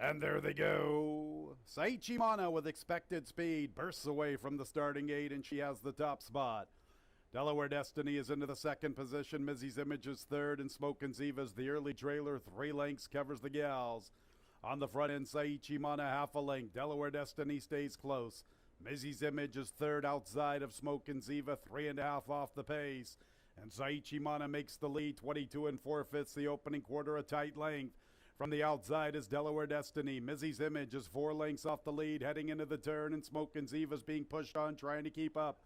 And there they go. Saichi Mana with expected speed bursts away from the starting gate, and she has the top spot. Delaware Destiny is into the second position. Mizzy's Image is third, and Smoke and Ziva's the early trailer. 3 lengths covers the gals. On the front end, Saichi Mana half a length. Delaware Destiny stays close. Mizzy's Image is third outside of Smoke and Ziva, 3.5 off the pace. And Saichi Mana makes the lead, 22 4/5 the opening quarter, a tight length. From the outside is Delaware Destiny. Mizzy's Image is 4 lengths off the lead, heading into the turn, and Smoke and Ziva's being pushed on, trying to keep up.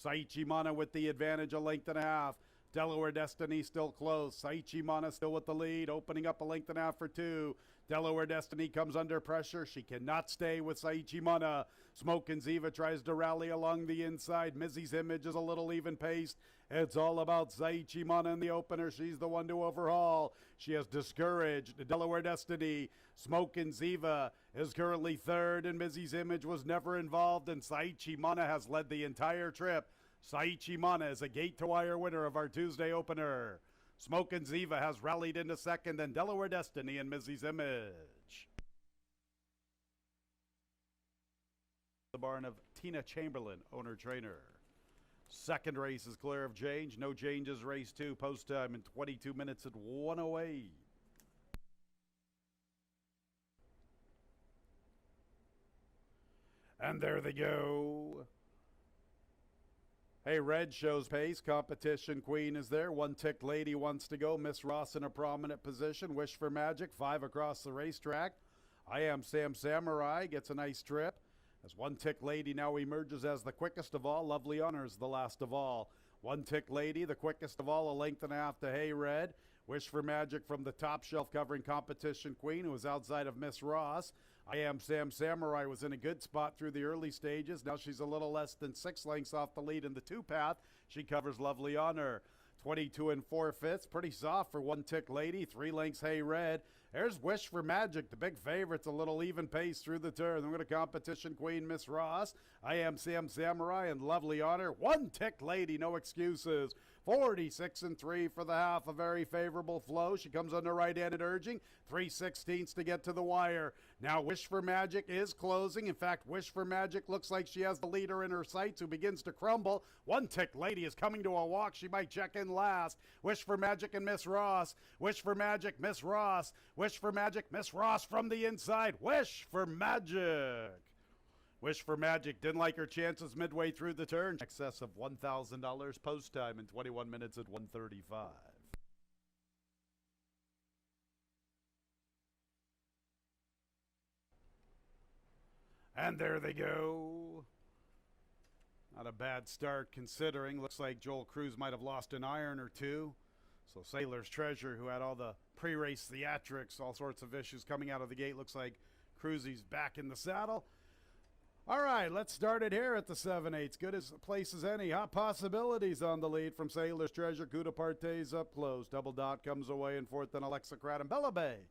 Saichi Mana with the advantage, a length and a half. Delaware Destiny still close. Saichi Mana still with the lead, opening up a length and a half for 2. Delaware Destiny comes under pressure. She cannot stay with Saichi Mana. Smoke and Ziva tries to rally along the inside. Mizzy's Image is a little even paced. It's all about Saichi Mana in the opener. She's the one to overhaul. She has discouraged Delaware Destiny. Smoke and Ziva is currently third, and Mizzy's Image was never involved, and Saichi Mana has led the entire trip. Saichi Mana is a gate-to-wire winner of our Tuesday opener. Smoke and Ziva has rallied into second, and Delaware Destiny and Mizzy's Image. The barn of Tina Chamberlain, owner-trainer. Second race is clear of change. No changes, race 2. Post time in 22 minutes at 1:08. And there they go. Hey, Red shows pace. Competition Queen is there. One Tick Lady wants to go. Miss Ross in a prominent position. Wish for Magic, 5 across the racetrack. I Am Sam Samurai gets a nice trip. As One Tick Lady now emerges as the quickest of all. Lovely Honors the last of all. One Tick Lady, the quickest of all, a length and a half to Hey Red. Wish for Magic from the top shelf covering Competition Queen, who was outside of Miss Ross. I Am Sam Samurai was in a good spot through the early stages. Now she's a little less than 6 lengths off the lead in the 2-path. She covers Lovely Honor. 22 4/5, pretty soft for One Tick Lady. 3 lengths Hey Red. There's Wish for Magic, the big favorite's a little even pace through the turn. Then we're going to Competition Queen, Miss Ross. I Am Sam Samurai and Lovely Honor. One Tick Lady, no excuses. 46 3 for the half, a very favorable flow. She comes under right-handed urging. 3/16 to get to the wire. Now Wish for Magic is closing. In fact, Wish for Magic looks like she has the leader in her sights, who begins to crumble. One Tick Lady is coming to a walk. She might check in last. Wish for Magic and Miss Ross. Wish for Magic, Miss Ross. Wish for Magic, Miss Ross from the inside. Wish for Magic. Wish for Magic didn't like her chances midway through the turn. Excess of $1,000 post time in 21 minutes at 1:35. And there they go. Not a bad start considering. Looks like Joel Cruz might have lost an iron or two. So Sailor's Treasure, who had all the pre-race theatrics, all sorts of issues coming out of the gate, looks like Cruzy's back in the saddle. All right, let's start it here at the 7/8. Good as a place as any. Hot Possibilities on the lead from Sailor's Treasure. Coup de Parte's up close. Double Dot comes away in fourth, then Alexacrat and Bella Bay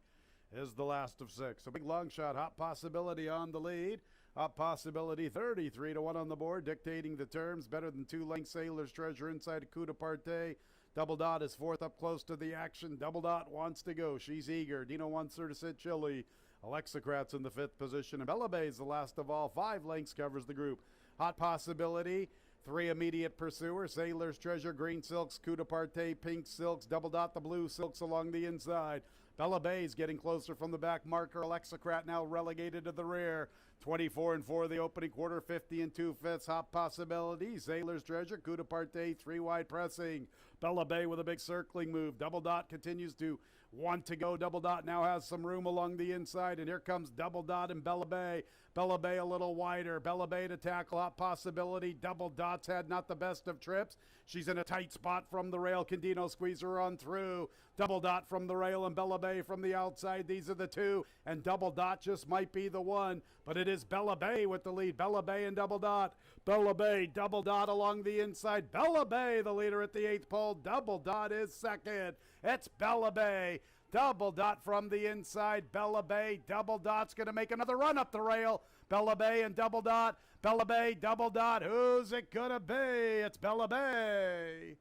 is the last of 6. A big long shot. Hot Possibility on the lead. Hot Possibility 33 1 on the board, dictating the terms. Better than 2 lengths. Sailor's Treasure inside Coup de Parte. Double Dot is fourth, up close to the action. Double Dot wants to go. She's eager. Dino wants her to sit chilly. Alexacrat's in the 5th position, and Bella Bay's the last of all. 5 lengths covers the group. Hot Possibility, 3 immediate pursuers. Sailor's Treasure, Green Silks, Coup de Parte, Pink Silks, Double Dot, the Blue Silks along the inside. Bella Bay's getting closer from the back marker. Alexacrat now relegated to the rear. 24 4 the opening quarter, 50 2/5. Hot Possibility, Sailor's Treasure, Coup de Parte, 3 wide pressing. Bella Bay with a big circling move. Double Dot continues to want to go. Double Dot now has some room along the inside, and here comes Double Dot and Bella Bay. Bella Bay a little wider. Bella Bay to tackle. Hot Possibility. Double Dot's had not the best of trips. She's in a tight spot from the rail. Can Dino squeeze her on through? Double Dot from the rail and Bella Bay from the outside. These are the 2, and Double Dot just might be the one, but it is Bella Bay with the lead. Bella Bay and Double Dot. Bella Bay, Double Dot along the inside. Bella Bay, the leader at the 8th pole. Double Dot is second. It's Bella Bay. Double Dot from the inside. Bella Bay. Double Dot's going to make another run up the rail. Bella Bay and Double Dot. Bella Bay, Double Dot. Who's it going to be? It's Bella Bay.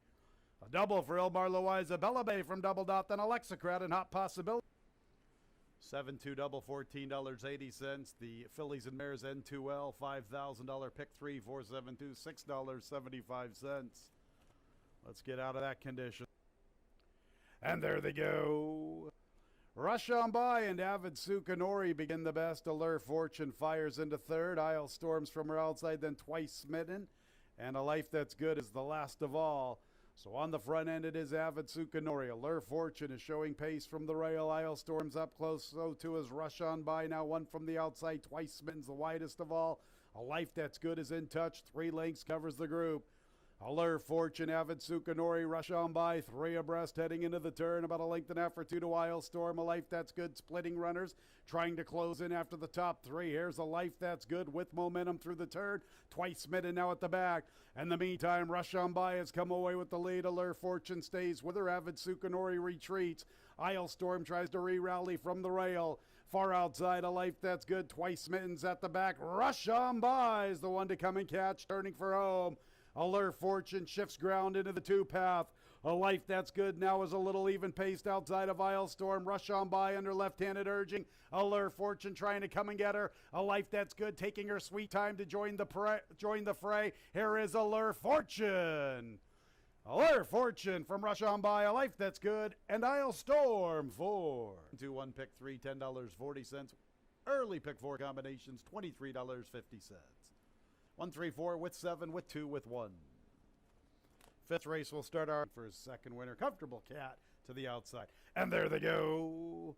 A double for Ilmar Loiza. Bella Bay from Double Dot, then Alexacrat and Hot Possibility. 7-2 double, $14.80. The Fillies and Mares N2L, $5,000 pick 3, 472, $6.75. Let's get out of that condition. And there they go. Rush On By and Avid Sukanori begin the best. Allure Fortune fires into third. Isle Storms from her outside, then Twice Smitten. And A Life That's Good is the last of all. So on the front end, it is Avid Sukanori. Allure Fortune is showing pace from the rail. Isle Storms up close, so too is Rush On By. Now one from the outside. Twice Smitten's the widest of all. A Life That's Good is in touch. 3 lengths covers the group. Allure Fortune, Avid Sukanori, Rush On By, 3 abreast heading into the turn. About a length and a half or 2 to Isle Storm. A Life That's Good, splitting runners, trying to close in after the top 3. Here's A Life That's Good with momentum through the turn. Twice Smitten now at the back. In the meantime, Rush On By has come away with the lead. Allure Fortune stays with her. Avid Sukanori retreats. Isle Storm tries to re-rally from the rail. Far outside, A Life That's Good. Twice Smitten's at the back. Rush On By is the one to come and catch, turning for home. Allure Fortune shifts ground into the 2 path. A Life That's Good now is a little even paced outside of Isle Storm. Rush On By under left-handed urging. Allure Fortune trying to come and get her. A Life That's Good taking her sweet time to join the fray. Here is Allure Fortune. Allure Fortune from Rush On By, A Life That's Good, and Isle Storm 4. 2-1 pick 3, $10.40. Early pick 4 combinations, $23.50. 1, 3, 4 with 7 with 2 with 1. Fifth race will start our for his second winner. Comfortable Cat to the outside. And there they go.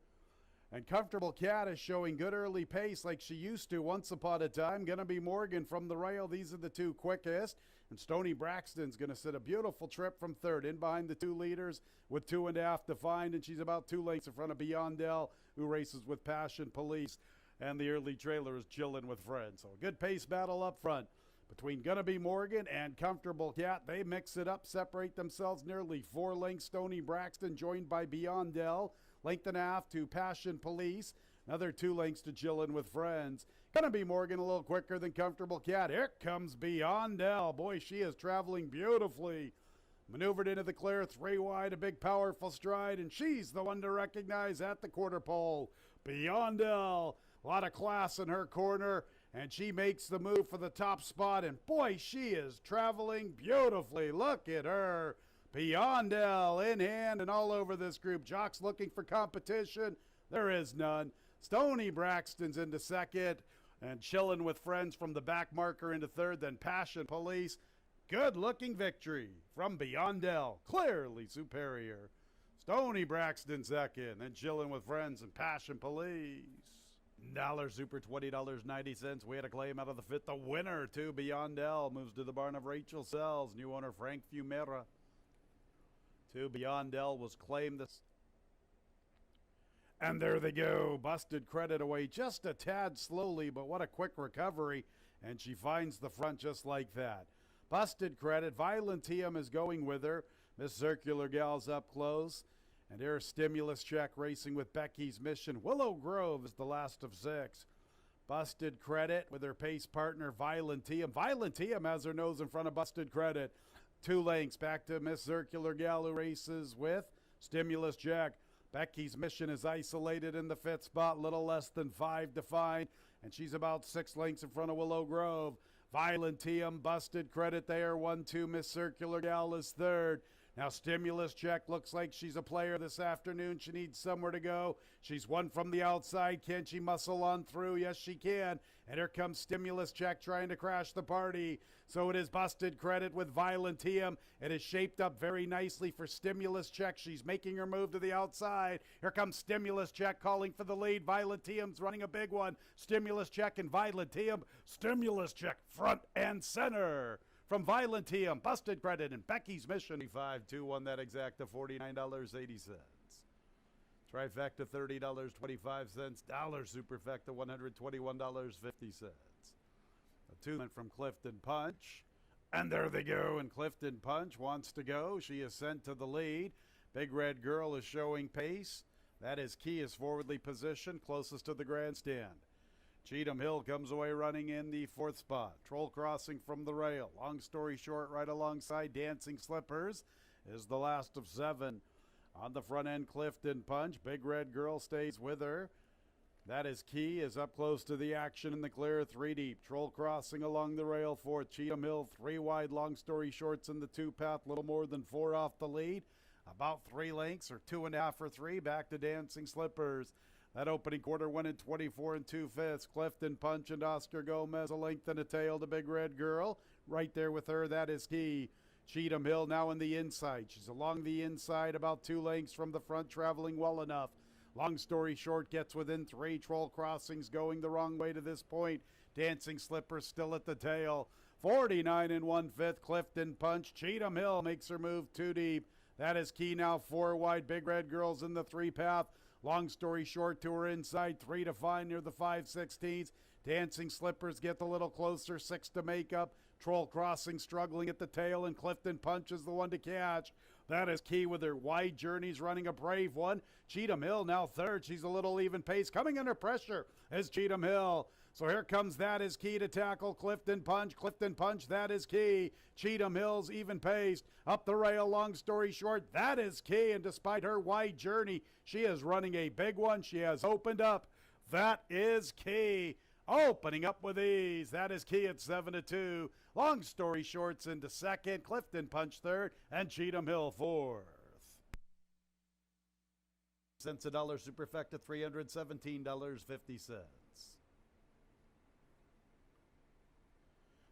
And Comfortable Cat is showing good early pace like she used to once upon a time. Gonna be Morgan from the rail. These are the 2 quickest. And Stony Braxton's gonna sit a beautiful trip from third in behind the 2 leaders with 2.5 to find. And she's about 2 lengths in front of Beyondell, who races with Passion Police. And the early trailer is Chillin' with Friends. So a good pace battle up front between Gonna Be Morgan and Comfortable Cat. They mix it up, separate themselves nearly 4 lengths. Stony Braxton joined by Beyondell. Length and a half to Passion Police. Another 2 lengths to Chillin' with Friends. Gonna Be Morgan a little quicker than Comfortable Cat. Here comes Beyondell. Boy, she is traveling beautifully. Maneuvered into the clear, 3 wide, a big powerful stride, and she's the one to recognize at the quarter pole. Beyondell. A lot of class in her corner, and she makes the move for the top spot, and boy, she is traveling beautifully. Look at her. Beyondell in hand and all over this group. Jocks looking for competition. There is none. Stony Braxton's into second, and Chillin' with Friends from the back marker into third, then Passion Police. Good-looking victory from Beyondell. Clearly superior. Stony Braxton second, then Chillin' with Friends and Passion Police. Super $20.90. We had a claim out of the 5th. The winner to Beyondell moves to the barn of Rachel Sells. New owner Frank Fumera. To Beyondell was claimed this. And there they go. Busted Credit away just a tad slowly, but what a quick recovery. And she finds the front just like that. Busted Credit. Violentium is going with her. Miss Circular Gal's up close. And here's Stimulus Check racing with Becky's Mission. Willow Grove is the last of 6. Busted Credit with her pace partner Violentium. Violentium has her nose in front of Busted Credit. 2 lengths back to Miss Circular Gal, who races with Stimulus Check. Becky's Mission is isolated in the 5th spot, little less than 5 to find. And she's about 6 lengths in front of Willow Grove. Violentium, Busted Credit there, 1-2. Miss Circular Gal is third. Now Stimulus Check looks like she's a player this afternoon. She needs somewhere to go. She's one from the outside. Can she muscle on through? Yes, she can. And here comes Stimulus Check trying to crash the party. So it is Busted Credit with Violentium. It is shaped up very nicely for Stimulus Check. She's making her move to the outside. Here comes Stimulus Check calling for the lead. Violentium's running a big one. Stimulus Check and Violentium. Stimulus Check front and center. From Violentium, Busted Credit, and Becky's Mission. 5-2 that exacta, $49.80. Trifecta, $30.25. Dollar Superfecta, $121.50. A 2 from Clifton Punch. And there they go, and Clifton Punch wants to go. She is sent to the lead. Big Red Girl is showing pace. That is Key is forwardly positioned, closest to the grandstand. Cheatham Hill comes away running in the 4th spot. Troll Crossing from the rail. Long story short, right alongside Dancing Slippers is the last of 7. On the front end, Clifton Punch. Big Red Girl stays with her. That is Key, is up close to the action in the clear, 3 deep. Troll crossing along the rail, 4th. Cheatham Hill, 3 wide. Long Story Shorts in the 2-path, little more than 4 off the lead. About 3 lengths, or 2.5 or 3. Back to Dancing Slippers. That opening quarter went in 24 2/5. Clifton Punch and Oscar Gomez, a length and a tail to Big Red Girl. Right there with her, that is Key. Cheatham Hill now in the inside. She's along the inside, about 2 lengths from the front, traveling well enough. Long Story Short gets within 3. Troll Crossings going the wrong way to this point. Dancing Slippers still at the tail. 49 1/5. Clifton Punch. Cheatham Hill makes her move 2 deep. That is Key now 4 wide. Big Red Girls in the 3-path. Long Story Short to her inside. 3 to find near the 5/16. Dancing Slippers get a little closer. 6 to make up. Troll Crossing struggling at the tail, and Clifton Punch is the one to catch. That is Key with her wide journeys running a brave one. Cheatham Hill now 3rd. She's a little even pace. Coming under pressure is Cheatham Hill. So here comes That Is Key to tackle Clifton Punch. Clifton Punch, That Is Key. Cheatham Hill's even paced. Up the rail, Long Story Short, That Is Key. And despite her wide journey, she is running a big one. She has opened up. That Is Key. Opening up with ease. That is Key at 7-2. Long Story Shorts into 2nd. Clifton Punch 3rd. And Cheatham Hill 4th. Cents a dollar, Superfecta $317.50.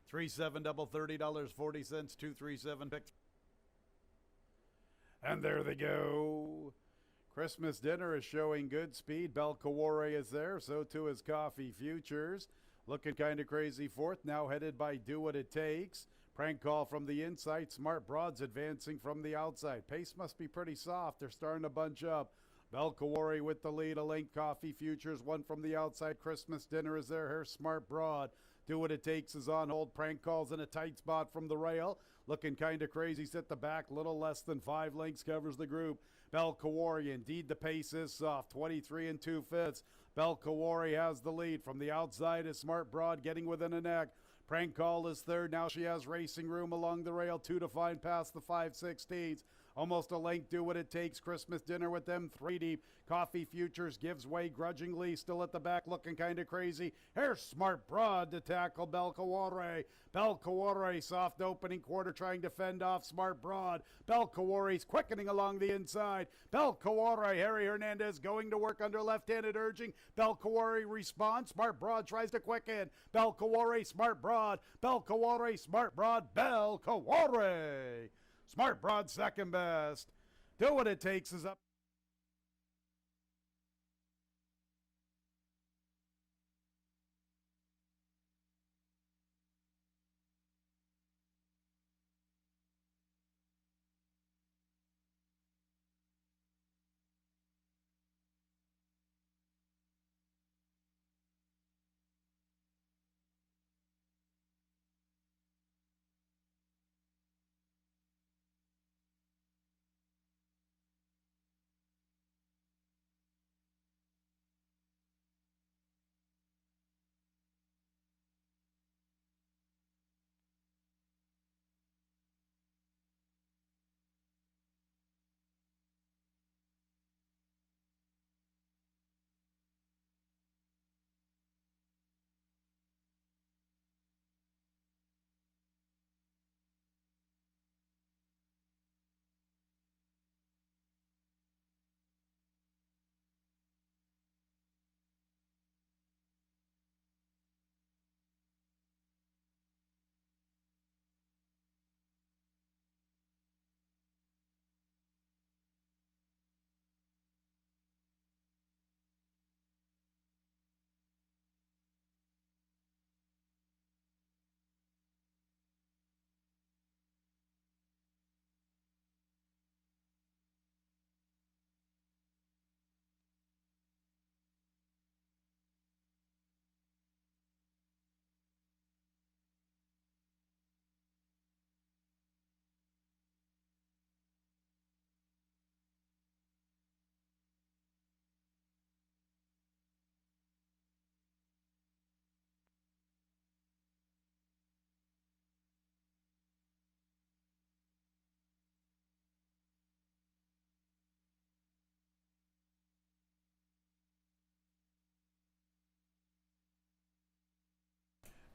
3-7 double $30.40. 2-3-7 pick. And there they go. Christmas Dinner is showing good speed. Belkaware is there, so too is Coffee Futures. Looking kind of crazy 4th, now headed by Do What It Takes. Prank Call from the inside. Smart Broads advancing from the outside. Pace must be pretty soft. They're starting to bunch up. Belkaware with the lead. A length. Coffee Futures, 1 from the outside. Christmas Dinner is there. Her Smart Broad. Do What It Takes is on hold. Prank Calls in a tight spot from the rail. Looking kind of crazy. Sit the back. Little less than 5 lengths covers the group. Belkaware, indeed the pace is soft. 23 2/5. Belkaware has the lead. From the outside is Smart Broad getting within a neck. Prank Call is 3rd. Now she has racing room along the rail. 2 to find past the 5/16. Almost a length. Do What It Takes. Christmas Dinner with them 3 deep. Coffee Futures gives way grudgingly. Still at the back looking kind of crazy. Here's Smart Broad to tackle Belkaware. Belkaware soft opening quarter trying to fend off Smart Broad. Belkaware's quickening along the inside. Belkaware, Harry Hernandez going to work under left-handed urging. Belkaware responds. Smart Broad tries to quicken. Belkaware, Smart Broad. Belkaware, Smart Broad. Belkaware. Smart Broad 2nd best. Do What It Takes is up.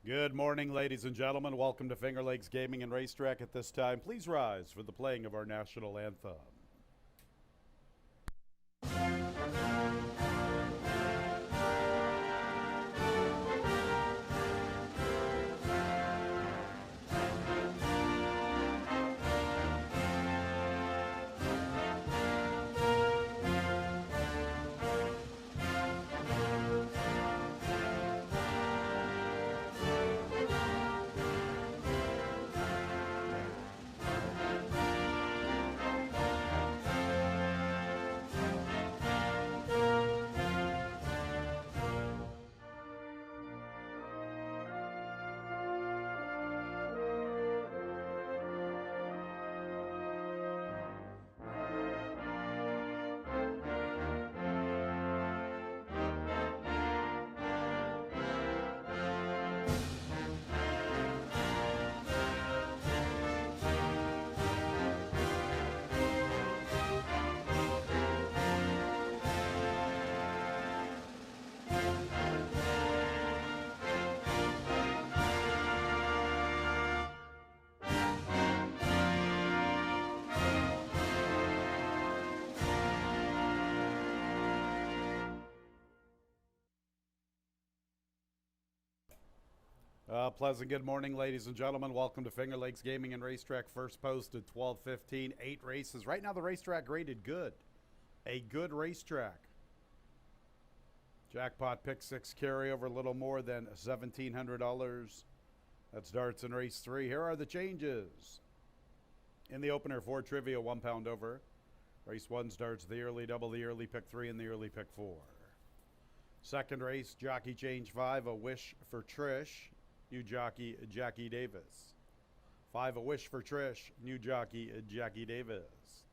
Good morning, ladies and gentlemen. Welcome to Finger Lakes Gaming and Racetrack. At this time, please rise for the playing of our national anthem. Pleasant good morning, ladies and gentlemen. Welcome to Finger Lakes Gaming and Racetrack. First post at 12:15. 8 races. Right now, the racetrack graded good. A good racetrack. Jackpot pick 6 carryover, a little more than $1,700. That's darts in race 3. Here are the changes. In the opener, 4 trivia, £1 over. Race 1 starts the early double, the early pick 3, and the early pick 4. Second race, jockey change 5, a wish for Trish. New jockey, Jackie Davis. 5, a wish for Trish. New jockey, Jackie Davis.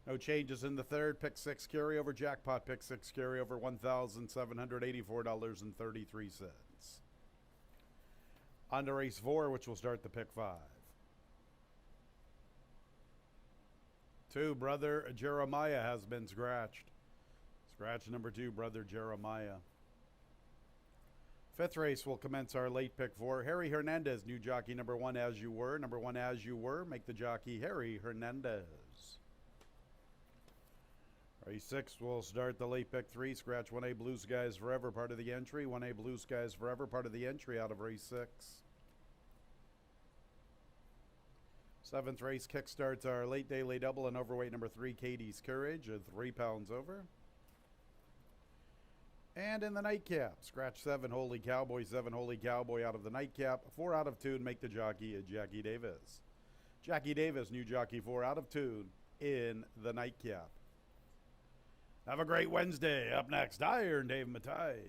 No changes in the third. Pick 6 carryover. Jackpot pick 6 carryover. $1,784.33. On to race 4, which will start the pick 5. 2, Brother Jeremiah has been scratched. Scratch number 2, Brother Jeremiah. Fifth race will commence our late pick 4. Harry Hernandez, new jockey number 1, As You Were. Number 1, As You Were. Make the jockey Harry Hernandez. Race 6 will start the late pick 3. Scratch 1A, Blue Skies Forever, part of the entry. 1A, Blue Skies Forever, part of the entry out of race 6. Seventh race kickstarts our late daily double and overweight number 3, Katie's Courage, at 3 pounds over. And in the nightcap, scratch 7, Holy Cowboy, 7, Holy Cowboy out of the nightcap. 4 out of tune, make the jockey Jackie Davis. Jackie Davis, new jockey, 4 out of tune in the nightcap. Have a great Wednesday. Up next, Iron Dave Mattias.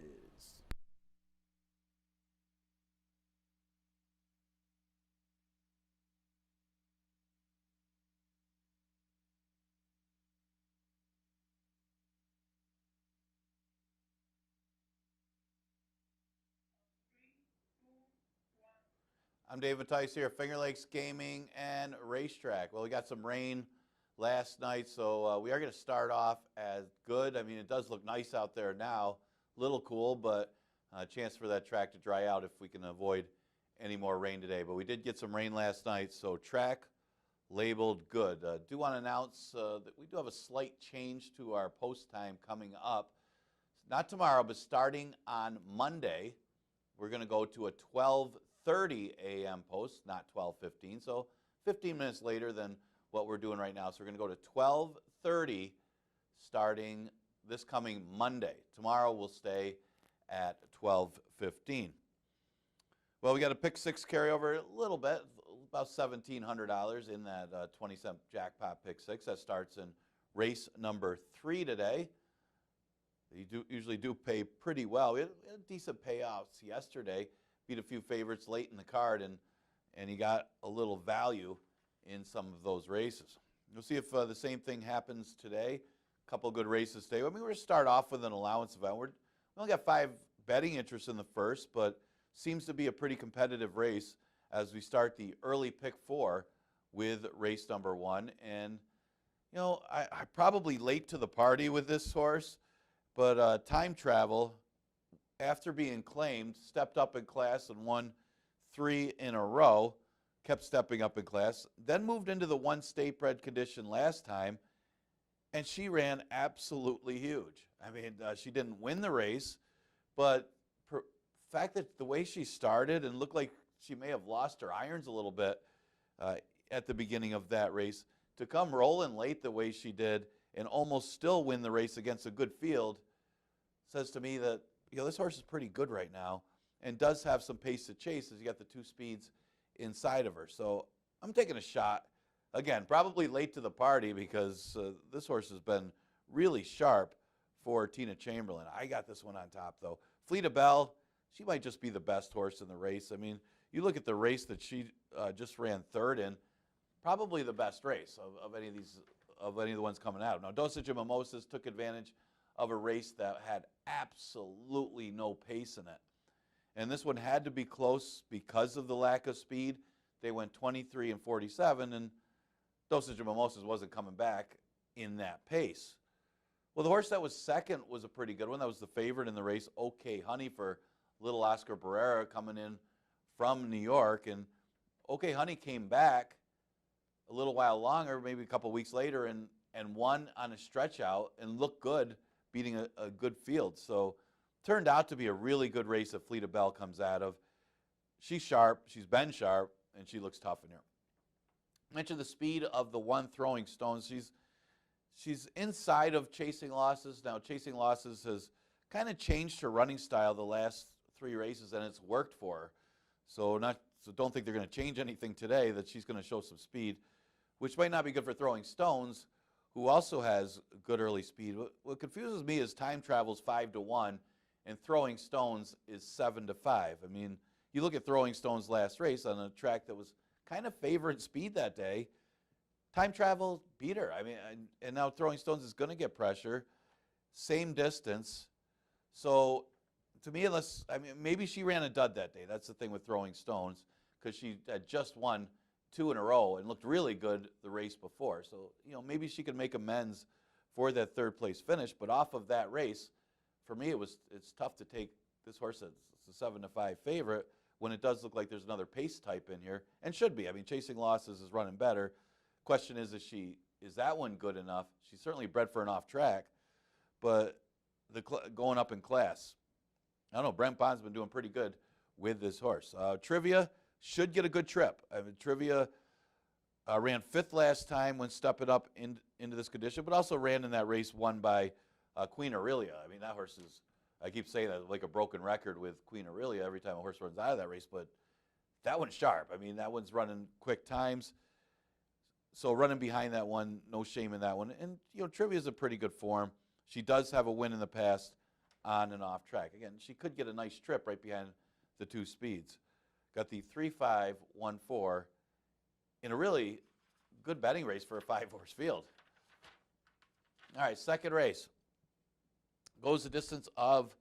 I'm David Tice here, Finger Lakes Gaming and Racetrack. Well, we got some rain last night, so we are going to start off as good. I mean, it does look nice out there now. A little cool, but a chance for that track to dry out if we can avoid any more rain today. But we did get some rain last night, so track labeled good. Do want to announce that we do have a slight change to our post time coming up. Not tomorrow, but starting on Monday, we're going to go to a 12:30 a.m. post, not 12:15. So 15 minutes later than what we're doing right now. So we're going to go to 12:30 starting this coming Monday. Tomorrow we'll stay at 12:15. Well, we got a pick 6 carryover a little bit, about $1,700 in that 20-cent jackpot pick 6. That starts in race number 3 today. You usually do pay pretty well. We had decent payouts yesterday. Beat a few favorites late in the card, and you got a little value in some of those races. We'll see if the same thing happens today. A couple good races today. I mean, we're going to start off with an allowance event. We only got 5 betting interests in the first, but seems to be a pretty competitive race as we start the early pick 4 with race number 1. And, you know, I'm probably late to the party with this horse, but time travel after being claimed, stepped up in class and won 3 in a row, kept stepping up in class, then moved into the 1 state bred condition last time, and she ran absolutely huge. I mean, she didn't win the race, but the fact that the way she started and looked like she may have lost her irons a little bit at the beginning of that race, to come rolling late the way she did and almost still win the race against a good field says to me that this horse is pretty good right now and does have some pace to chase as you got the 2 speeds inside of her. So I'm taking a shot. Again, probably late to the party because this horse has been really sharp for Tina Chamberlain. I got this one on top, though. Fleta Bell, she might just be the best horse in the race. I mean, you look at the race that she just ran 3rd in, probably the best race of any of the ones coming out. Now, Dosage of Mimosas took advantage of a race that had absolutely no pace in it. And this one had to be close because of the lack of speed. They went 23 and 47, and Dosage of Mimosas wasn't coming back in that pace. Well, the horse that was second was a pretty good one. That was the favorite in the race, OK Honey, for little Oscar Barrera coming in from New York. And OK Honey came back a little while longer, maybe a couple weeks later, and won on a stretch out and looked good, beating a good field. So turned out to be a really good race that Fleta Bell comes out of. She's sharp, she's been sharp, and she looks tough in here. I mentioned the speed of the 1 Throwing Stones. She's inside of Chasing Losses. Now, Chasing Losses has kind of changed her running style the last 3 races, and it's worked for her. So don't think they're going to change anything today, that she's going to show some speed, which might not be good for Throwing Stones, who also has good early speed. What confuses me is Time Travel's 5-1, and Throwing Stones is 7-5. I mean, you look at Throwing Stones' last race on a track that was kind of favoring speed that day. Time Travel beat her. I mean, and now Throwing Stones is going to get pressure. Same distance. So, to me, maybe she ran a dud that day. That's the thing with Throwing Stones, because she had just won 2 in a row and looked really good the race before. So, maybe she could make amends for that 3rd place finish. But off of that race, for me, it's tough to take this horse as a 7-5 favorite when it does look like there's another pace type in here, and should be. I mean, Chasing Losses is running better. Question is that one good enough? She's certainly bred for an off track, but going up in class. I don't know, Brent Bond's been doing pretty good with this horse. Trivia should get a good trip. I mean, Trivia ran 5th last time when stepping up into this condition, but also ran in that race won by Queen Aurelia. I mean, that horse is, I keep saying that, like a broken record with Queen Aurelia every time a horse runs out of that race, but that one's sharp. I mean, that one's running quick times. So running behind that one, no shame in that one. And, Trivia's a pretty good form. She does have a win in the past on and off track. Again, she could get a nice trip right behind the 2 speeds. Got the 3-5-1-4 in a really good betting race for a 5-horse field. All right, second race. Goes the distance of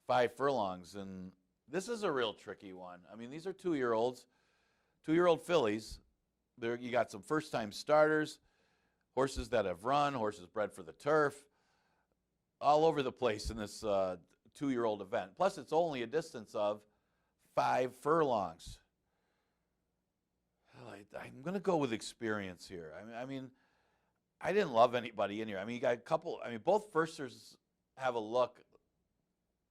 5 furlongs. And this is a real tricky one. I mean, these are 2-year-olds, 2-year-old fillies. You got some first-time starters, horses that have run, horses bred for the turf, all over the place in this 2-year-old event. Plus, it's only a distance of 5 furlongs. I'm going to go with experience here. I mean, I didn't love anybody in here. I mean, you got a couple. I mean, both firsters have a look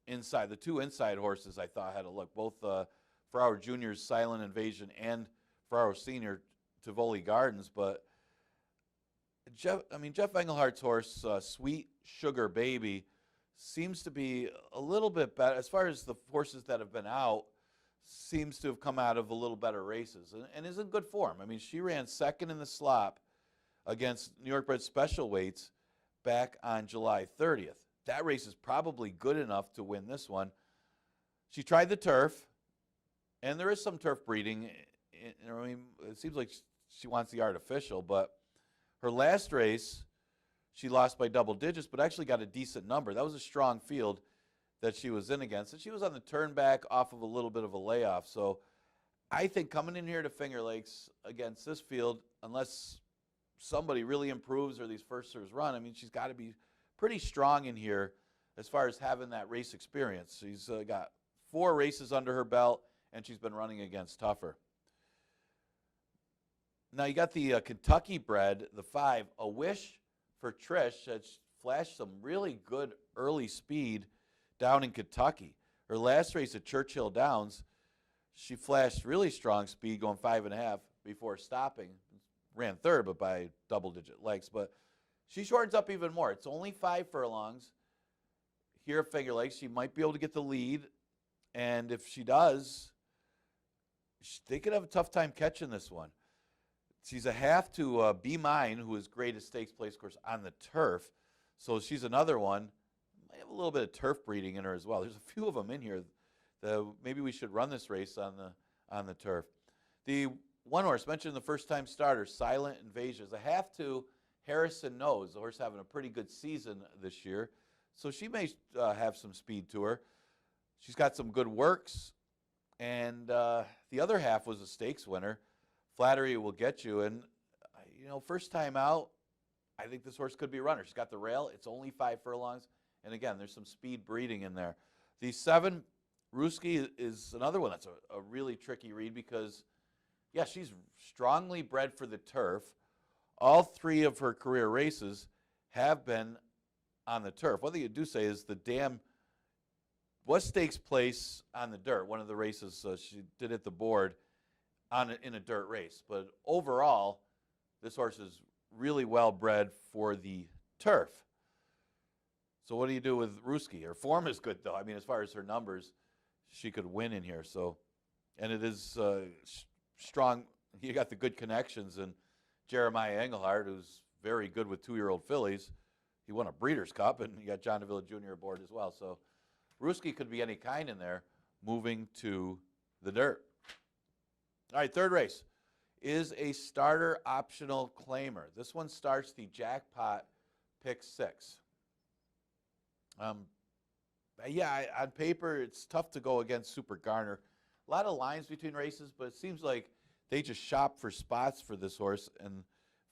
inside. The 2 inside horses I thought had a look. Both for our juniors, Silent Invasion, and for our senior, Tivoli Gardens. But Jeff Engelhardt's horse, Sweet Sugar Baby, seems to be a little bit better. As far as the horses that have been out, seems to have come out of a little better races and is in good form. I mean, she ran 2nd in the slop against New York bred special weights back on July 30th. That race is probably good enough to win this one. She tried the turf, and there is some turf breeding. I mean, it seems like she wants the artificial, but her last race, she lost by double digits, but actually got a decent number. That was a strong field that she was in against, and she was on the turn back off of a little bit of a layoff. So I think coming in here to Finger Lakes against this field, unless somebody really improves or these firsters run, I mean, she's got to be pretty strong in here as far as having that race experience. She's got 4 races under her belt, and she's been running against tougher. Now you got the Kentucky bred, the 5, A Wish for Trish. That's flashed some really good early speed down in Kentucky. Her last race at Churchill Downs, she flashed really strong speed, going 5.5 before stopping. Ran third, but by double-digit lengths. But she shortens up even more. It's only 5 furlongs here at Finger Lakes. She might be able to get the lead, and if she does, they could have a tough time catching this one. She's a half to Be Mine, who is great at stakes place course on the turf. So she's another one. Might have a little bit of turf breeding in her as well. There's a few of them in here. Maybe we should run this race on the turf. The one horse mentioned the first-time starter, Silent Invasion, is a half to Harrison Knows. The horse having a pretty good season this year, so she may have some speed to her. She's got some good works, and the other half was a stakes winner. Flattery Will Get You, and first time out, I think this horse could be a runner. She's got the rail. It's only 5 furlongs, and again, there's some speed breeding in there. The 7, Ruski, is another one that's a really tricky read because, yeah, she's strongly bred for the turf. All 3 of her career races have been on the turf. One thing you do say is the dam was stakes place on the dirt. One of the races she did at the board in a dirt race. But overall, this horse is really well bred for the turf. So what do you do with Ruski? Her form is good, though. I mean, as far as her numbers, she could win in here. So, and it is strong. You got the good connections, and Jeremiah Engelhardt, who's very good with 2-year-old fillies. He won a Breeders' Cup, and you got John DeVille Jr. aboard as well. So Ruski could be any kind in there, moving to the dirt. All right, third race is a starter optional claimer. This one starts the jackpot pick 6. Yeah, on paper, it's tough to go against Super Garner. A lot of lines between races, but it seems like they just shop for spots for this horse, and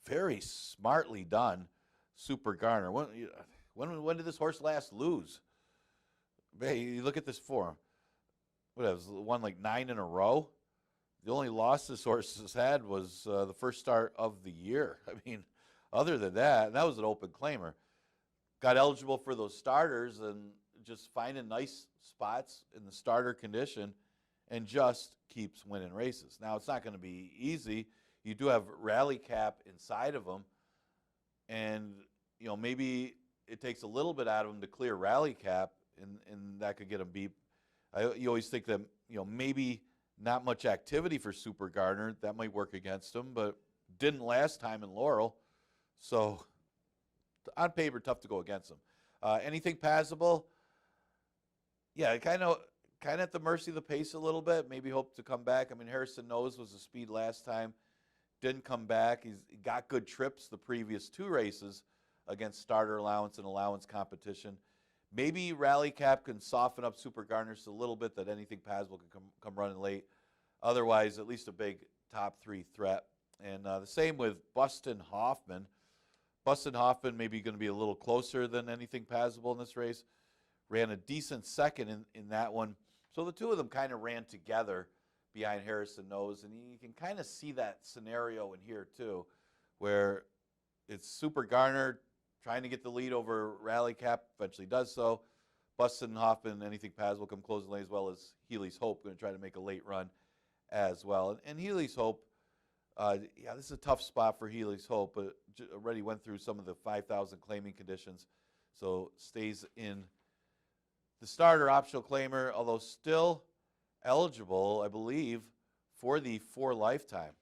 very smartly done, Super Garner. When did this horse last lose? Hey, you look at this form. What, it won like 9 in a row? The only loss this horse has had was the first start of the year. I mean, other than that, and that was an open claimer. Got eligible for those starters and just finding nice spots in the starter condition and just keeps winning races. Now, it's not going to be easy. You do have rally cap inside of them, and maybe it takes a little bit out of them to clear rally cap, and that could get them beat. You always think that maybe not much activity for Super Garner. That might work against him, but didn't last time in Laurel. So on paper, tough to go against him. Anything passable? Yeah, kind of at the mercy of the pace a little bit. Maybe hope to come back. I mean, Harrison Knows was the speed last time. Didn't come back. He got good trips the previous 2 races against starter allowance and allowance competition. Maybe Rally Cap can soften up Super Garner just a little bit, that Anything Passable can come running late. Otherwise, at least a big top 3 threat. And the same with Bustin Hoffman. Bustin Hoffman maybe going to be a little closer than Anything Passable in this race. Ran a decent second in that one. So the 2 of them kind of ran together behind Harrison Knows. And you can kind of see that scenario in here too, where it's Super Garner trying to get the lead over Rally Cap, eventually does so. Bustin Hoffman, Anything Passable come closing lane, as well as Healy's Hope, going to try to make a late run as well. And Healy's Hope, yeah, this is a tough spot for Healy's Hope, but already went through some of the 5,000 claiming conditions, so stays in the starter optional claimer, although still eligible, I believe, for the 4 lifetime.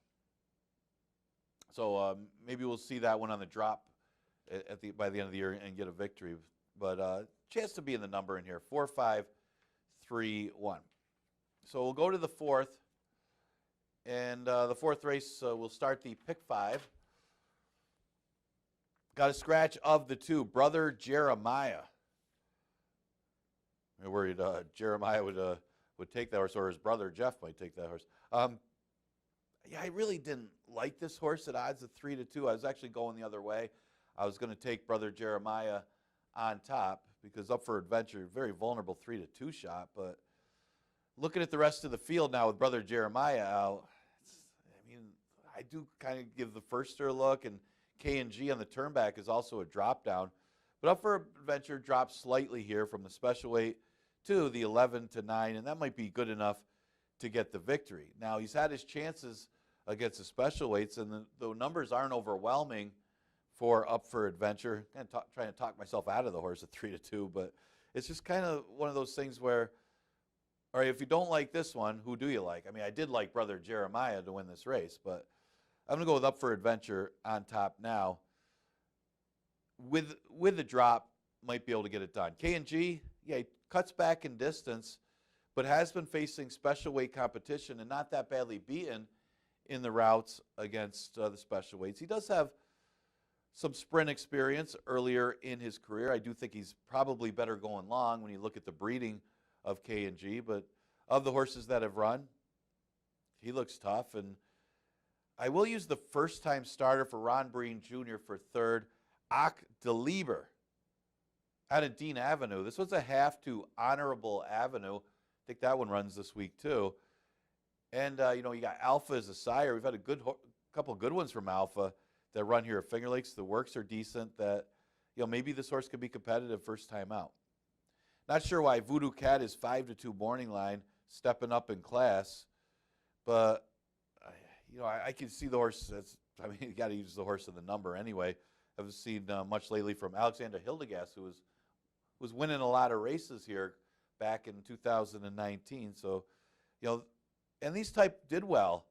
So maybe we'll see that one on the drop by the end of the year and get a victory. But chance to be in the number in here, 4, 5, 3, 1. So we'll go to the 4th. And the 4th race, we'll start the pick 5. Got a scratch of the 2, Brother Jeremiah. I'm worried Jeremiah would take that horse, or his brother Jeff might take that horse. Yeah, I really didn't like this horse at odds of 3 to 2. I was actually going the other way. I was going to take Brother Jeremiah on top because Up for Adventure, very vulnerable 3-2 shot. But looking at the rest of the field now with Brother Jeremiah out, I do kind of give the firster a look, and K&G on the turnback is also a drop down. But Up for Adventure drops slightly here from the special weight to the 11-9, and that might be good enough to get the victory. Now, he's had his chances against the special weights, and the numbers aren't overwhelming for Up for Adventure. Kind of trying to talk myself out of the horse at 3-2, but it's just kind of one of those things where, all right, if you don't like this one, who do you like? I mean, I did like Brother Jeremiah to win this race, but I'm going to go with Up for Adventure on top now. With the drop, might be able to get it done. K&G, yeah, he cuts back in distance, but has been facing special weight competition and not that badly beaten in the routes against the special weights. He does have some sprint experience earlier in his career. I do think he's probably better going long when you look at the breeding of K&G, but of the horses that have run, he looks tough. And I will use the first-time starter for Ron Breen Jr. for third, Ak DeLieber, out of Dean Avenue. This was a half to Honorable Avenue. I think that one runs this week too. And, you got Alpha as a sire. We've had a couple good ones from Alpha that run here at Finger Lakes. The works are decent that, maybe this horse could be competitive first time out. Not sure why Voodoo Cat is 5-2 morning line, stepping up in class. But, I can see the horse. You got to use the horse in the number anyway. I've seen much lately from Alexander Hildegast, who was winning a lot of races here back in 2019. So, and these type did well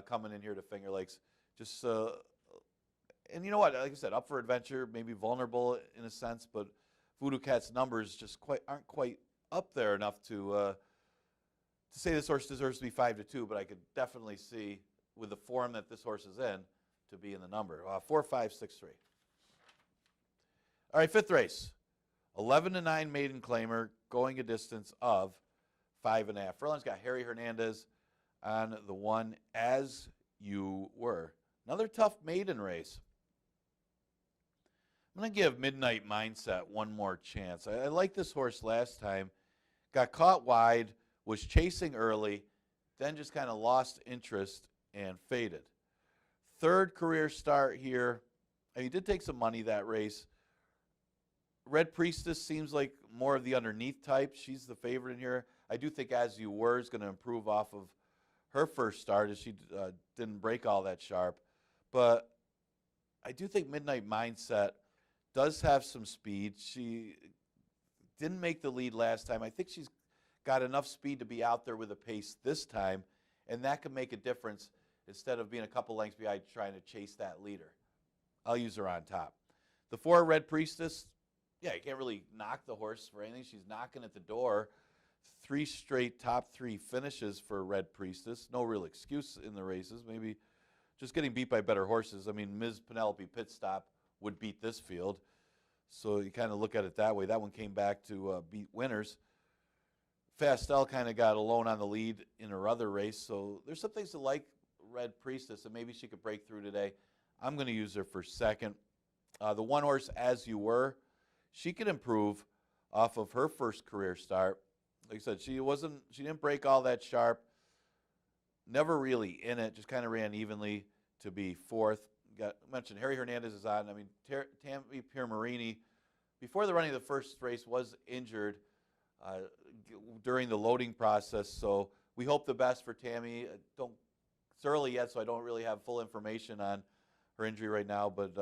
coming in here to Finger Lakes. Just and you know what? Like I said, Up for Adventure, maybe vulnerable in a sense, but Voodoo Cat's numbers just aren't quite up there enough to say this horse deserves to be 5-2. But I could definitely see with the form that this horse is in to be in the number 4, 5, 6, 3. All right, fifth race, 11-9 maiden claimer, going a distance of 5.5. Furlong's got Harry Hernandez on the one, As You Were. Another tough maiden race. I'm going to give Midnight Mindset one more chance. I liked this horse last time. Got caught wide, was chasing early, then just kind of lost interest and faded. Third career start here. He did take some money that race. Red Priestess seems like more of the underneath type. She's the favorite in here. I do think As You Were is going to improve off of her first start, as she didn't break all that sharp. But I do think Midnight Mindset does have some speed. She didn't make the lead last time. I think she's got enough speed to be out there with a pace this time, and that could make a difference instead of being a couple lengths behind trying to chase that leader. I'll use her on top. The 4, Red Priestess, you can't really knock the horse for anything. She's knocking at the door. 3 straight top 3 finishes for Red Priestess. No real excuse in the races. Maybe just getting beat by better horses. I mean, Ms. Penelope Pitstop would beat this field. So you kind of look at it that way. That one came back to beat winners. Fastel kind of got alone on the lead in her other race. So there's some things to like Red Priestess, and maybe she could break through today. I'm going to use her for second. The one horse, As You Were, she could improve off of her first career start. Like I said, she didn't break all that sharp. Never really in it, just kind of ran evenly to be fourth. I mentioned Harry Hernandez is on. I mean, Tammy Piermarini, before the running of the first race, was injured during the loading process. So we hope the best for Tammy. It's early yet, so I don't really have full information on her injury right now, but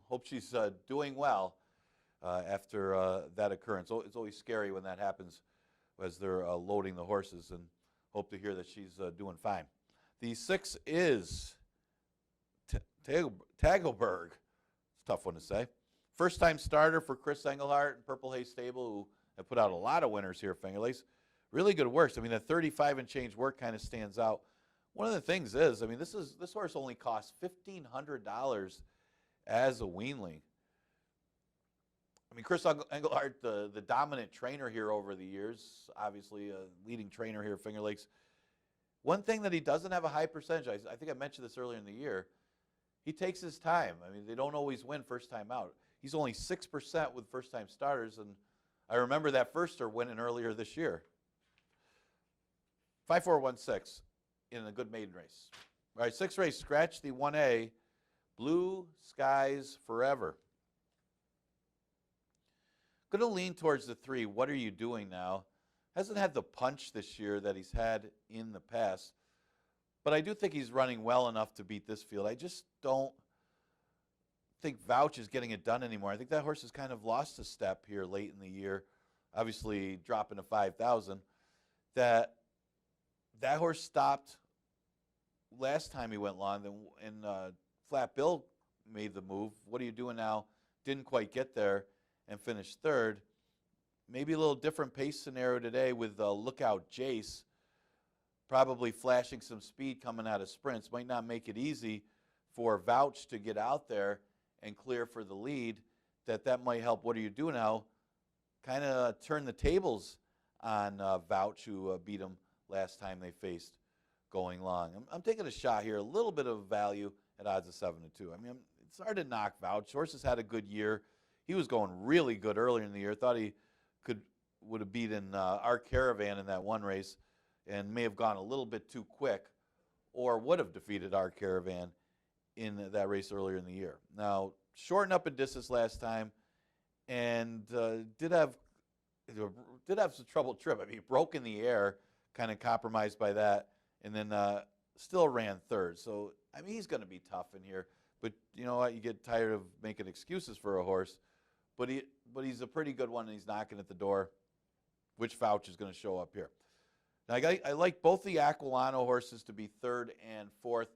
hope she's doing well after that occurrence. It's always scary when that happens as they're loading the horses, and hope to hear that she's doing fine. The 6 is Tagelberg. It's a tough one to say. First-time starter for Chris Engelhardt and Purple Haze Stable, who have put out a lot of winners here at Finger Lakes. Really good works. I mean, that 35 and change work kind of stands out. One of the things is, I mean, this horse only costs $1,500 as a weanling. I mean, Chris Engelhardt, the dominant trainer here over the years, obviously a leading trainer here at Finger Lakes. One thing that he doesn't have a high percentage, I think I mentioned this earlier in the year, he takes his time. I mean, they don't always win first time out. He's only 6% with first-time starters, and I remember that firster winning earlier this year. 5416 in a good maiden race. All right, sixth race, scratch the 1A, Blue Skies Forever. Going to lean towards the 3. What are you doing now? Hasn't had the punch this year that he's had in the past. But I do think he's running well enough to beat this field. I just don't think Vouch is getting it done anymore. I think that horse has kind of lost a step here late in the year, obviously dropping to 5,000. That horse stopped last time he went long, and Flat Bill made the move. What are you doing now? Didn't quite get there and finished third. Maybe a little different pace scenario today with Lookout Jace probably flashing some speed coming out of sprints. Might not make it easy for Vouch to get out there and clear for the lead. That might help. What are you doing now? Kind of turn the tables on Vouch, who beat him last time they faced going long. I'm taking a shot here, a little bit of value at odds of 7-2. I mean, it's hard to knock Vouch. Horse has had a good year. He was going really good earlier in the year. Thought he would have beaten our Caravan in that one race and may have gone a little bit too quick, or would have defeated our Caravan in that race earlier in the year. Now, shortened up in distance last time and did have some trouble trip. I mean, he broke in the air, kind of compromised by that, and then still ran third. So, I mean, he's going to be tough in here. But you know what? You get tired of making excuses for a horse. But he's a pretty good one, and he's knocking at the door. Which Vouch is going to show up here? Now, I like both the Aquilano horses to be third and fourth.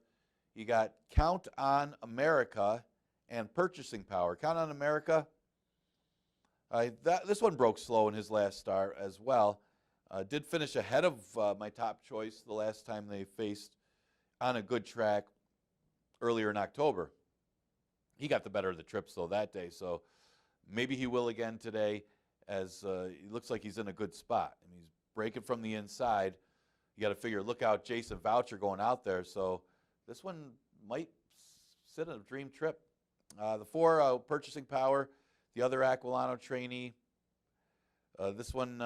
You got Count on America and Purchasing Power. Count on America, this one broke slow in his last start as well. Did finish ahead of my top choice the last time they faced on a good track earlier in October. He got the better of the trips, though, that day. So maybe he will again today, as he looks like he's in a good spot. And he's breaking from the inside. You got to figure, look out, Jason Voucher going out there. So this one might sit in a dream trip. The 4, Purchasing Power, the other Aquilano trainee. This one,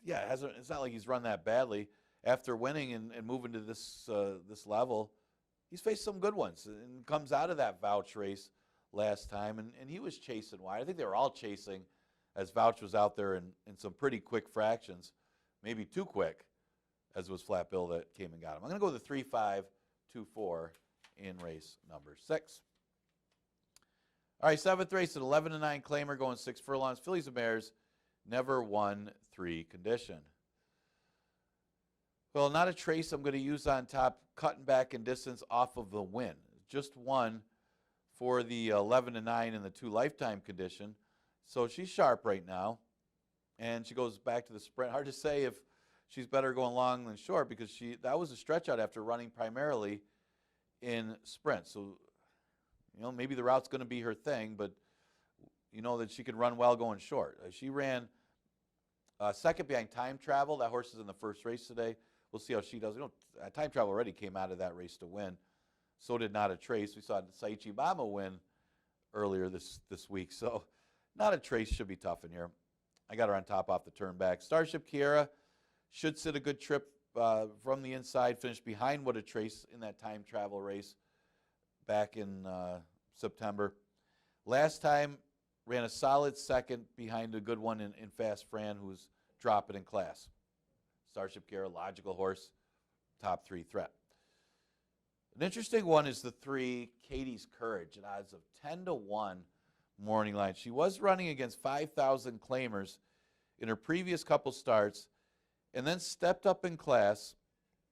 it's not like he's run that badly. After winning and moving to this level, he's faced some good ones and comes out of that Vouch race last time, and he was chasing wide. I think they were all chasing as Vouch was out there in some pretty quick fractions, maybe too quick, as was Flat Bill that came and got him. I'm going to go with the 3-5-2-4 in race number 6. All right, 7th race at 11-9 claimer, going 6 furlongs. Fillies and Mares, never won 3 condition. Well, not a trace I'm going to use on top, cutting back in distance off of the win. Just one for the 11-9 in the 2 lifetime condition. So she's sharp right now, and she goes back to the sprint. Hard to say if she's better going long than short, because that was a stretch out after running primarily in sprint. So, you know, maybe the route's going to be her thing, but you know that she can run well going short. She ran second behind Time Travel. That horse is in the first race today. We'll see how she does. You know, Time Travel already came out of that race to win. So did Not a Trace. We saw Saichi Bama win earlier this week. So Not a Trace should be tough in here. I got her on top off the turn back. Starship Kiera should sit a good trip from the inside, finish behind What a Trace in that Time Travel race back in September. Last time, ran a solid second behind a good one in Fast Fran, who was dropping in class. Starship Kiera, logical horse, top 3 threat. An interesting one is the 3, Katie's Courage, at odds of 10-1 morning line. She was running against 5,000 claimers in her previous couple starts, and then stepped up in class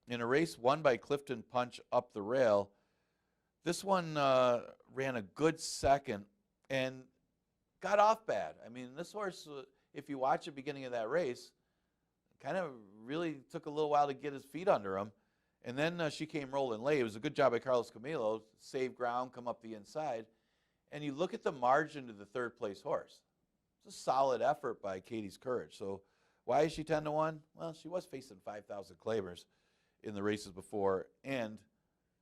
in a race won by Clifton Punch up the rail. This one ran a good second and got off bad. I mean, this horse, if you watch the beginning of that race, kind of really took a little while to get his feet under him. And then she came rolling late. It was a good job by Carlos Camilo, save ground, come up the inside. And you look at the margin to the third place horse. It's a solid effort by Katie's Courage. So why is she 10-1? Well, she was facing 5,000 claimers in the races before, and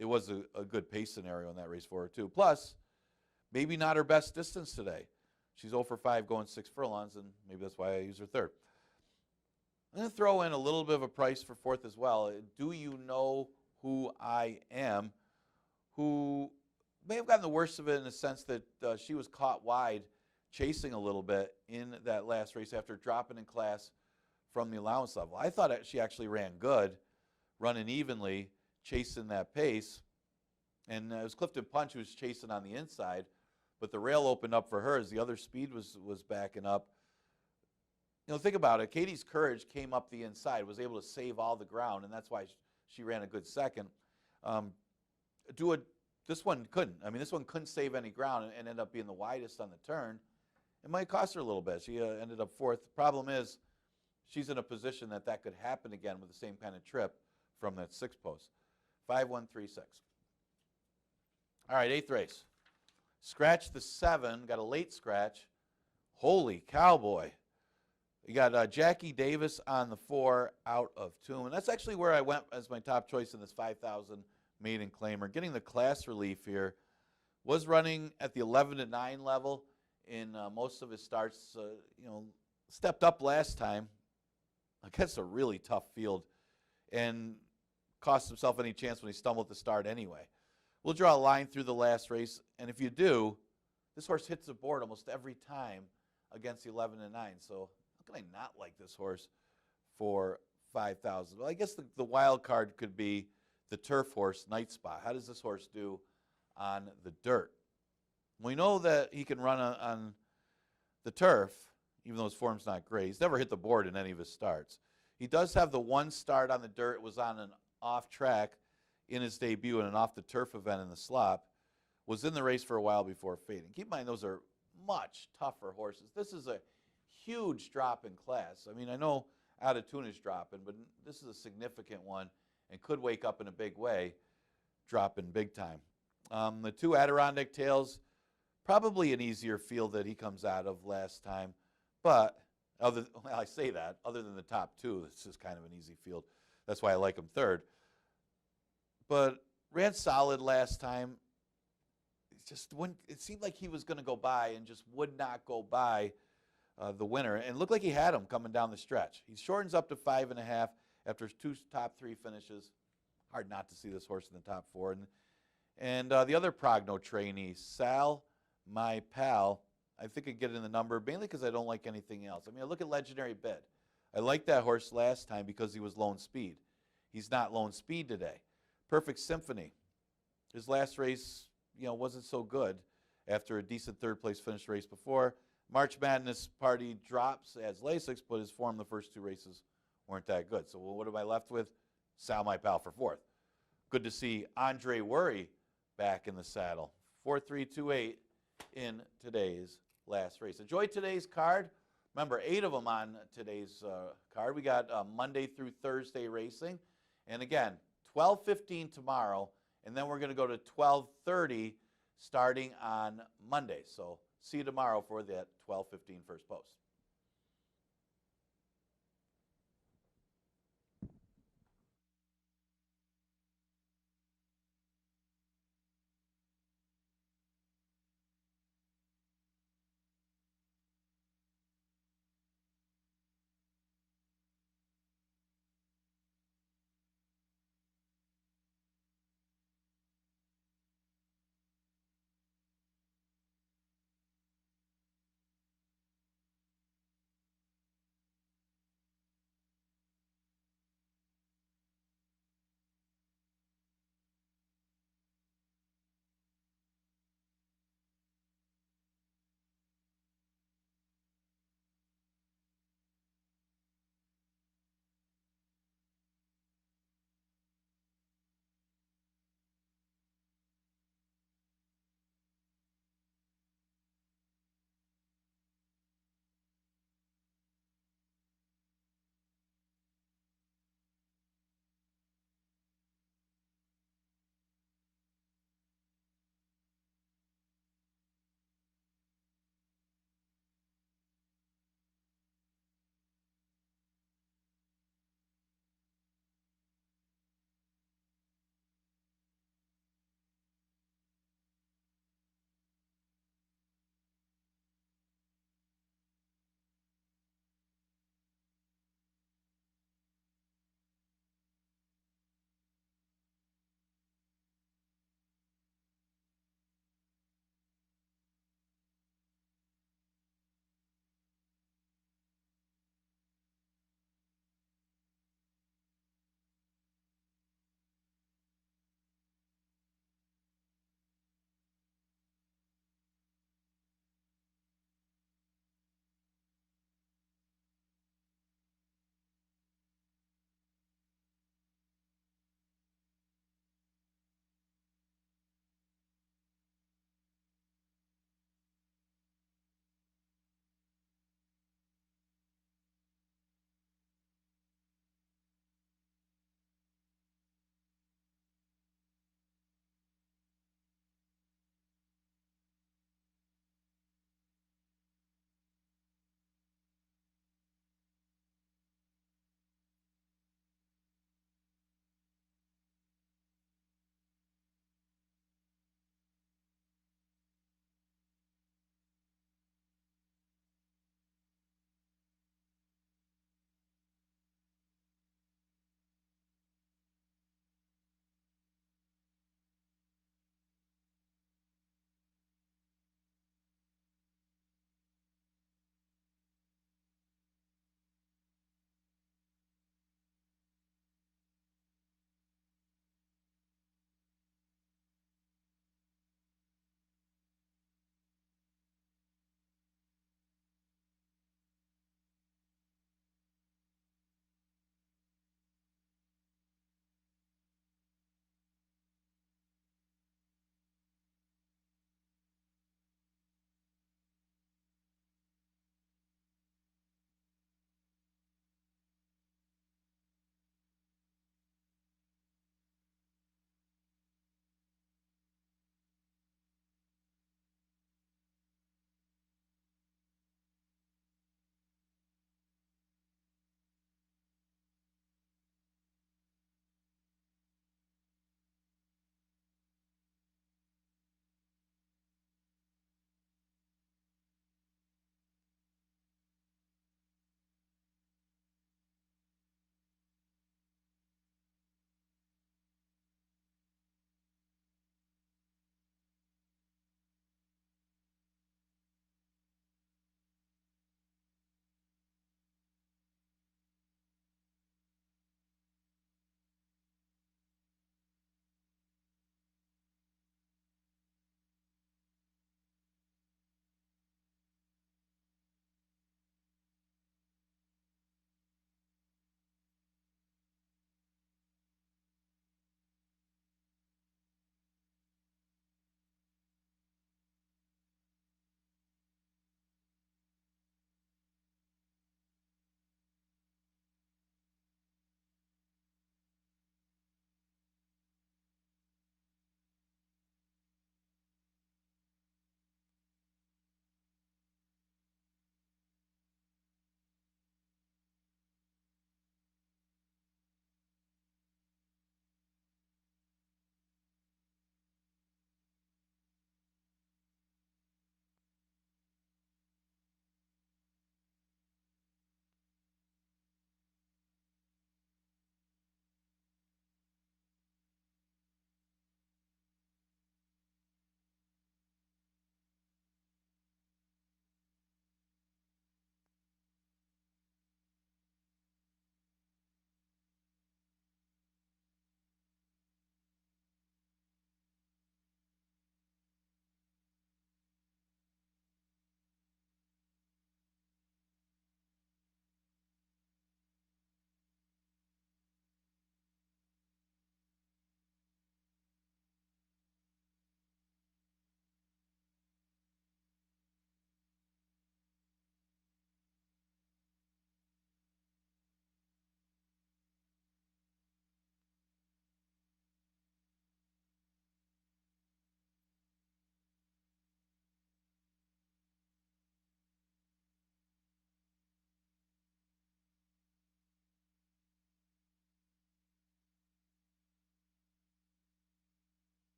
it was a good pace scenario in that race for her too. Plus, maybe not her best distance today. She's 0 for 5 going 6 furlongs, and maybe that's why I use her third. I'm going to throw in a little bit of a price for fourth as well. Do You Know Who I Am, who may have gotten the worst of it in the sense that she was caught wide chasing a little bit in that last race after dropping in class from the allowance level. I thought she actually ran good, running evenly, chasing that pace. And it was Clifton Punch who was chasing on the inside, but the rail opened up for her as the other speed was backing up. You know, think about it. Katie's Courage came up the inside, was able to save all the ground, and that's why she ran a good second. This one couldn't. I mean, this one couldn't save any ground and ended up being the widest on the turn. It might cost her a little bit. She ended up fourth. The problem is she's in a position that could happen again with the same kind of trip from that sixth post. 5-1-3-6. All right, eighth race. Scratch the 7. Got a late scratch. Holy cowboy. You got Jackie Davis on the 4 out of tune. And that's actually where I went as my top choice in this 5,000 maiden claimer. Getting the class relief here. Was running at the 11-9 level in most of his starts. Stepped up last time against a really tough field and cost himself any chance when he stumbled at the start anyway. We'll draw a line through the last race, and if you do, this horse hits the board almost every time against the 11-9. So how can I not like this horse for 5,000? Well, I guess the wild card could be the turf horse, Night Spot. How does this horse do on the dirt? We know that he can run on the turf, even though his form's not great. He's never hit the board in any of his starts. He does have the one start on the dirt. It was on an off track in his debut in an off the turf event in the slop. Was in the race for a while before fading. Keep in mind, those are much tougher horses. This is a huge drop in class. I mean, I know Out of Tune is dropping, but this is a significant one and could wake up in a big way, dropping big time. The two Adirondack Tails, probably an easier field that he comes out of last time. But, I say that, other than the top two, it's just kind of an easy field. That's why I like him third. But ran solid last time. It seemed like he was going to go by and just would not go by the winner. And it looked like he had him coming down the stretch. He shortens up to 5.5 after his two top 3 finishes. Hard not to see this horse in the top 4. And the other progno trainee, Sal, my pal, I think I get in the number mainly because I don't like anything else. I mean, I look at Legendary Bid. I liked that horse last time because he was lone speed. He's not lone speed today. Perfect Symphony. His last race, wasn't so good after a decent third place finish race before. March Madness party drops as Lasix, but his form the first 2 races weren't that good. So what am I left with? Sal, my pal, for fourth. Good to see Andre Worry back in the saddle. 4-3-2-8 in today's last race. Enjoy today's card. Remember, 8 of them on today's card. We got Monday through Thursday racing. And again, 12:15 tomorrow, and then we're going to go to 12:30 starting on Monday. So see you tomorrow for that 12:15 first post.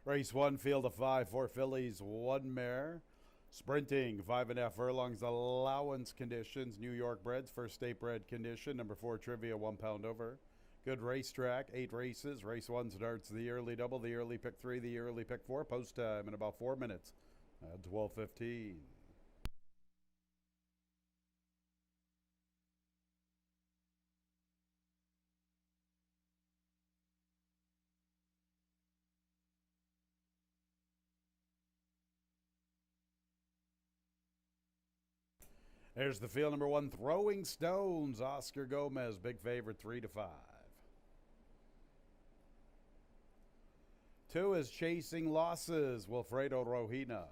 Race 1, field of 5, 4 fillies, 1 mare. Sprinting, 5.5 furlongs, allowance conditions. New York breds, first state bred condition. Number 4, Trivia, 1 pound over. Good racetrack, 8 races. Race 1 starts the early double, the early pick 3, the early pick 4. Post time in about 4 minutes at 12:15. There's the field. Number 1, Throwing Stones. Oscar Gomez, big favorite, 3-5. 2 is Chasing Losses. Wilfredo Rohina.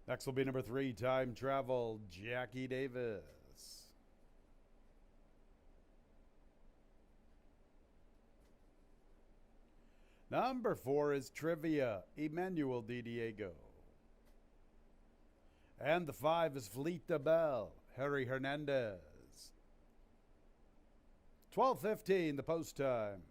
Next will be number 3, Time Travel. Jackie Davis. Number 4 is Trivia. Emmanuel Di Diego. And the 5 is Fleet de Belle, Harry Hernandez. 12:15, the post time.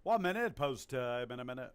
One minute, post time in a minute.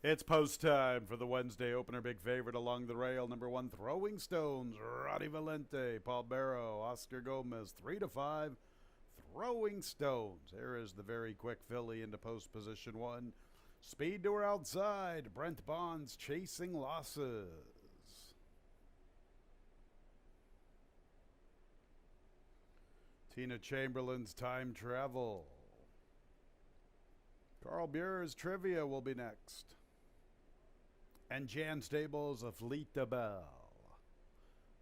It's post time for the Wednesday opener. Big favorite along the rail. Number 1, Throwing Stones. Roddy Valente, Paul Barrow, Oscar Gomez. 3-5. Throwing Stones. Here is the very quick filly into post position 1. Speed to her outside. Brent Bonds, Chasing Losses. Tina Chamberlain's Time Travel. Carl Buer's Trivia will be next. And Jan Stables of Fleet the Bell.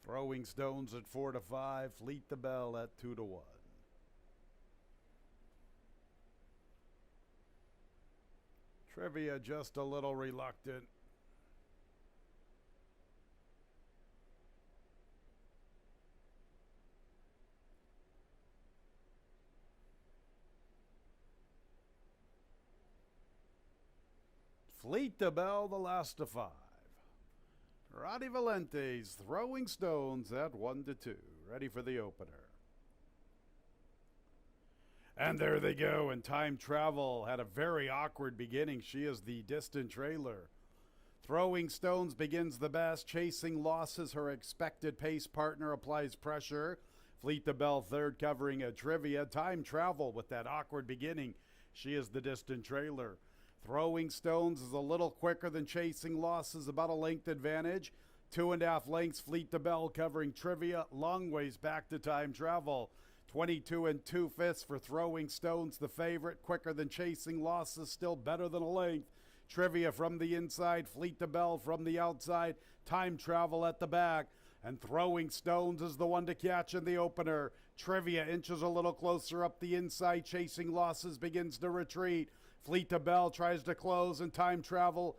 Throwing Stones at 4-5, Fleet the Bell at 2-1. Trivia just a little reluctant. Fleet the Bell, the last of 5. Roddy Valente's Throwing Stones at 1-2. Ready for the opener. And there they go. And Time Travel had a very awkward beginning. She is the distant trailer. Throwing Stones begins the best. Chasing Losses, her expected pace partner, applies pressure. Fleet the Bell third, covering a Trivia. Time Travel with that awkward beginning. She is the distant trailer. Throwing Stones is a little quicker than Chasing Losses, about a length advantage. 2.5 lengths, Fleet the Bell covering Trivia. Long ways back to Time Travel. 22 2/5 for Throwing Stones, the favorite. Quicker than Chasing Losses, still better than a length. Trivia from the inside, Fleet the Bell from the outside. Time Travel at the back. And Throwing Stones is the one to catch in the opener. Trivia inches a little closer up the inside. Chasing Losses begins to retreat. Fleet the Bell tries to close, and Time Travel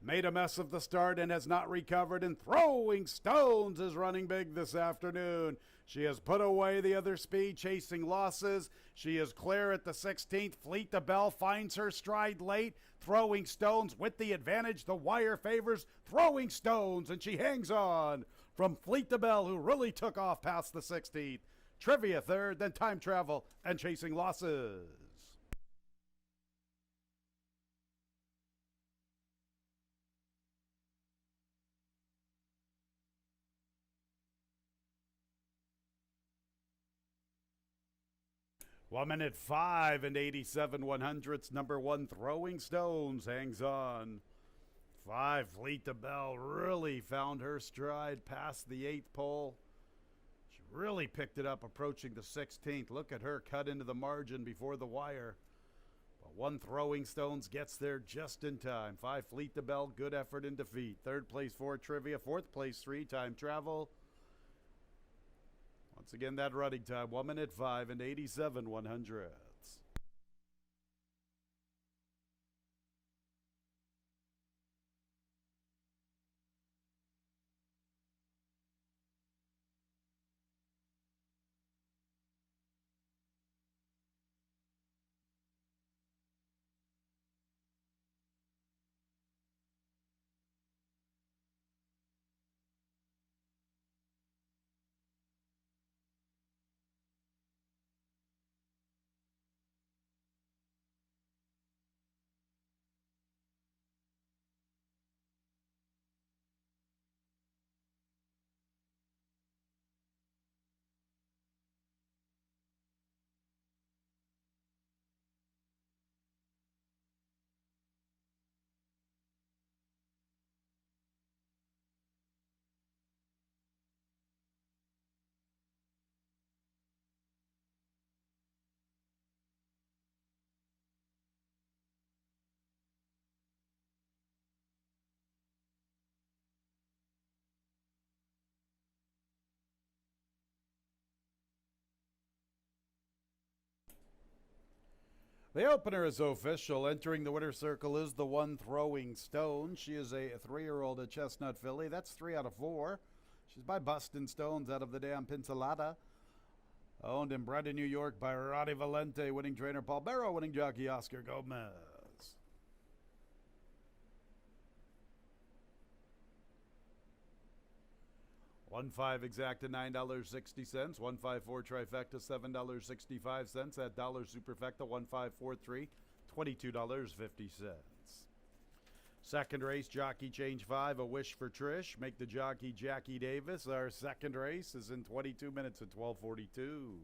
made a mess of the start and has not recovered. And Throwing Stones is running big this afternoon. She has put away the other speed, Chasing Losses. She is clear at the 16th. Fleet the Bell finds her stride late. Throwing Stones with the advantage. The wire favors Throwing Stones, and she hangs on from Fleet the Bell, who really took off past the 16th. Trivia third, then Time Travel and Chasing Losses. One minute 5 and 87/100ths. Number 1, Throwing Stones hangs on. 5, Fleet the Bell really found her stride past the 8th pole. She really picked it up approaching the 16th. Look at her cut into the margin before the wire. But 1, Throwing Stones gets there just in time. 5, Fleet the Bell, good effort in defeat. 3rd place 4, Trivia. 4th place 3, Time Travel. Once again, that running time, 1 minute 5 and 87/100ths. The opener is official. Entering the winner's circle is the 1, Throwing Stone. She is a 3-year-old at Chestnut Filly. That's 3 out of 4. She's by Bustin' Stones out of the damn Pincelada. Owned and bred in New York by Roddy Valente, winning trainer Paul Barrow, winning jockey Oscar Gomez. 1-5 exacta, $9.60. 1-5-4 trifecta, $7.65. At dollar superfecta, 1-5-4-3, $22.50. Second race, Jockey Change 5, A Wish for Trish. Make the jockey Jackie Davis. Our second race is in 22 minutes at 12:42.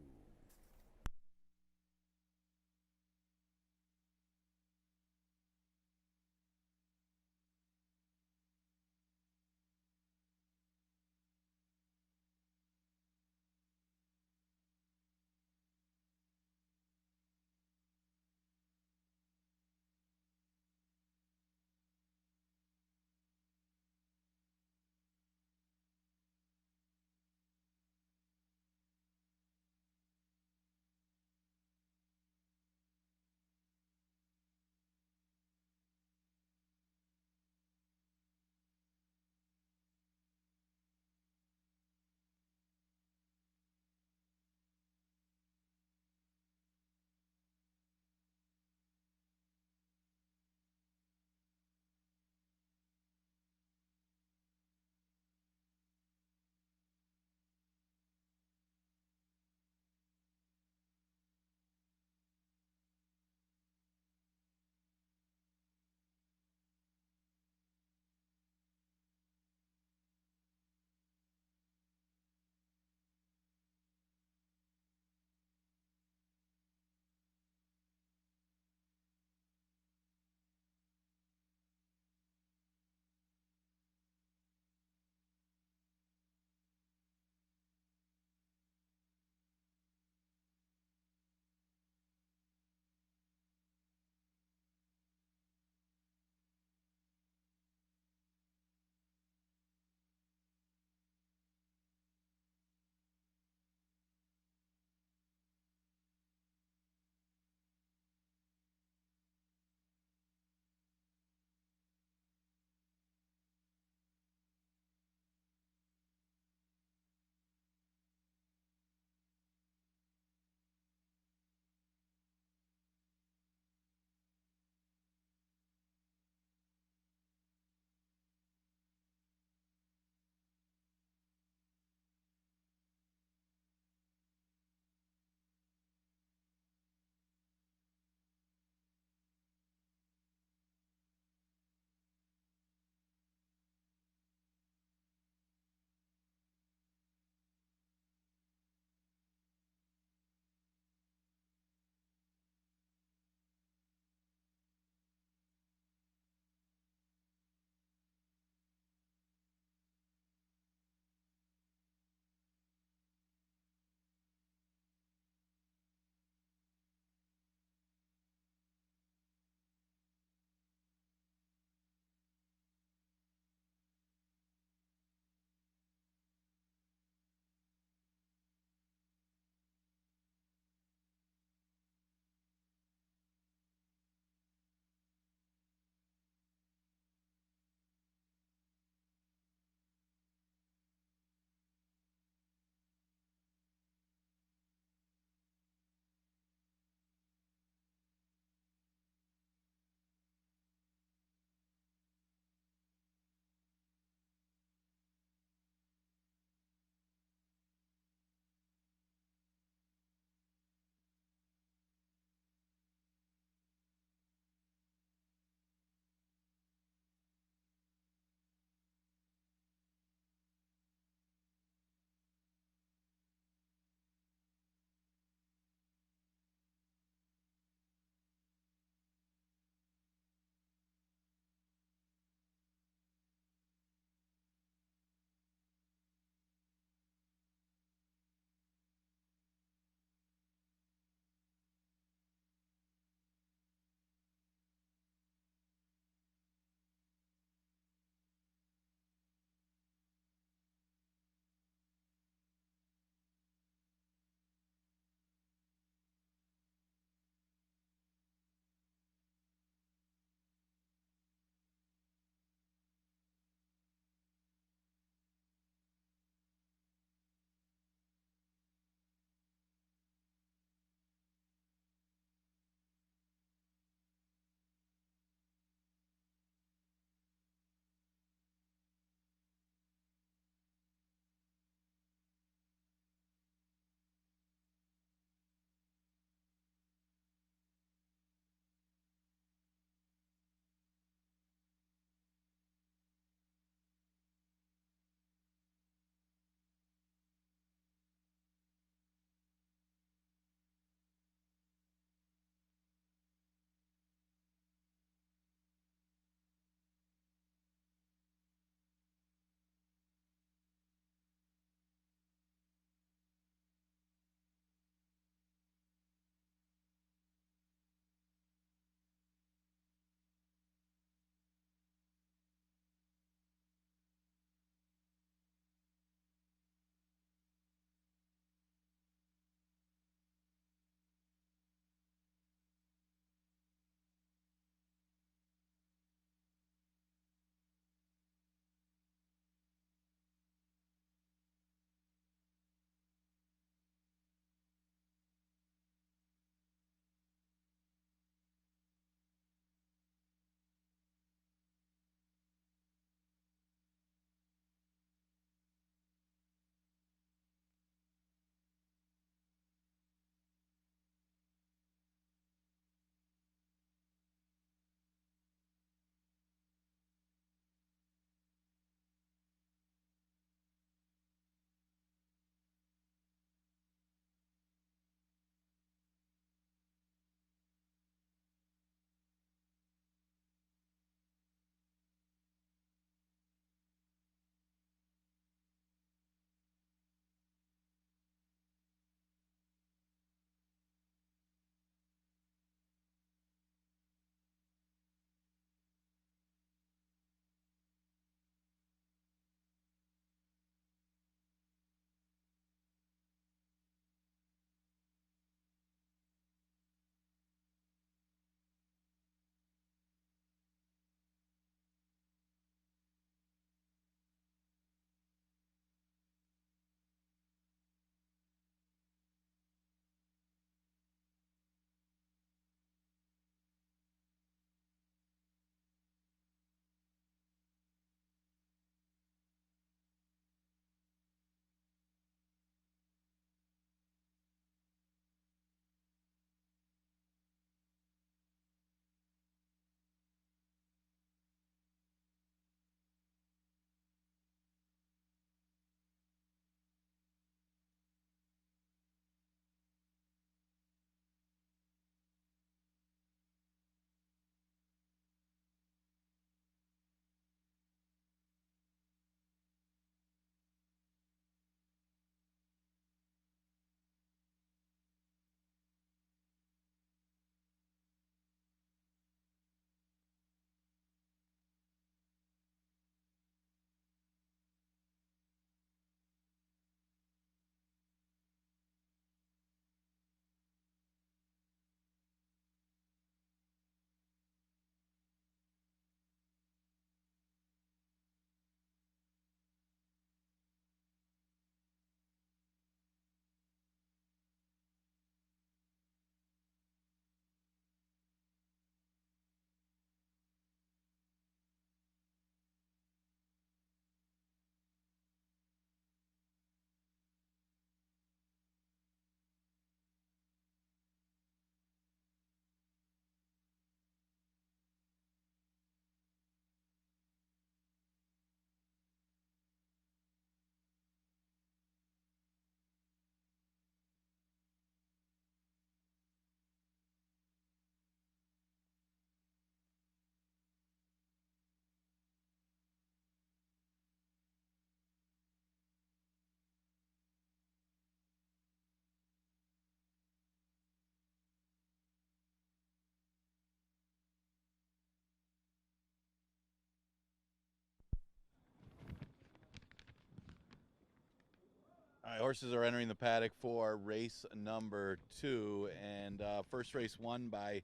All right, horses are entering the paddock for race number 2, and first race won by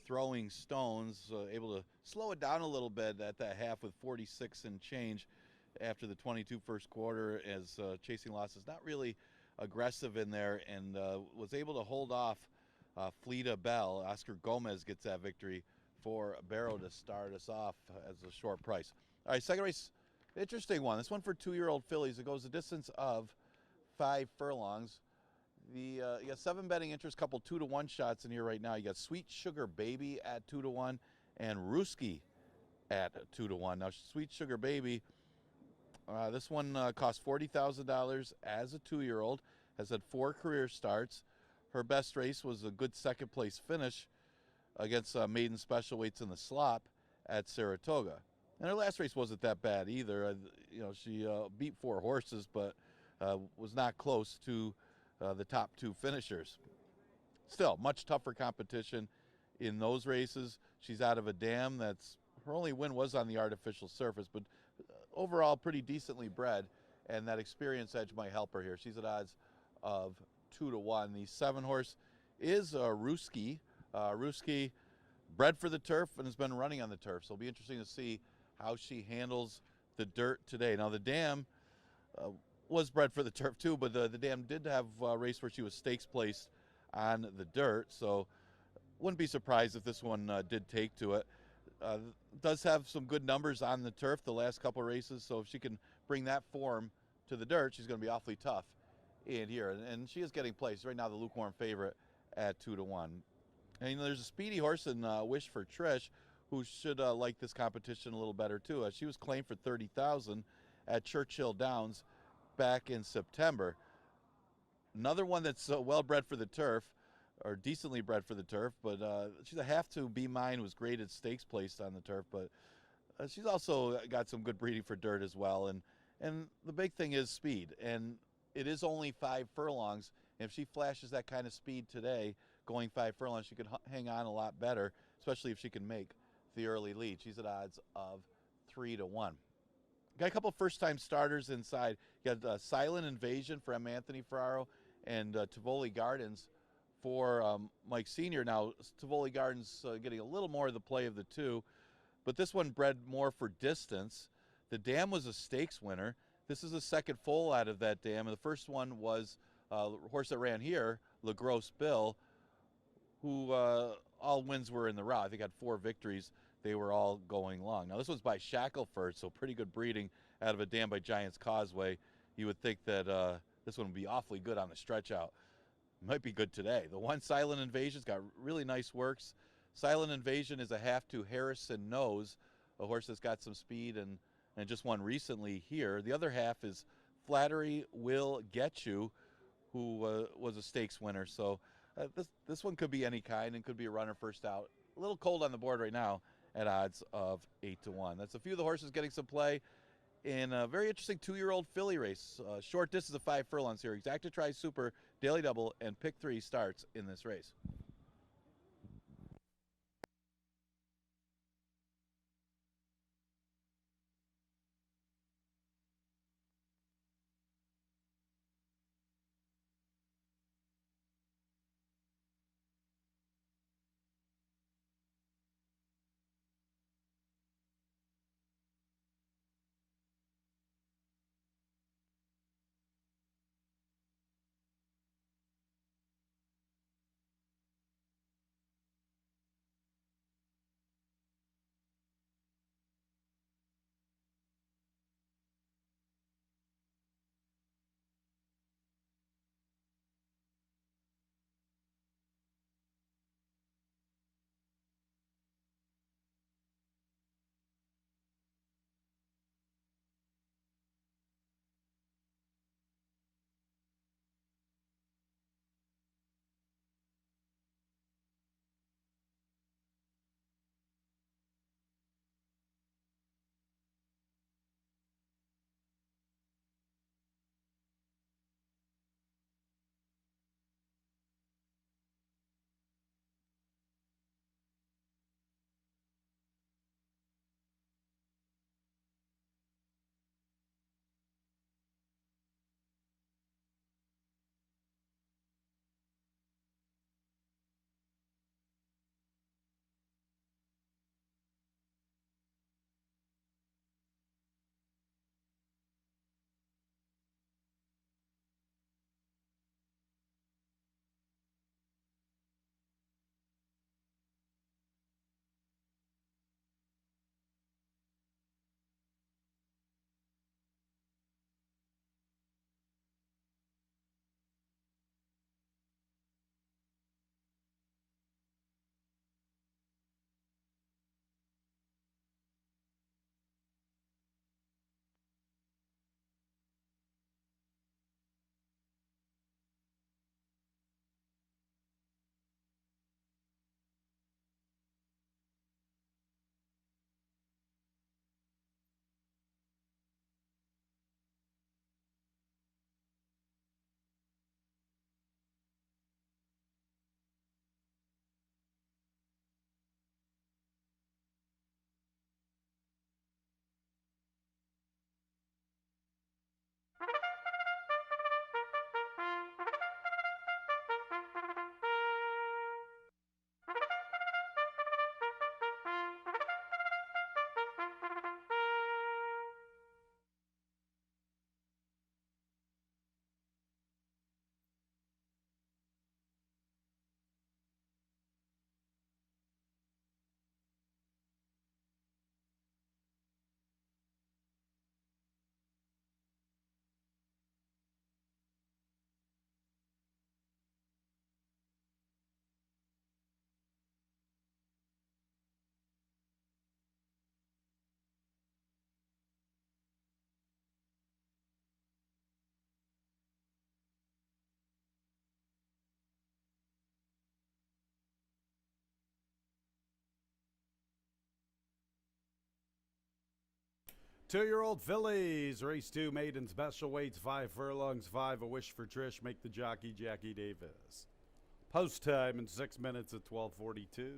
Throwing Stones, able to slow it down a little bit at that half with 46 and change after the 22 first quarter, as Chasing Loss is not really aggressive in there, and was able to hold off Fleta Bell. Oscar Gomez gets that victory for Barrow to start us off as a short price. All right, second race, interesting one. This one for 2-year-old fillies. It goes the distance of 5 furlongs. You got 7 betting interest, couple 2-to-1 shots in here right now. You got Sweet Sugar Baby at 2-to-1 and Ruski at 2-to-1. Now, Sweet Sugar Baby, this one cost $40,000 as a 2-year-old, has had 4 career starts. Her best race was a good second place finish against maiden special weights in the slop at Saratoga. And her last race wasn't that bad either. She beat 4 horses, but was not close to the top 2 finishers. Still, much tougher competition in those races. She's out of a dam. Her only win was on the artificial surface, but overall pretty decently bred, and that experience edge might help her here. She's at odds of 2-to-1. The 7-horse is Ruski. Ruski, bred for the turf and has been running on the turf, so it'll be interesting to see how she handles the dirt today. Now, the dam was bred for the turf too, but the dam did have a race where she was stakes placed on the dirt, so wouldn't be surprised if this one did take to it. Does have some good numbers on the turf the last couple of races, so if she can bring that form to the dirt, she's going to be awfully tough in here. And she is getting placed right now, the lukewarm favorite at 2-to-1. And there's a speedy horse in Wish for Trish, who should like this competition a little better too. She was claimed for $30,000 at Churchill Downs back in September. Another one that's well bred for the turf, or decently bred for the turf, but she's a half to B mine, was graded stakes placed on the turf, but she's also got some good breeding for dirt as well. And the big thing is speed, and it is only 5 furlongs. And if she flashes that kind of speed today, going 5 furlongs, she could hang on a lot better, especially if she can make the early lead. She's at odds of 3-to-1. Got a couple first-time starters inside. You got Silent Invasion for M. Anthony Ferraro and Tivoli Gardens for Mike Sr. Now, Tivoli Gardens getting a little more of the play of the two, but this one bred more for distance. The dam was a stakes winner. This is the second foal out of that dam, and the first one was a horse that ran here, La Grosse Bill, who all wins were in the route. I think had 4 victories. They were all going long. Now, this one's by Shackelford, so pretty good breeding out of a dam by Giants Causeway. You would think that this one would be awfully good on the stretch out. Might be good today. The one Silent Invasion's got really nice works. Silent Invasion is a half to Harrison Nose, a horse that's got some speed and just won recently here. The other half is Flattery Will Get You, who was a stakes winner. So this one could be any kind and could be a runner first out. A little cold on the board right now at odds of 8-to-1. That's a few of the horses getting some play in a very interesting 2-year-old filly race. Short distance of 5 furlongs here. Exacta Tri Super, Daily Double, and Pick 3 starts in this race. 2-year-old fillies, race 2, maiden special weights, 5 furlongs, 5, a wish for Trish, make the jockey Jackie Davis. Post time in 6 minutes at 12:42.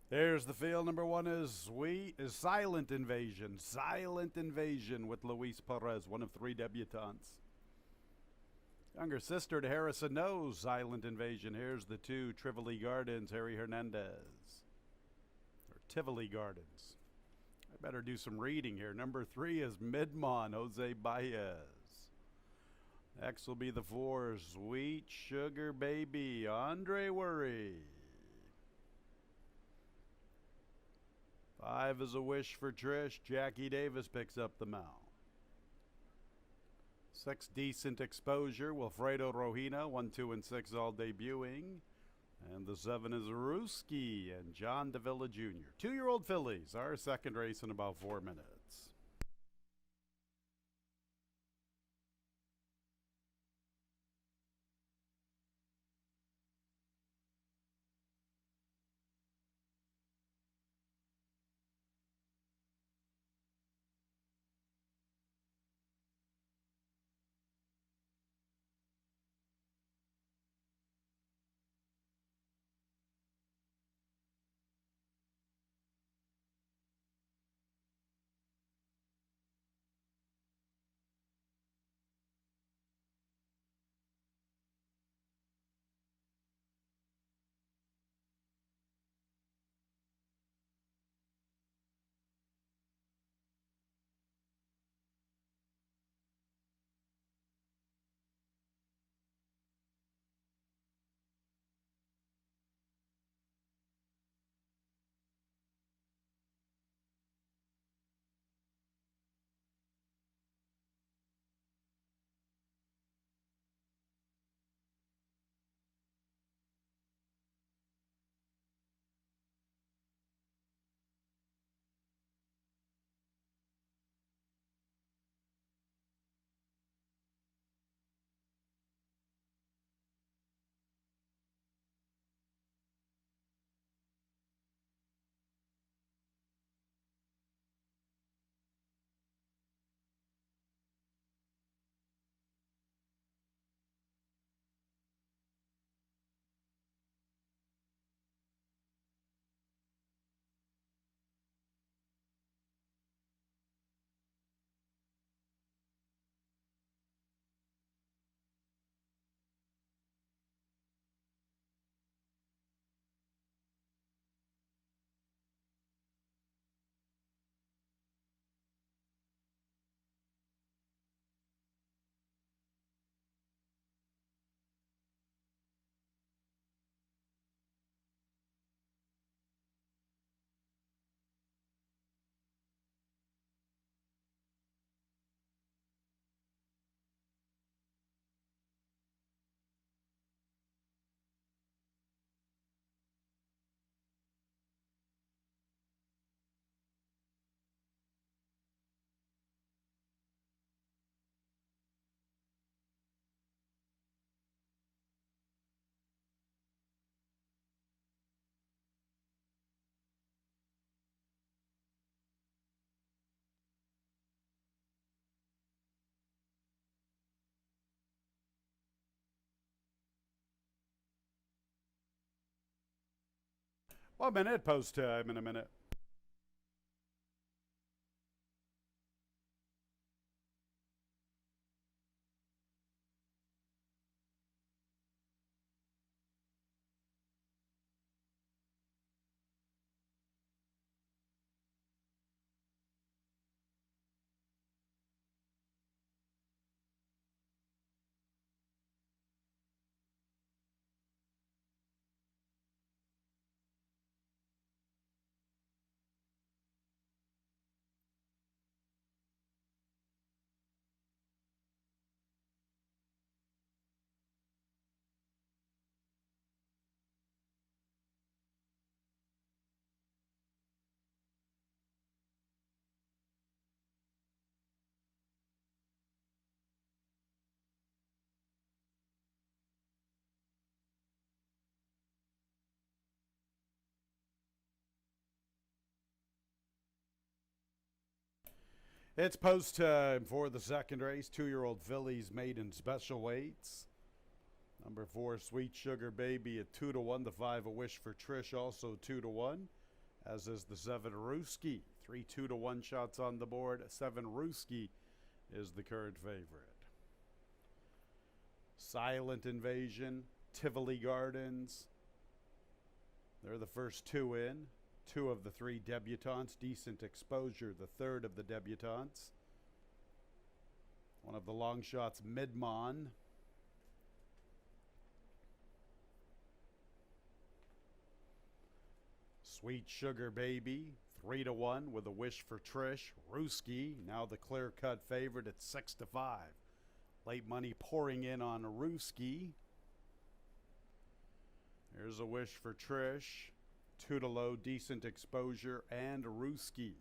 Here's the field. Number 1 is Silent Invasion. Silent Invasion with Luis Perez, one of 3 debutantes. Younger sister to Harrison Knows, Silent Invasion. Here's the 2, Tivoli Gardens, Harry Hernandez. Or Tivoli Gardens. I better do some reading here. Number 3 is Midmon, Jose Baez. Next will be the 4, Sweet Sugar Baby, Andre Worry. 5 is a wish for Trish. Jackie Davis picks up the mount. 6, Decent Exposure. Wilfredo Rohina, 1, 2, and 6 all debuting. And the 7 is Ruski and John Davila Jr. 2-year-old fillies, our second race in about 4 minutes. One minute, post time in a minute. It's post time for the second race. 2-year-old fillies maiden special weights. Number 4, Sweet Sugar Baby at 2-1. The 5, A Wish for Trish, also 2-1. As is the 7, Rooski. 3 2-1 shots on the board. 7, Rooski is the current favorite. Silent Invasion, Tivoli Gardens. They're the first 2 in. 2 of the 3 debutantes. Decent Exposure, the 3rd of the debutantes. One of the long shots, Midmon. Sweet Sugar Baby, 3-1 with A Wish for Trish. Rooski, now the clear-cut favorite at 6-5. Late money pouring in on Rooski. Here's A Wish for Trish. 2 to low, Decent Exposure, and Rooski.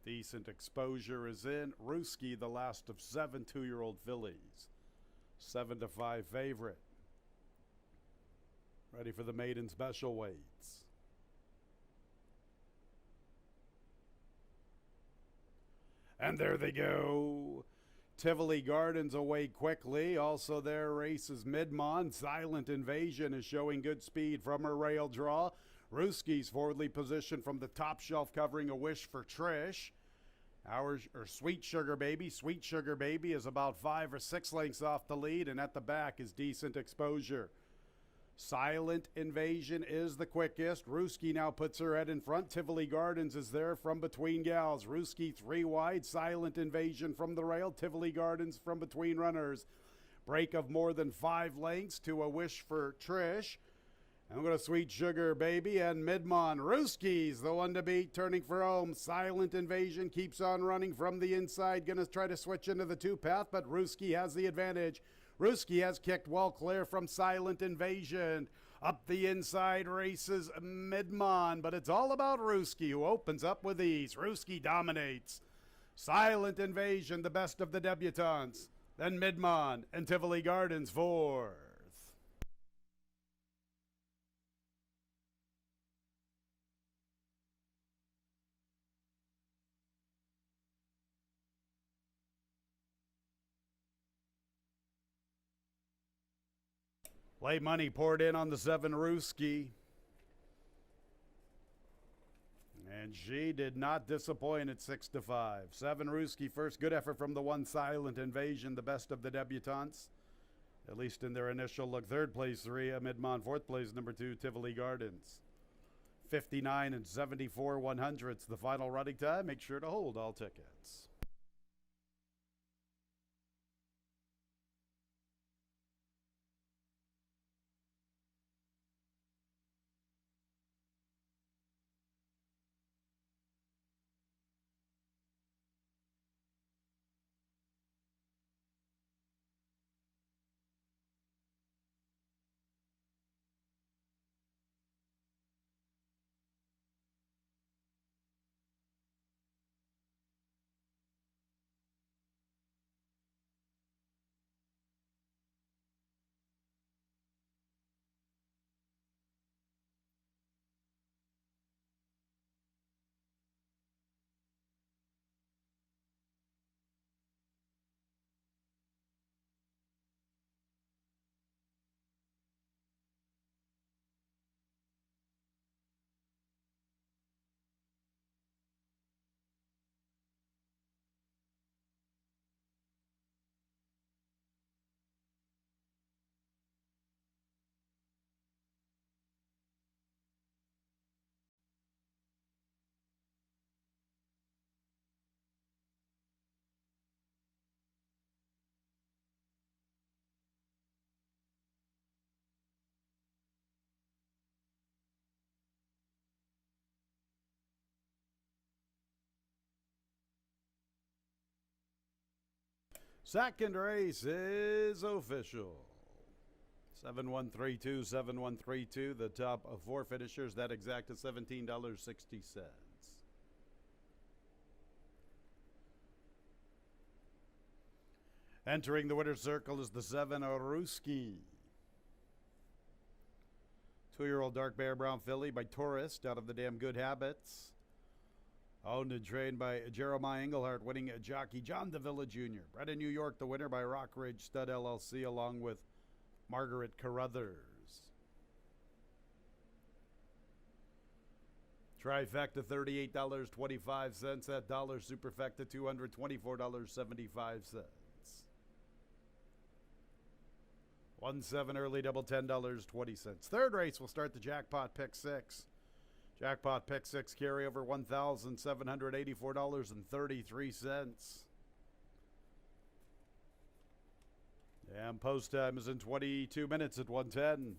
Decent Exposure is in. Rooski, the last of 7 2-year-old fillies. 7-5 favorite. Ready for the maiden special weights. And there they go. Tivoli Gardens away quickly. Also there races Midmon. Silent Invasion is showing good speed from her rail draw. Rooski's forwardly positioned from the top shelf, covering A Wish for Trish. Sweet Sugar Baby. Sweet Sugar Baby is about 5 or 6 lengths off the lead, and at the back is Decent Exposure. Silent Invasion is the quickest. Rooski now puts her head in front. Tivoli Gardens is there from between gals. Rooski 3 wide. Silent Invasion from the rail. Tivoli Gardens from between runners. Break of more than 5 lengths to A Wish for Trish. And we're going to Sweet Sugar Baby and Midmon. Rooski's the one to beat, turning for home. Silent Invasion keeps on running from the inside. Going to try to switch into the 2 path, but Rooski has the advantage. Rooski has kicked well clear from Silent Invasion. Up the inside races Midmon, but it's all about Rooski, who opens up with ease. Rooski dominates. Silent Invasion, the best of the debutantes. Then Midmon and Tivoli Gardens fourth. Late money poured in on the 7 Rooski. And she did not disappoint at 6-5. 7 Rooski first. Good effort from the 1 Silent Invasion, the best of the debutantes, at least in their initial look. 3rd place, 3 Midmon. 4th place, number 2 Tivoli Gardens. 59 and 74 100ths the final running time. Make sure to hold all tickets. Second race is official. 7132, 7132, the top of 4 finishers. That exact is $17.60. Entering the winner's circle is the 7 Rooski. 2-year-old dark bear brown filly by Tourist out of the Damn Good Habits. Owned and trained by Jeremiah Englehart, winning jockey John Davila Jr. Bred in New York, the winner by Rock Ridge Stud LLC, along with Margaret Carruthers. Trifecta $38.25. That dollar superfecta $224.75. 1-7 early double $10.20. Third race will start the jackpot pick six. Jackpot pick six carryover $1,784.33. And post time is in 22 minutes at 1:10.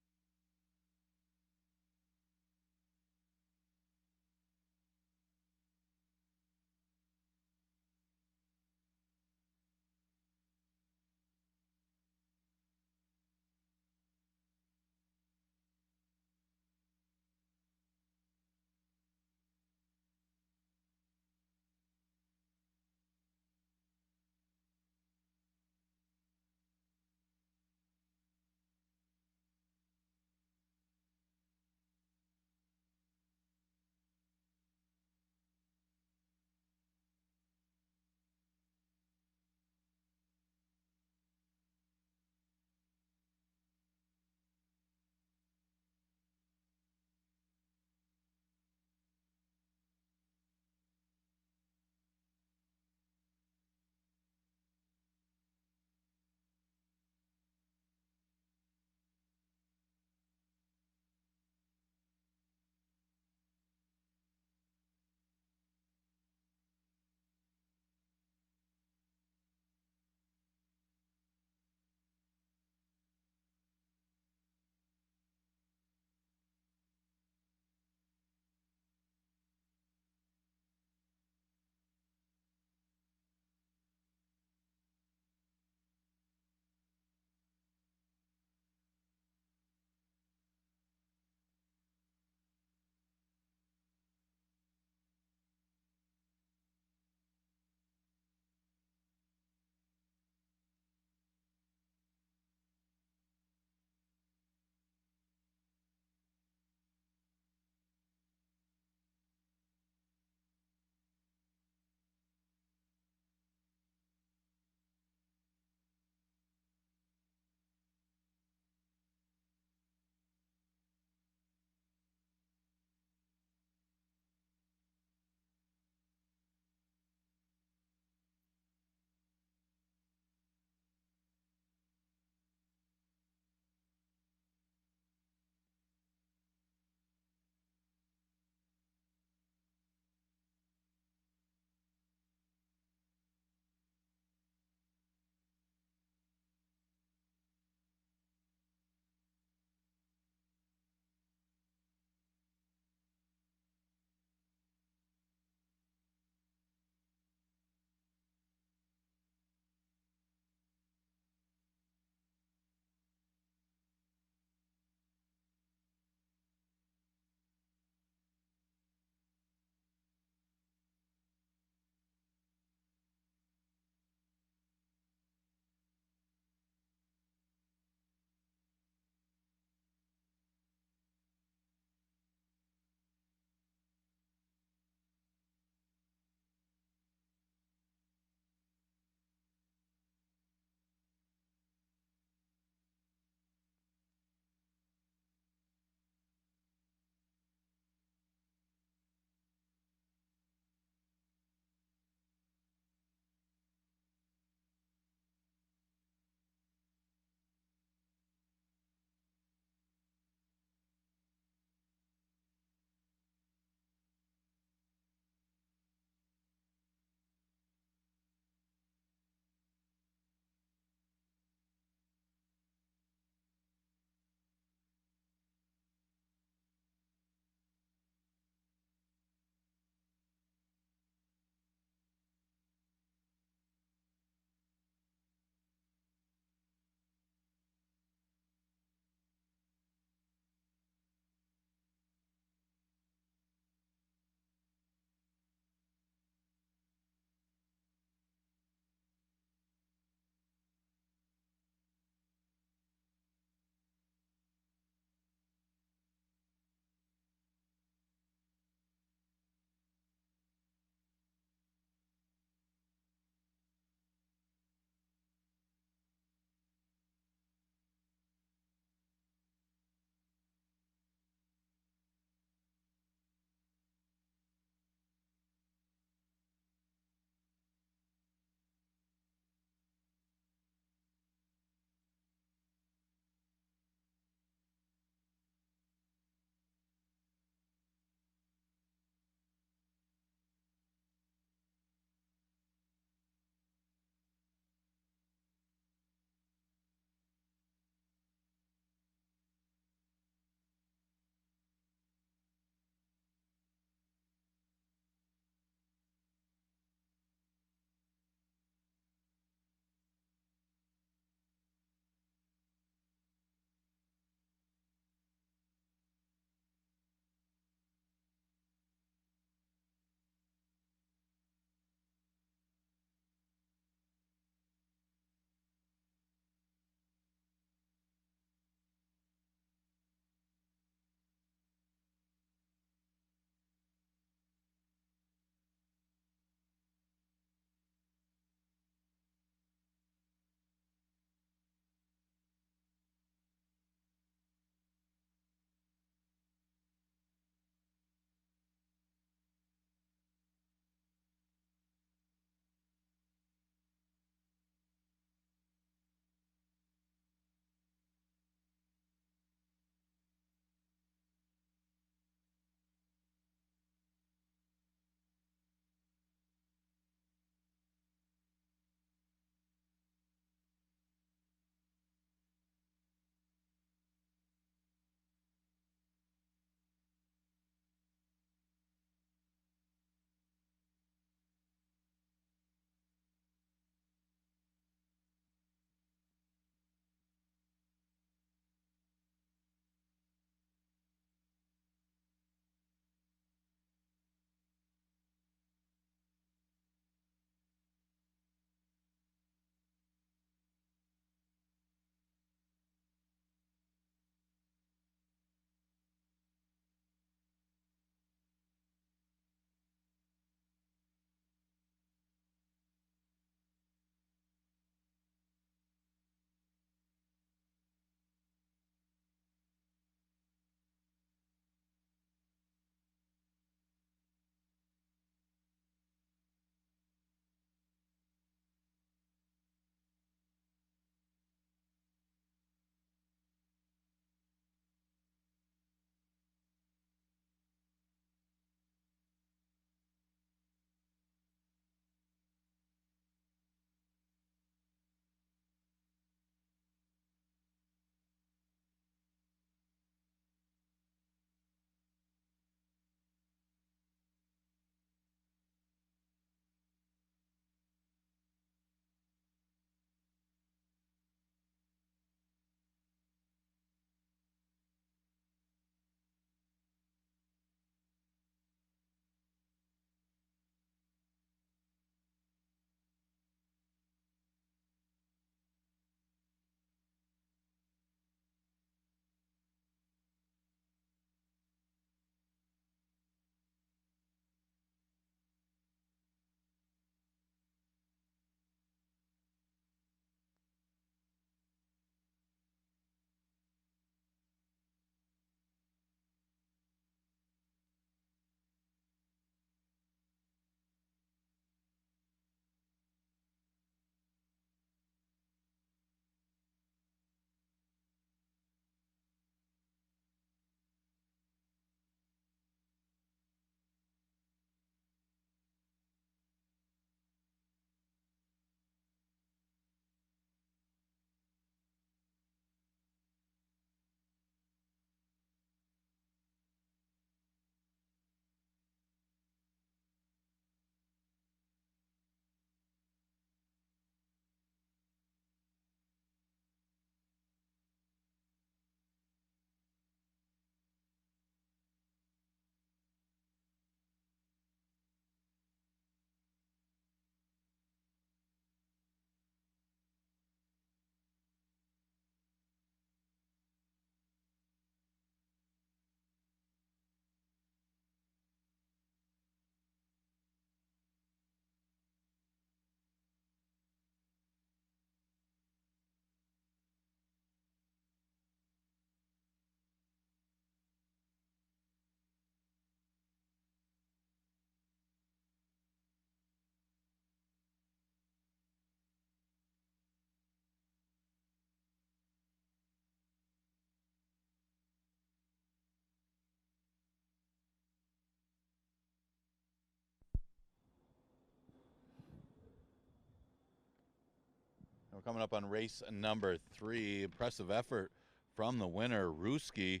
We're coming up on race number 3. Impressive effort from the winner, Ruski,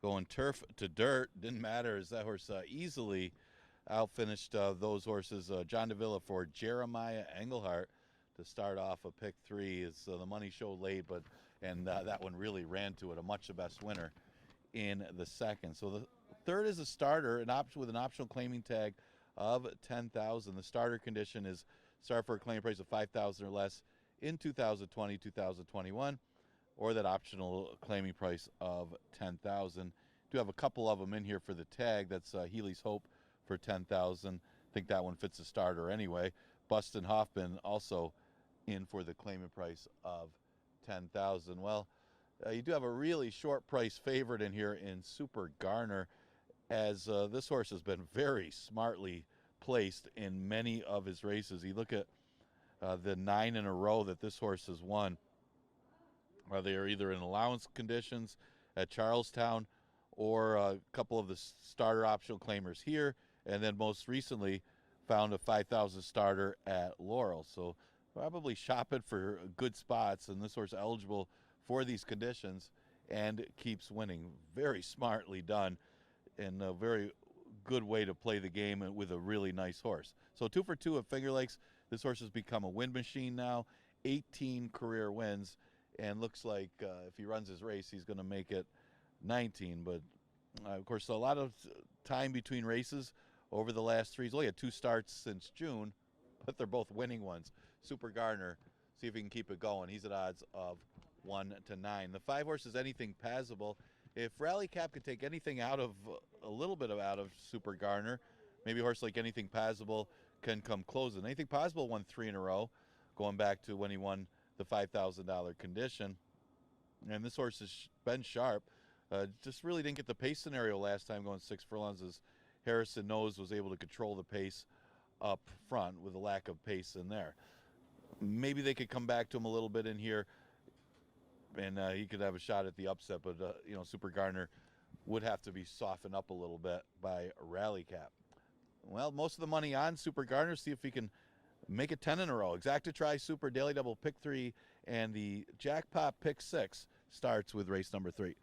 going turf to dirt. Didn't matter as that horse easily outfinished those horses. John Davila for Jeremiah Engelhart to start off a pick 3. As the money showed late, but that one really ran to it. A much the best winner in the second. So the third is a starter, an option with an optional claiming tag of $10,000. The starter condition is start for a claim price of $5,000 or less in 2020, 2021, or that optional claiming price of $10,000. Do have a couple of them in here for the tag. That's Healy's Hope for $10,000. I think that one fits the starter anyway. Bustin Hoffman also in for the claiming price of $10,000. Well, you do have a really short price favorite in here in Super Garner, as this horse has been very smartly placed in many of his races. You look at the 9 in a row that this horse has won. They are either in allowance conditions at Charlestown or a couple of the starter optional claimers here, and then most recently found a 5,000 starter at Laurel. So probably shop it for good spots, and this horse eligible for these conditions and keeps winning. Very smartly done, and a very good way to play the game with a really nice horse. So 2 for 2 at Finger Lakes. This horse has become a win machine now, 18 career wins, and looks like if he runs his race, he's going to make it 19. But of course, a lot of time between races over the last 3. He's only had 2 starts since June, but they're both winning ones. Super Garner, see if he can keep it going. He's at odds of 1 to 9. The 5 horse is Anything Passable. If Rally Cap could take anything out of a little bit out of Super Garner, maybe a horse like Anything Passable can come closing. Anything Possible won 3 in a row, going back to when he won the $5,000 condition. And this horse has been sharp. Just really didn't get the pace scenario last time, going 6 furlongs, as Harrison Nose was able to control the pace up front with a lack of pace in there. Maybe they could come back to him a little bit in here, and he could have a shot at the upset. But Super Garner would have to be softened up a little bit by Rally Cap. Well, most of the money on Super Garner. See if he can make it 10 in a row. Exacta Tri Super Daily Double Pick 3, and the Jackpot Pick 6 starts with race number 3.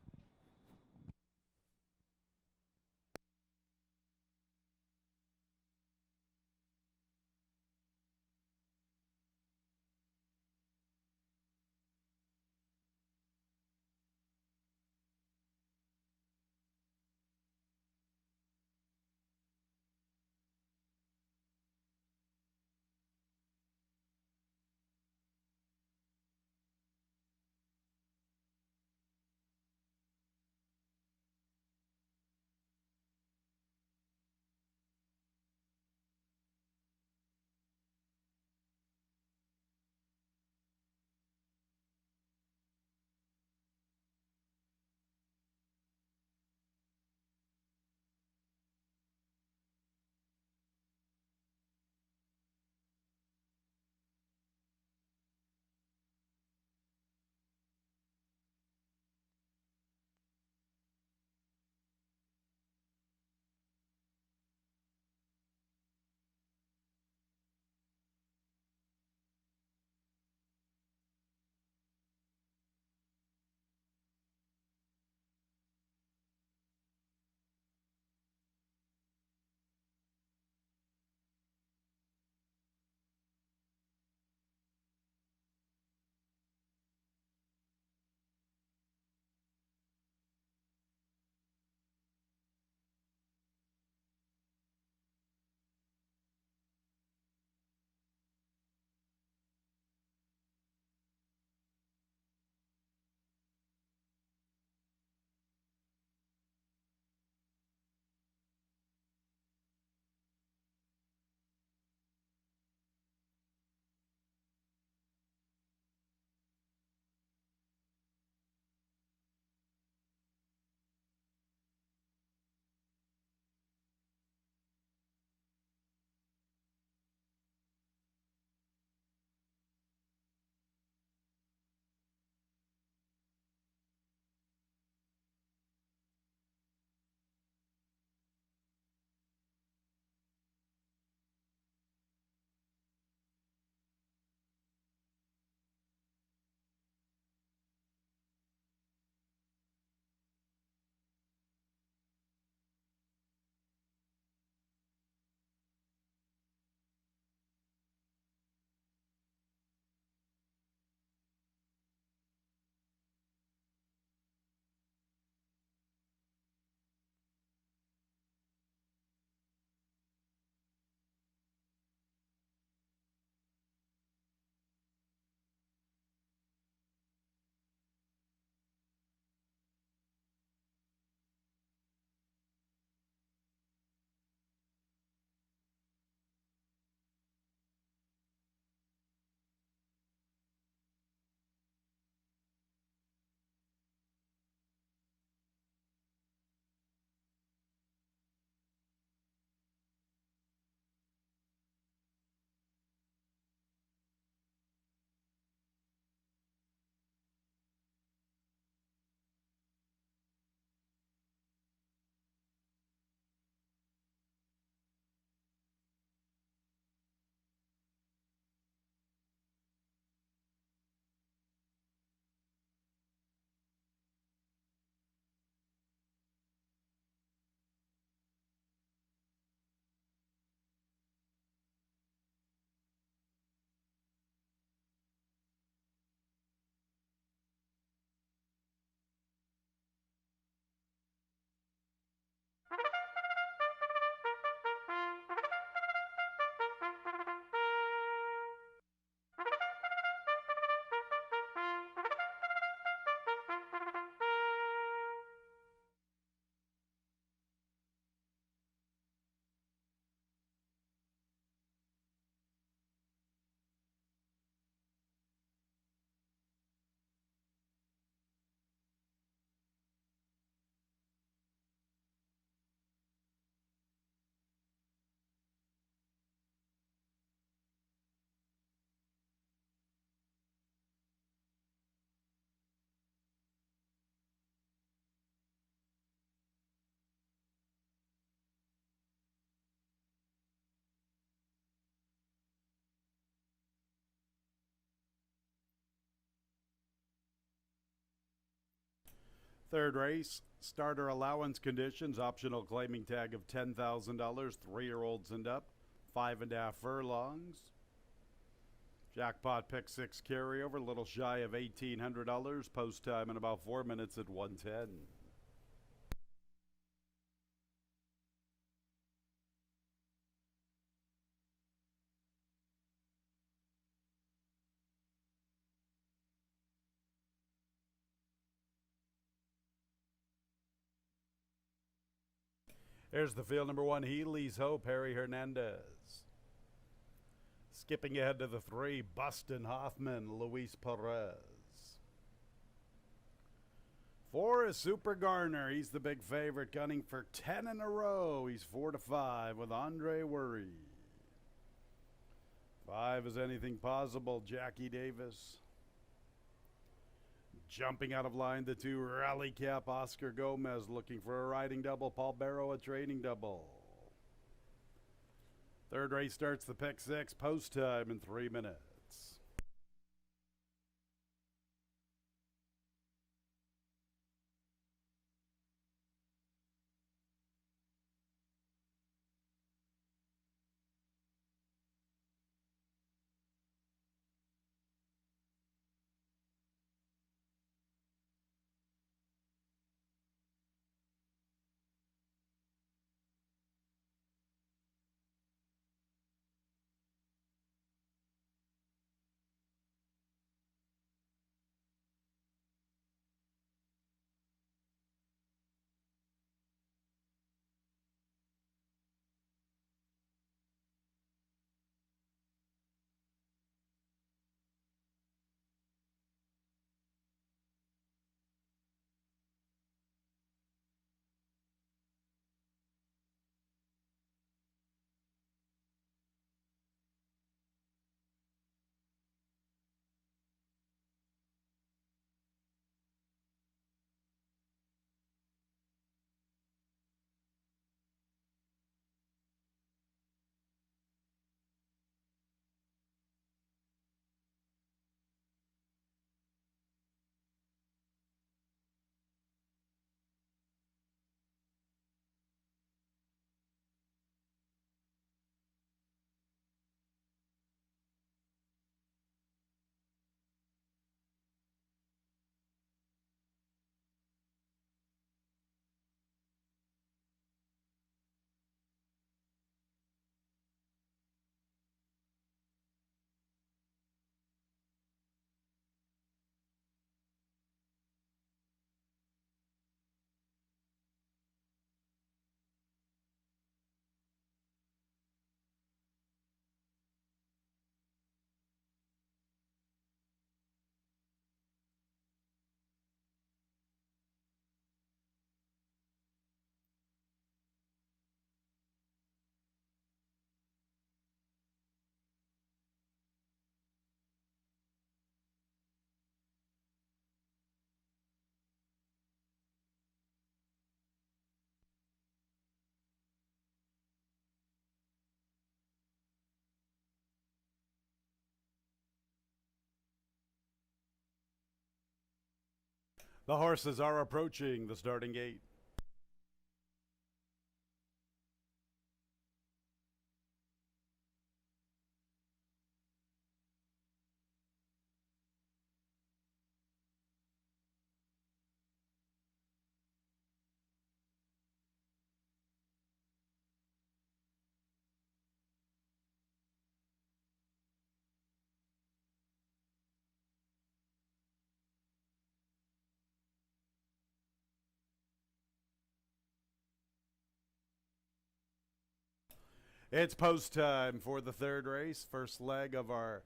Third race, starter allowance conditions, optional claiming tag of $10,000, 3-year-olds and up, 5.5 furlongs. Jackpot pick 6 carryover, a little shy of $1,800. Post time in about 4 minutes at 1:10. Here's the field. Number 1, Healy's Hope, Harry Hernandez. Skipping ahead to the 3, Bustin Hoffman, Luis Perez. 4 is Super Garner. He's the big favorite, gunning for 10 in a row. He's 4-5 with Andre Worry. 5 is Anything Possible, Jackie Davis. Jumping out of line, the 2, Rally Cap, Oscar Gomez, looking for a riding double. Paul Barrow, a training double. Third race starts the pick 6, post time in 3 minutes. The horses are approaching the starting gate. It's post time for the third race, first leg of our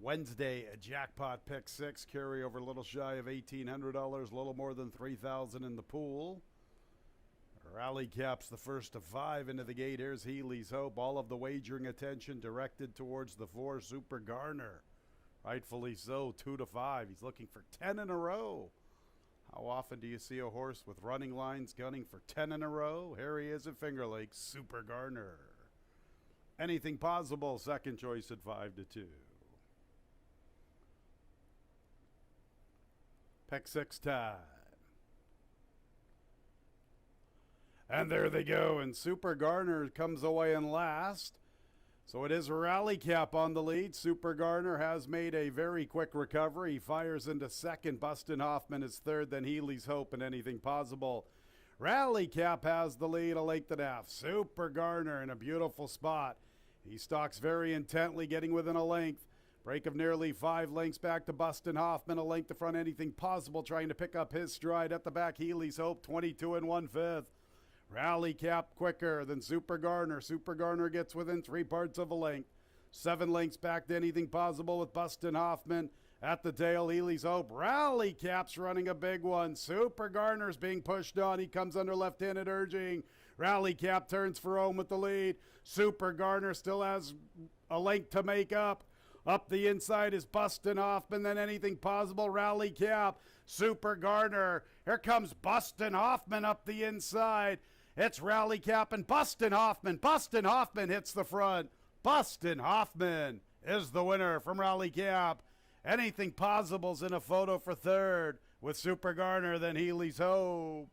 Wednesday jackpot pick 6. Carryover a little shy of $1,800, a little more than $3,000 in the pool. Rally caps the first of 5 into the gate. Here's Healy's Hope. All of the wagering attention directed towards the 4, Super Garner. Rightfully so, 2-5. He's looking for 10 in a row. How often do you see a horse with running lines gunning for 10 in a row? Here he is at Finger Lakes, Super Garner. Anything Possible, second choice at 5-2. Pick 6 time. And there they go, and Super Garner comes away in last. So it is Rally Cap on the lead. Super Garner has made a very quick recovery. He fires into second. Bustin Hoffman is third, then Healy's Hope and Anything Possible. Rally Cap has the lead, a length and a half. Super Garner in a beautiful spot. He stalks very intently, getting within a length. Break of nearly 5 lengths back to Bustin Hoffman, a length to front. Anything Possible trying to pick up his stride. At the back, Healy's Hope, 22 1/5. Rally Cap quicker than Super Garner. Super Garner gets within 3 parts of a length. 7 lengths back to Anything Possible with Bustin Hoffman. At the tail, Healy's Hope. Rally Cap's running a big one. Super Garner's being pushed on. He comes under left-handed urging. Rally Cap turns for home with the lead. Super Garner still has a length to make up. Up the inside is Bustin Hoffman, then Anything Possible. Rally Cap. Super Garner. Here comes Bustin Hoffman up the inside. It's Rally Cap and Bustin Hoffman. Bustin Hoffman hits the front. Bustin Hoffman is the winner from Rally Cap. Anything Possible's in a photo for third with Super Garner, then Healy's Hope.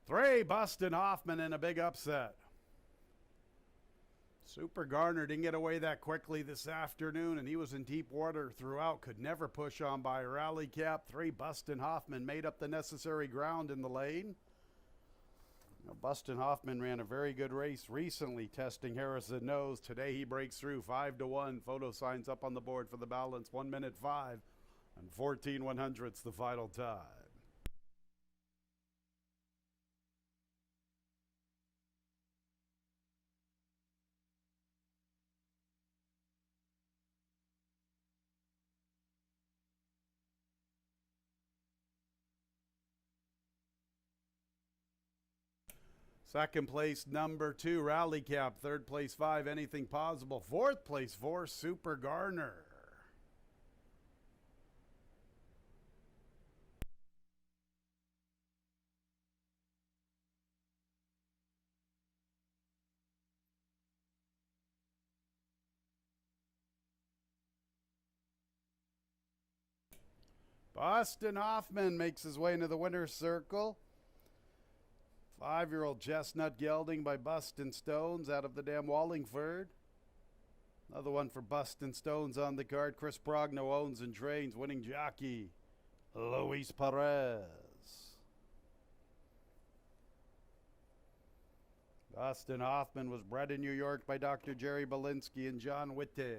Three, Bustin Hoffman in a big upset. Super Garner didn't get away that quickly this afternoon, and he was in deep water throughout. Could never push on by Rally Cap. 3, Bustin Hoffman made up the necessary ground in the lane. Now, Bustin Hoffman ran a very good race recently, testing Harrison Nose. Today he breaks through 5-1. Photo signs up on the board for the balance. 1 minute 5 and 14 100ths the final time. Second place, number 2, Rally Cap. Third place, 5, Anything Possible. Fourth place, 4, Super Garner. Bustin Hoffman makes his way into the winner's circle. 5-year-old Chestnut Gelding by Bustin Stones out of the dam Wallingford. Another one for Bustin Stones on the card. Chris Progno owns and trains. Winning jockey, Luis Perez. Bustin Hoffman was bred in New York by Dr. Jerry Belinsky and John Whitty.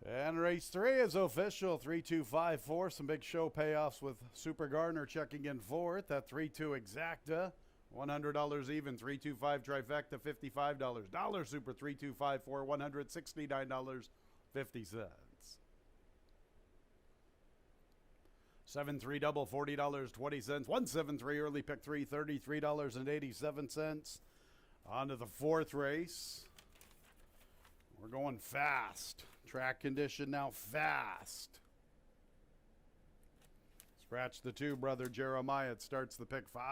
And race 3 is official. 3-2-5-4. Some big show payoffs with Super Garner checking in fourth at 3-2 exacta. $100 even. 3-2-5 trifecta, $55. Dollar Super 3-2-5-4, $169.50. 7-3 double, $40.20. 1-7-3 early pick 3, $33.87. On to the fourth race. We're going fast. Track condition now fast. Scratch the 2, brother Jeremiah. It starts the pick 5.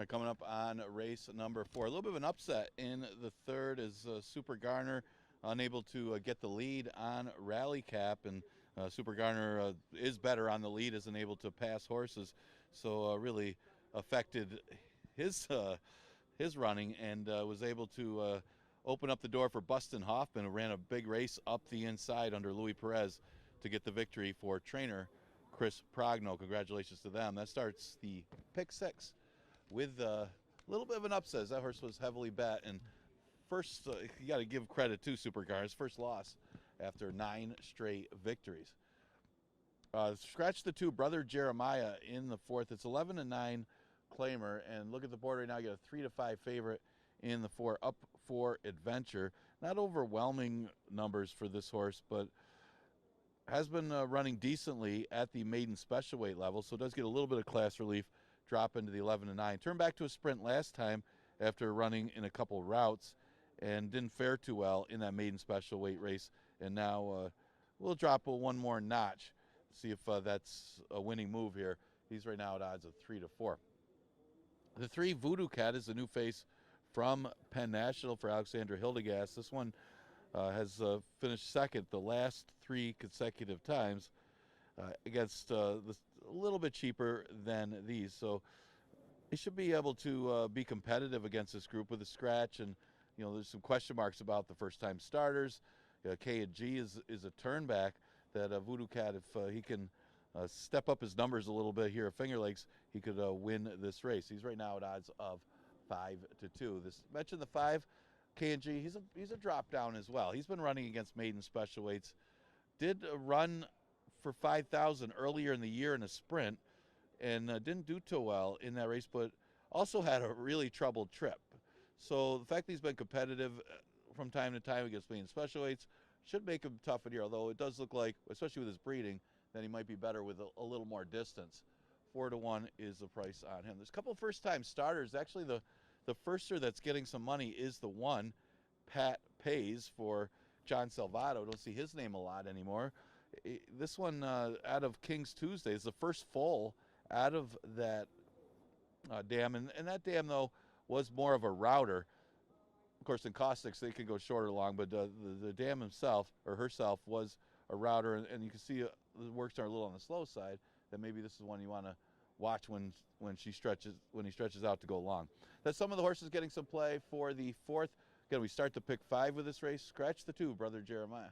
All right, coming up on race number 4. A little bit of an upset in the third is Super Garner unable to get the lead on Rally Cap, and Super Garner is better on the lead, isn't able to pass horses, so really affected his running, and was able to open up the door for Bustin Hoffman, who ran a big race up the inside under Louis Perez to get the victory for trainer Chris Progno. Congratulations to them. That starts the pick 6 with a little bit of an upset. That horse was heavily bet, and first, you got to give credit to Super Garner's first loss after 9 straight victories. Scratch the 2, Brother Jeremiah in the 4th. It's 11-9 claimer, and look at the board right now. You got a 3-5 favorite in the 4, Up for Adventure. Not overwhelming numbers for this horse, but has been running decently at the maiden special weight level, so it does get a little bit of class relief, drop into the 11-9. Turned back to a sprint last time after running in a couple routes and didn't fare too well in that maiden special weight race, and now we'll drop one more notch, see if that's a winning move here. He's right now at odds of 3-4. The 3, Voodoo Cat, is the new face from Penn National for Alexandra Hildegast. This one has finished second the last 3 consecutive times against a little bit cheaper than these, so he should be able to be competitive against this group with a scratch. And there's some question marks about the first-time starters. K&G is a turn back that Voodoo Cat, if he can step up his numbers a little bit here at Finger Lakes, he could win this race. He's right now at odds of 5-2. This mentioned the 5, K&G. He's a drop down as well. He's been running against maiden special weights. Did run for 5,000 earlier in the year in a sprint, and didn't do too well in that race, but also had a really troubled trip. So the fact that he's been competitive from time to time against maiden special weights should make him tough in here, although it does look like, especially with his breeding, that he might be better with a little more distance. 4-1 is the price on him. There's a couple first-time starters. Actually, the firster that's getting some money is the 1, Pat Pays, for John Salvato. Don't see his name a lot anymore. This one out of King's Tuesday is the first full out of that dam, and that dam, though, was more of a router. Of course, in caustics, they can go short or long, but the dam himself or herself was a router, and you can see the works are a little on the slow side. That maybe this is one you want to watch when he stretches out to go long. That's some of the horses getting some play for the 4th. Again, we start to pick 5 with this race. Scratch the 2, Brother Jeremiah.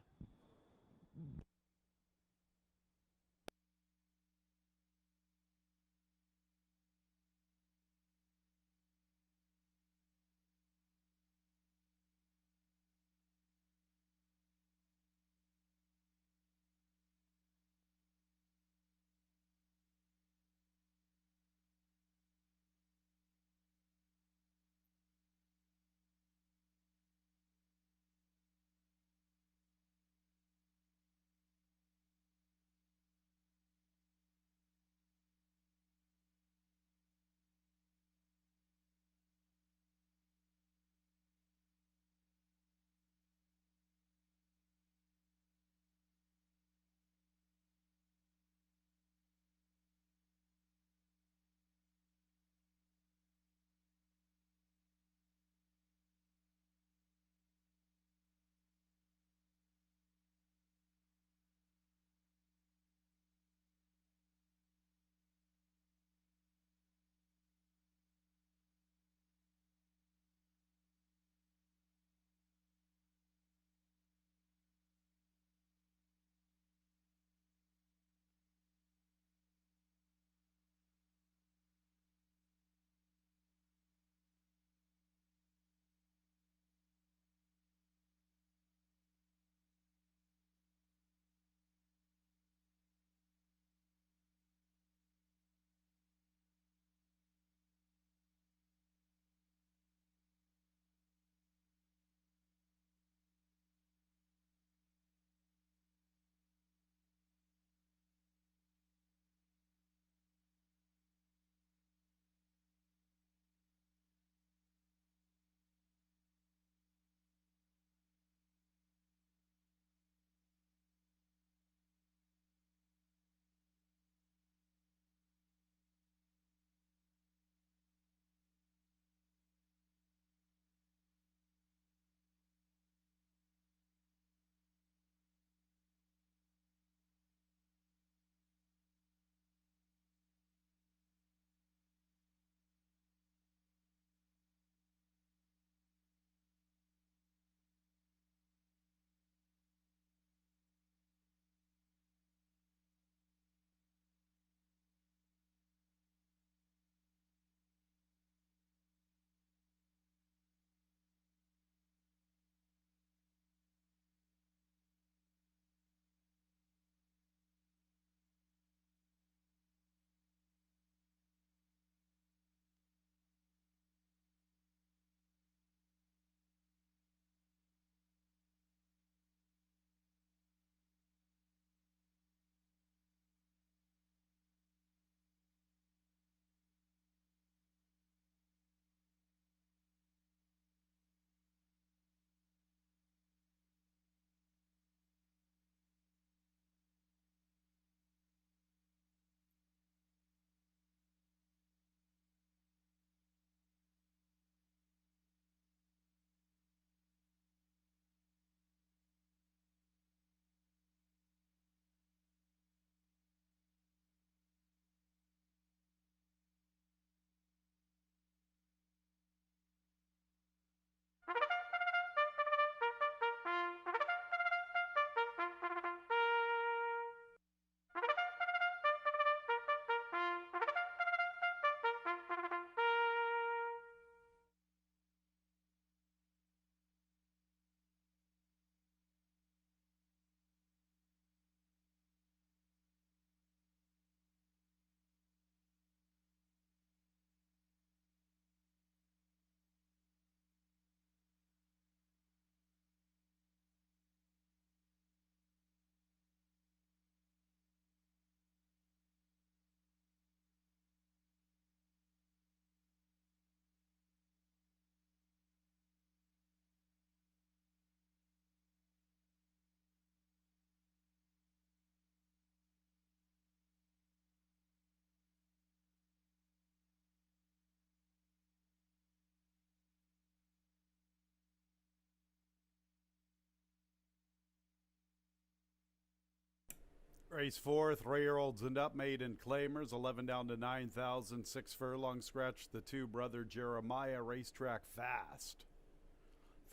Race 4, 3-year-olds and up, maiden claimers, 11 down to 9,000, 6 furlong, scratch the 2, Brother Jeremiah, Racetrack Fast.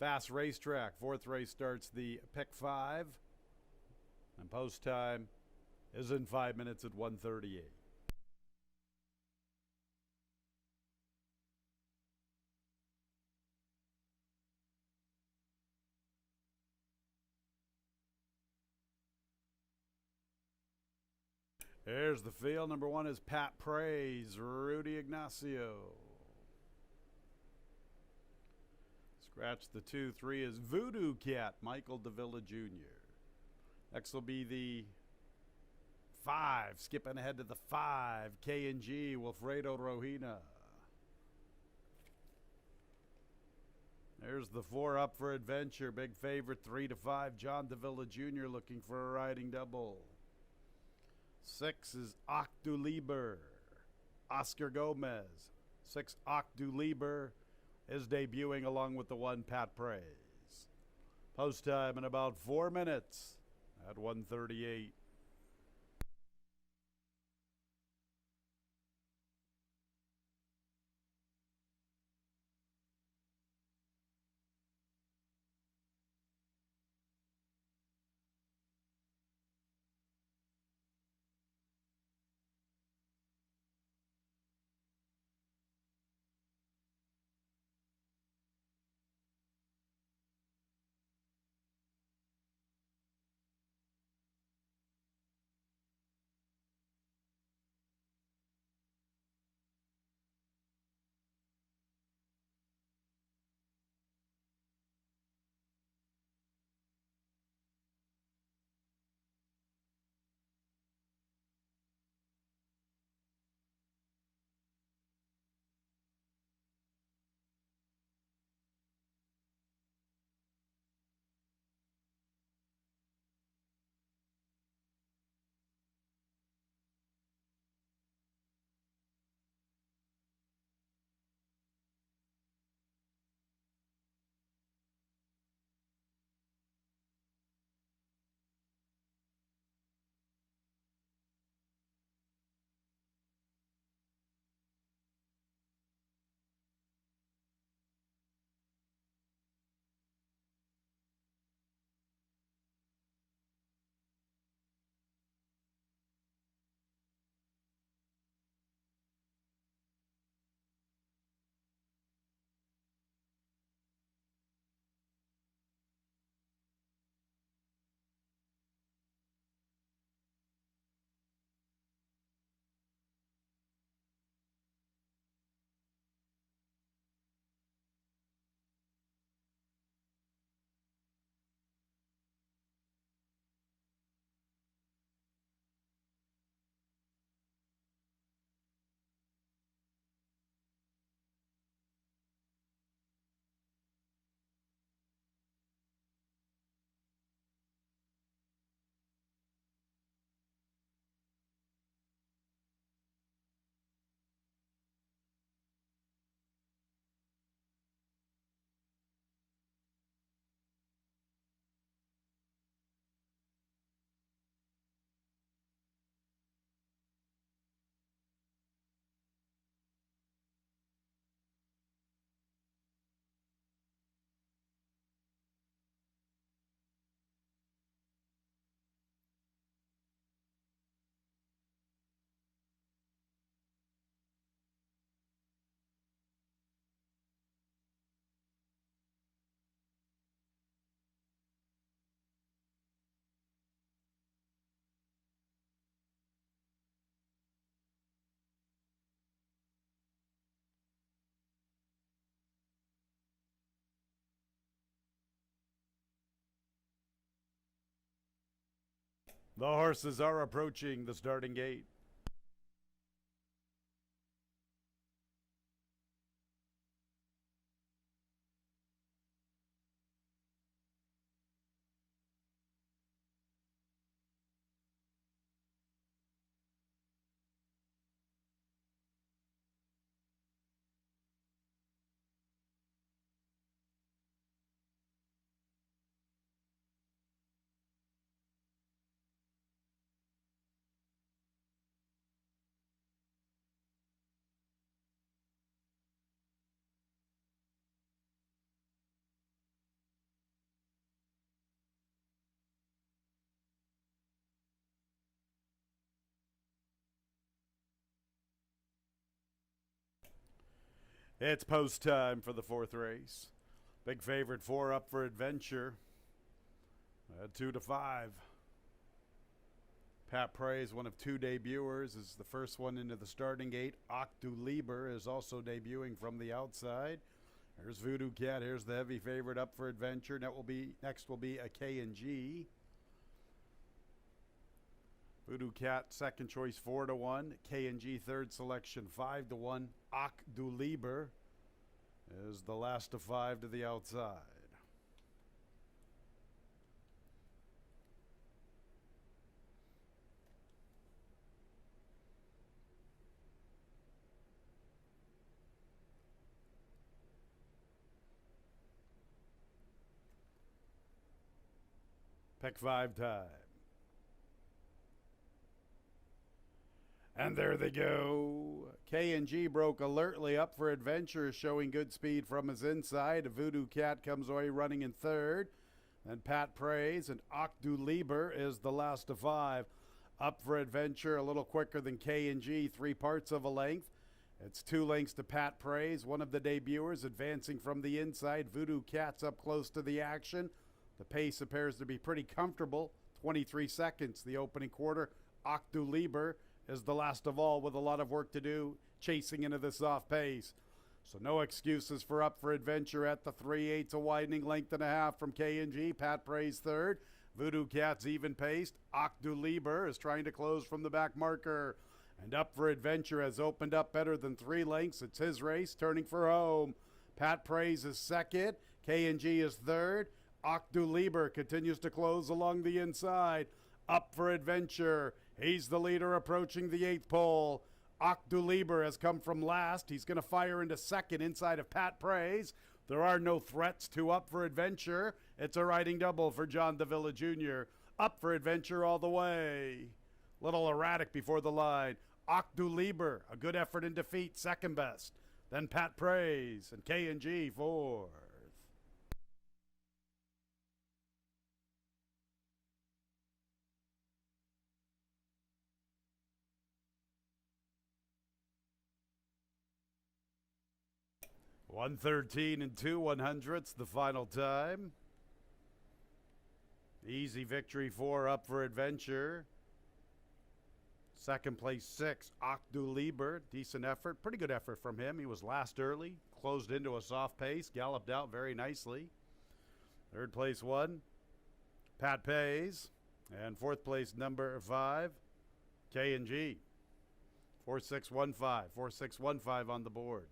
Fast Racetrack, 4th race starts the pick 5, and post time is in 5 minutes at 1:38. There's the field. Number 1 is Pat Praise, Rudy Ignacio. Scratch the 2, 3 is Voodoo Cat, Michael Davila Jr. Next will be the 5, skipping ahead to the 5, K&G, Wilfredo Rohina. There's the 4, Up for Adventure, big favorite, 3 to 5, John Davila Jr. looking for a riding double. 6 is Octu Lieber, Oscar Gomez. 6 Octu Lieber is debuting along with the 1 Pat Praise. Post time in about 4 minutes at 1:38. The horses are approaching the starting gate. It's post time for the fourth race. Big favorite 4 Up for Adventure at 2 to 5. Pat Praise, one of 2 debuters, is the first one into the starting gate. Octu Lieber is also debuting from the outside. Here's Voodoo Cat. Here's the heavy favorite Up for Adventure. Next will be a K&G. Voodoo Cat, second choice 4 to 1. K&G, third selection 5 to 1. Octu Lieber is the last of 5 to the outside. Pick 5 time. And there they go. K&G broke alertly. Up for Adventure, showing good speed from his inside. A Voodoo Cat comes away running in third. And Pat Praise and Octu Lieber is the last of 5. Up for Adventure, a little quicker than K&G, 3 parts of a length. It's 2 lengths to Pat Praise, one of the debuters advancing from the inside. Voodoo Cat's up close to the action. The pace appears to be pretty comfortable. 23 seconds, the opening quarter. Octu Lieber is the last of all with a lot of work to do, chasing into the soft pace. So no excuses for Up for Adventure at the 3/8, a widening length and a half from K&G. Pat Praise third. Voodoo Cat's even paced. Octu Lieber is trying to close from the back marker. And Up for Adventure has opened up better than 3 lengths. It's his race, turning for home. Pat Praise is second. K&G is third. Octu Lieber continues to close along the inside. Up for Adventure. He's the leader approaching the 8th pole. Octu Lieber has come from last. He's going to fire into second inside of Pat Praise. There are no threats to Up for Adventure. It's a riding double for John Davila Jr. Up for Adventure all the way. Little erratic before the line. Octu Lieber, a good effort in defeat, second best. Then Pat Praise and K&G fourth. $1:13 and 2/100ths, the final time. Easy victory 4 Up for Adventure. Second place 6, Octu Lieber. Decent effort, pretty good effort from him. He was last early, closed into a soft pace, galloped out very nicely. Third place 1, Pat Praise. And fourth place number 5, K&G. 4615, 4615 on the board.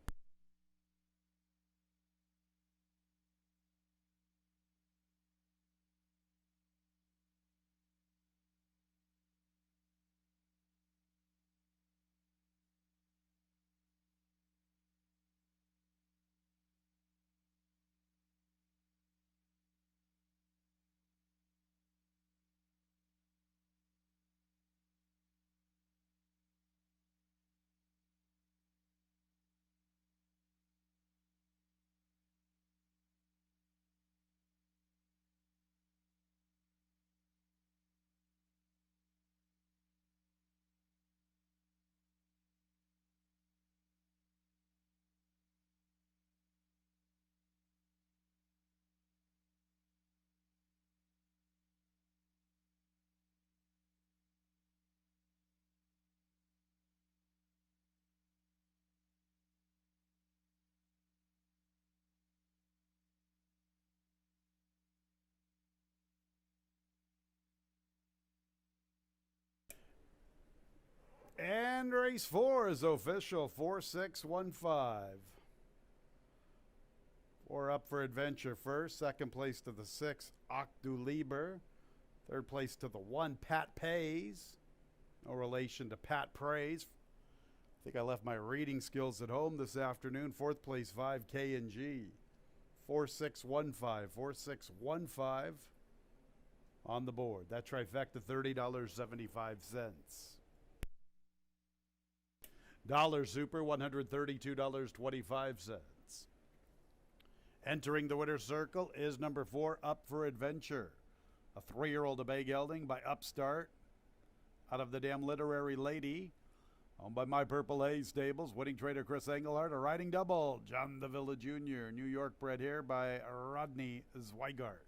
And race 4 is official, 4615. 4 Up for Adventure first. Second place to the 6, Octu Lieber. Third place to the 1, Pat Praise. No relation to Pat Praise. I think I left my reading skills at home this afternoon. Fourth place 5, K&G. 4615, 4615 on the board. That trifecta, $30.75. Dollar Super, $132.25. Entering the winner's circle is number 4, Up for Adventure. A 3-year-old Bay gelding by Upstart out of the Damn Literary Lady. Owned by My Purple Haze Stables, winning trader Chris Engelhardt, a riding double, John the Villa Jr., New York bred here by Rodney Zweigart.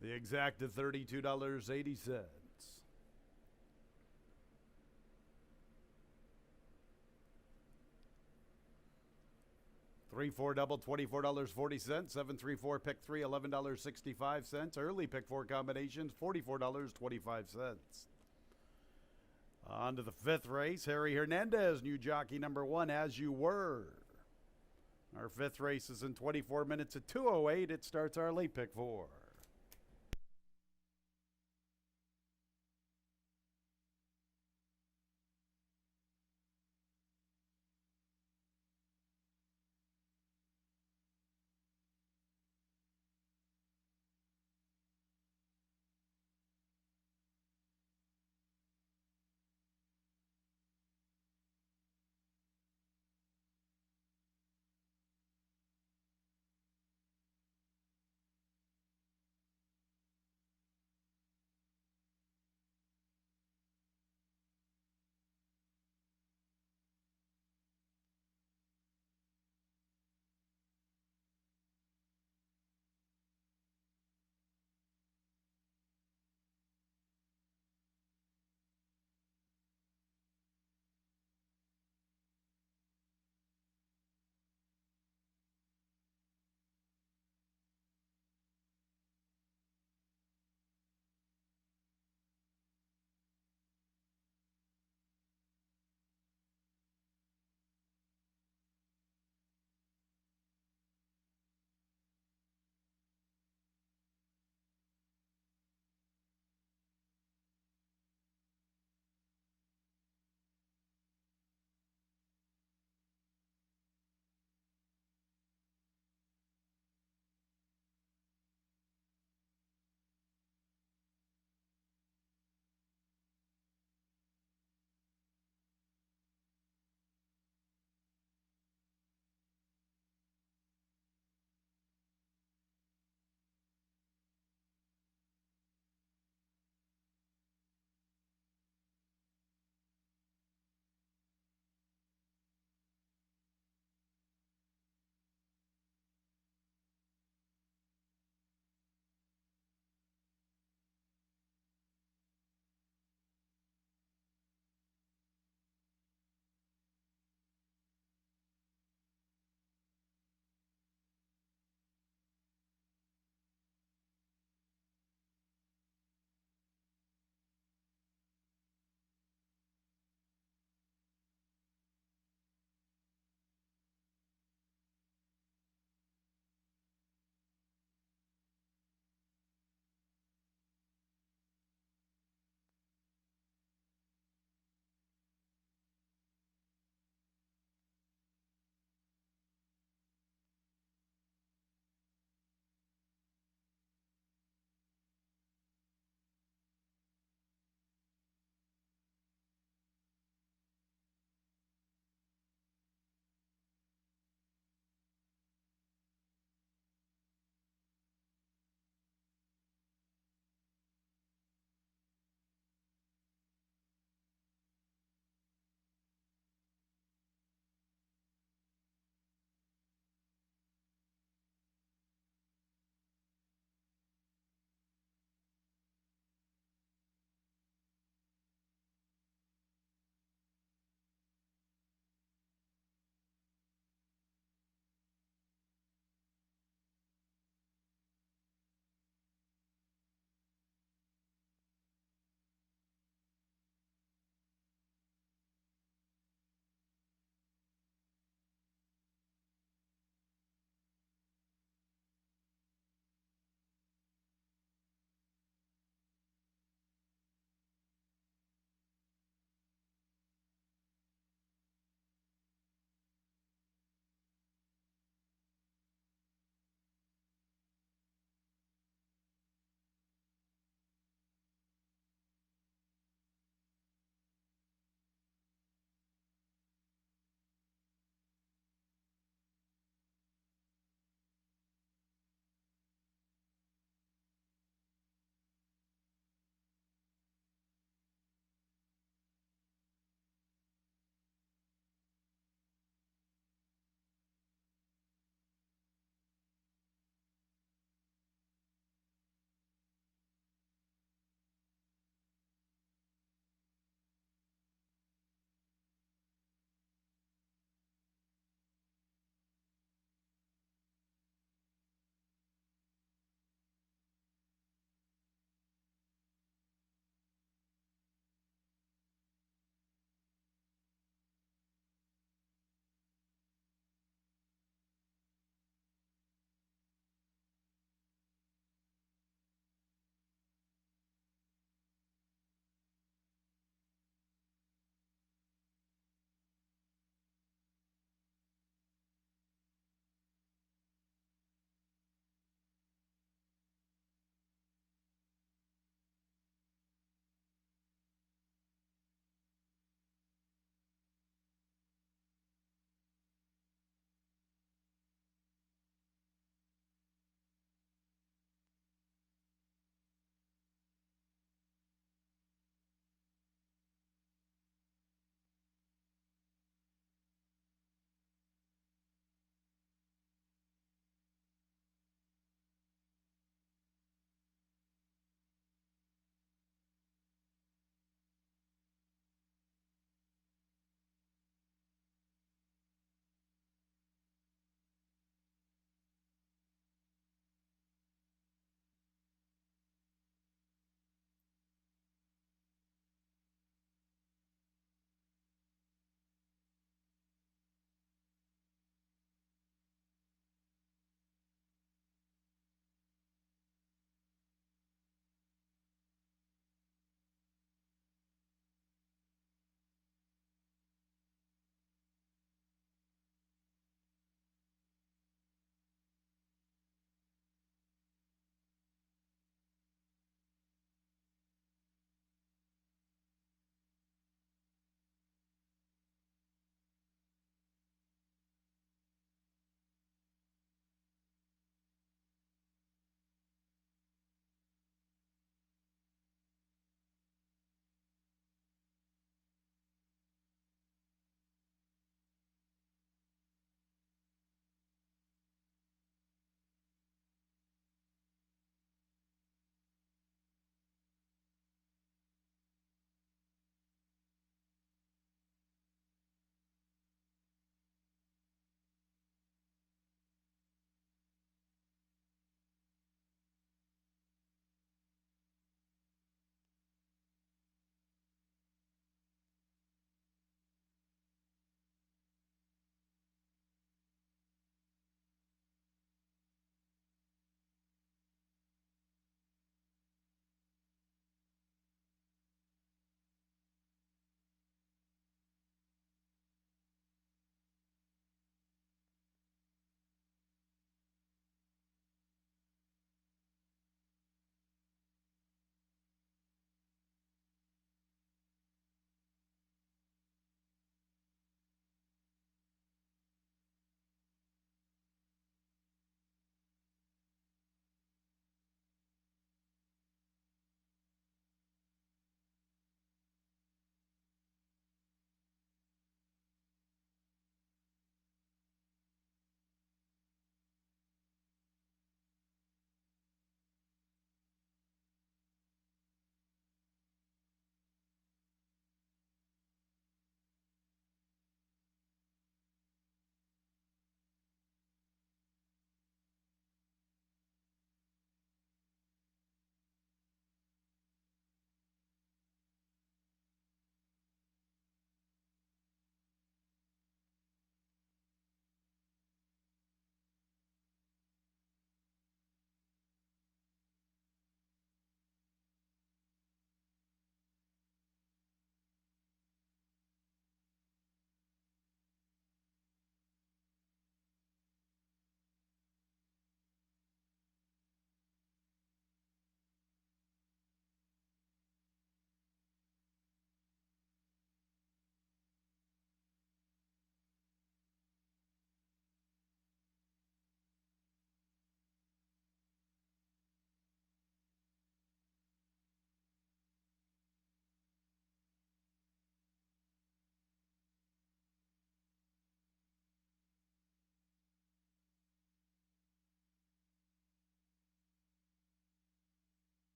The exact at $32.80. 3-4 double, $24.40. 7-3-4 pick 3, $11.65. Early pick 4 combinations, $44.25. On to the fifth race. Harry Hernandez, new jockey number 1, As You Were. Our fifth race is in 24 minutes at 2:08. It starts our late pick 4.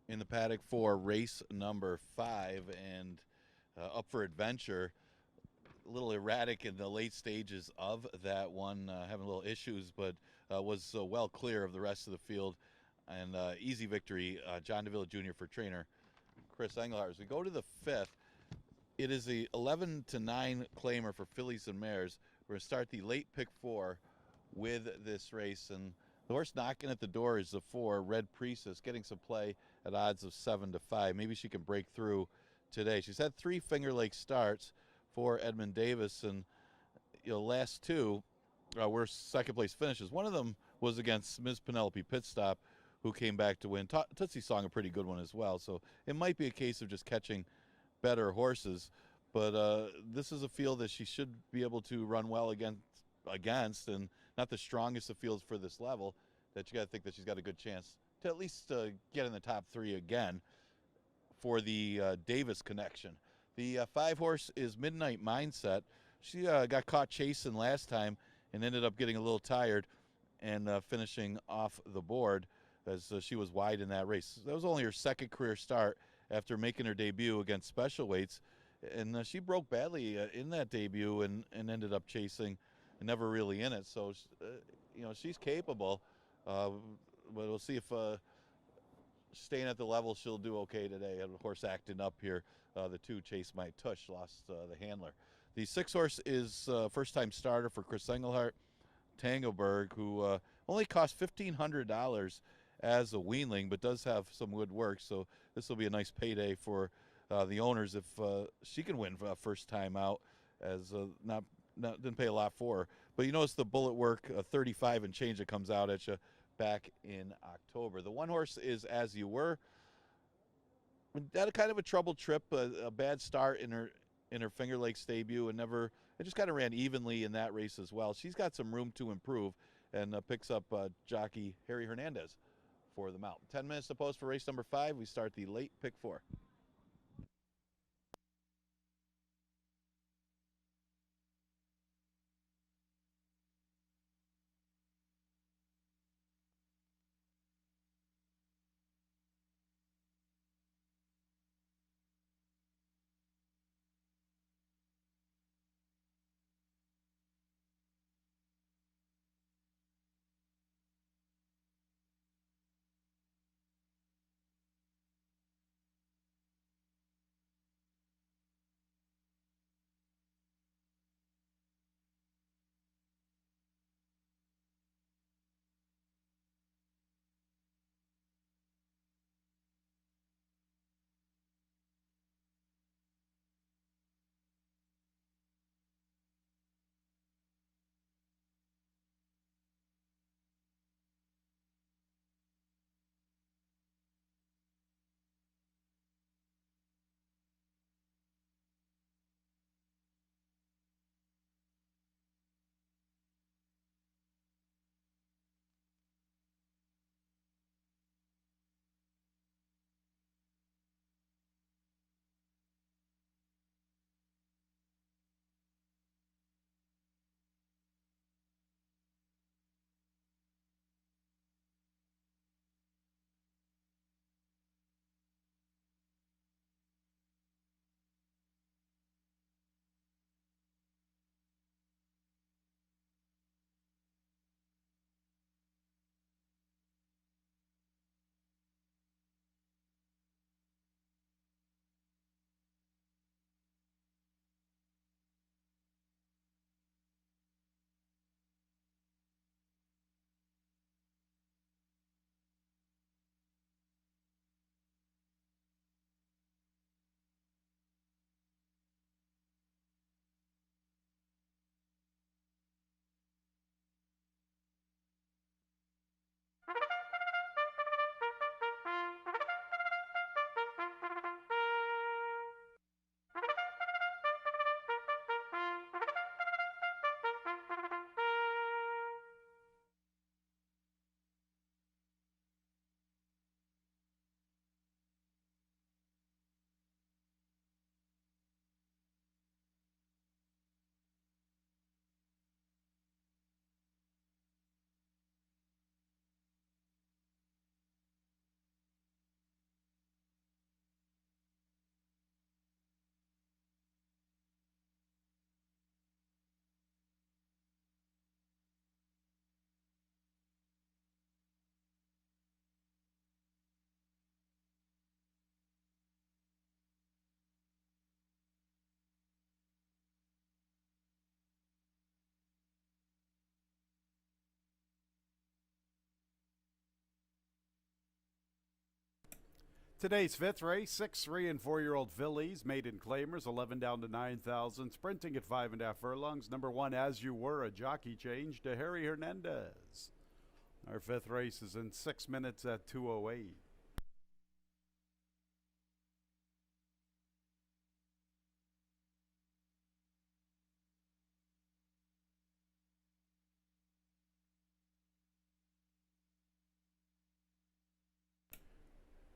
in the paddock for race number 5, and up for adventure. A little erratic in the late stages of that one, having a little issues, but was well clear of the rest of the field. And easy victory, John DeVille Jr. for trainer Chris Engelhardt. As we go to the 5th, it is the 11-9 claimer for fillies and mares. We're going to start the late pick 4 with this race, and the horse knocking at the door is the 4, Red Priestess, getting some play at odds of 7-5. Maybe she can break through today. She's had 3 Finger Lakes starts for Edmund Davis, and last 2 were second place finishes. One of them was against Ms. Penelope Pitstop, who came back to win. Tootsie Song, a pretty good one as well. So it might be a case of just catching better horses, but this is a field that she should be able to run well against, and not the strongest of fields for this level, that you got to think that she's got a good chance to at least get in the top 3 again for the Davis connection. The 5 horse is Midnight Mindset. She got caught chasing last time and ended up getting a little tired and finishing off the board as she was wide in that race. That was only her second career start after making her debut against special weights, and she broke badly in that debut and ended up chasing and never really in it. So she's capable, but we'll see if staying at the level she'll do okay today. And of course, acting up here, the 2 Chase My Tush lost the handler. The 6 horse is first time starter for Chris Engelhardt, Tangoberg, who only cost $1,500 as a weanling, but does have some good work. So this will be a nice payday for the owners if she can win first time out, as didn't pay a lot for her. But you notice the bullet work, 35 and change that comes out at you back in October. The 1 horse is As You Were. Had a kind of a troubled trip, a bad start in her Finger Lakes debut, and it just kind of ran evenly in that race as well. She's got some room to improve, and picks up jockey Harry Hernandez for the mount. 10 minutes to post for race number 5. We start the late pick 4. Today's fifth race, 6, 3, and 4-year-old fillies, maiden claimers, 11 down to 9,000, sprinting at 5.5 furlongs. Number 1, As You Were, a jockey change to Harry Hernandez. Our fifth race is in 6 minutes at 2:08.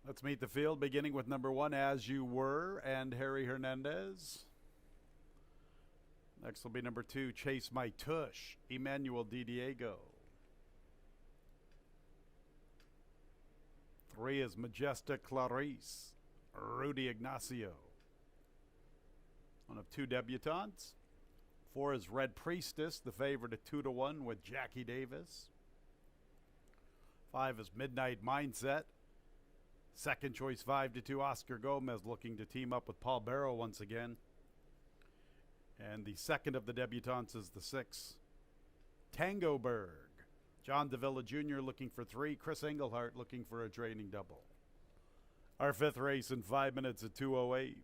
Let's meet the field, beginning with number 1, As You Were, and Harry Hernandez. Next will be number 2, Chase My Tush, Emmanuel Di Diego. 3 is Majestic Clarice, Rudy Ignacio. One of 2 debutantes. 4 is Red Priestess, the favorite at 2-1 with Jackie Davis. 5 is Midnight Mindset. Second choice 5-2, Oscar Gomez looking to team up with Paul Barrow once again. And the second of the debutantes is the 6, Tango Berg. John Davila Jr. looking for 3, Chris Englehart looking for a training double. Our fifth race in 5 minutes at 2:08.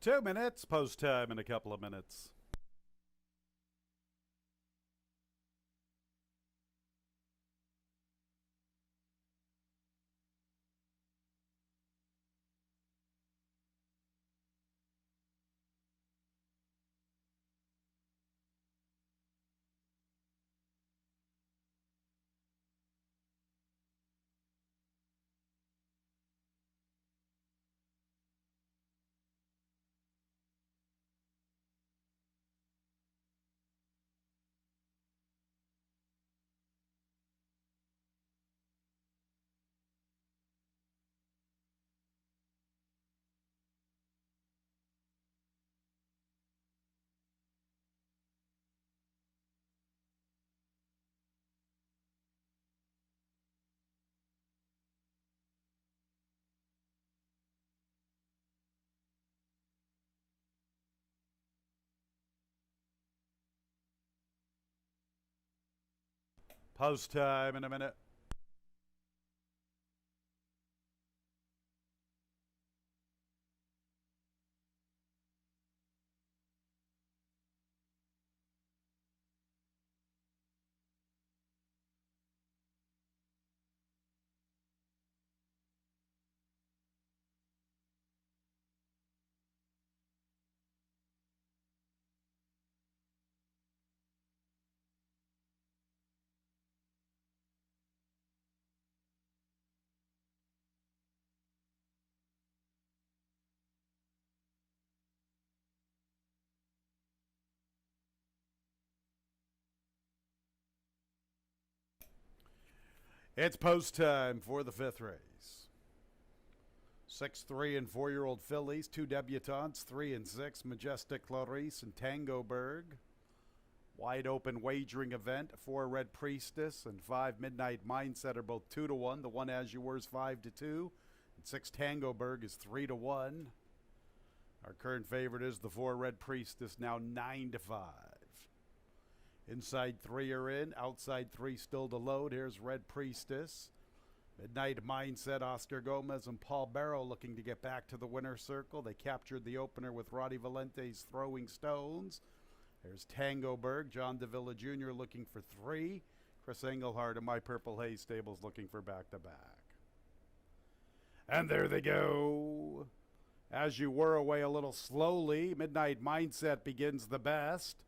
Two minutes, post time in a couple of minutes. Post time in a minute. It's post time for the fifth race. 6, 3, and 4-year-old fillies, 2 debutantes, 3 and 6, Majestic Clarice and Tangoberg. Wide open wagering event, 4 Red Priestess and 5 Midnight Mindset are both 2 to 1. The 1 As You Were is 5 to 2, and 6 Tangoberg is 3 to 1. Our current favorite is the 4 Red Priestess, now 9 to 5. Inside 3 are in, outside 3 still to load. Here's Red Priestess. Midnight Mindset, Oscar Gomez and Paul Barrow looking to get back to the winner's circle. They captured the opener with Roddy Valente's Throwing Stones. There's Tangoberg, John Davila Jr. looking for 3. Chris Engelhardt of My Purple Haze Stables looking for back-to-back. And there they go. As You Were away a little slowly. Midnight Mindset begins the best.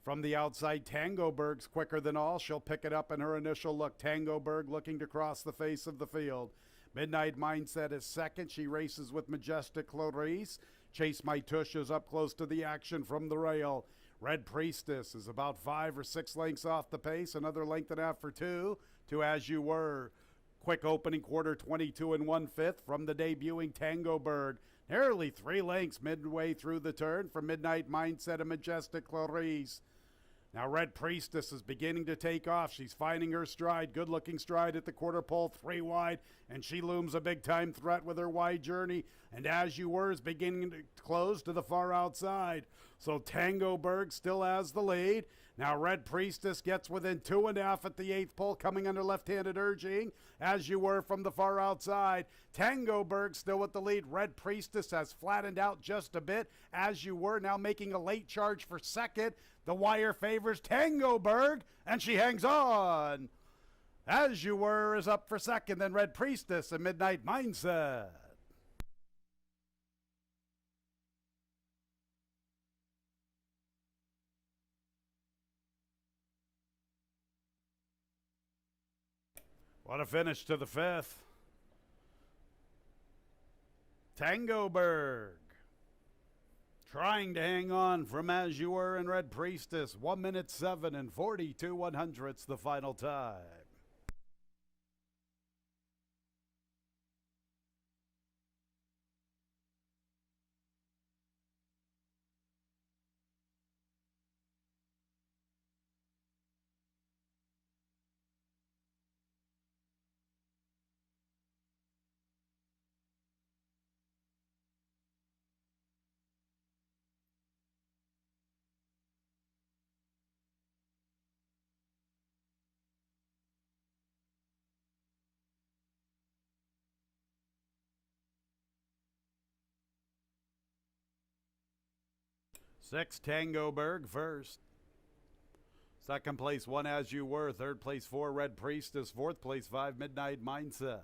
From the outside, Tangoberg's quicker than all. She'll pick it up in her initial look. Tangoberg looking to cross the face of the field. Midnight Mindset is second. She races with Majestic Clarice. Chase My Tush is up close to the action from the rail. Red Priestess is about 5 or 6 lengths off the pace. Another length and a half for 2 to As You Were. Quick opening quarter, 22 1/5 from the debuting Tangoberg. Nearly 3 lengths midway through the turn from Midnight Mindset and Majestic Clarice. Now Red Priestess is beginning to take off. She's finding her stride, good-looking stride at the quarter pole, 3 wide, and she looms a big-time threat with her wide journey. And As You Were is beginning to close to the far outside. So Tangoberg still has the lead. Now Red Priestess gets within 2.5 at the 8th pole, coming under left-handed urging. As You Were from the far outside. Tangoberg still with the lead. Red Priestess has flattened out just a bit. As You Were now making a late charge for second. The wire favors Tangoberg, and she hangs on. As You Were is up for second, then Red Priestess and Midnight Mindset. What a finish to the 5th. Tangoberg trying to hang on from As You Were and Red Priestess. 1 minute 7 and 42 100ths the final time. Six, Tangoberg first. Second place, 1 As You Were. Third place, 4 Red Priestess. Fourth place, 5 Midnight Mindset.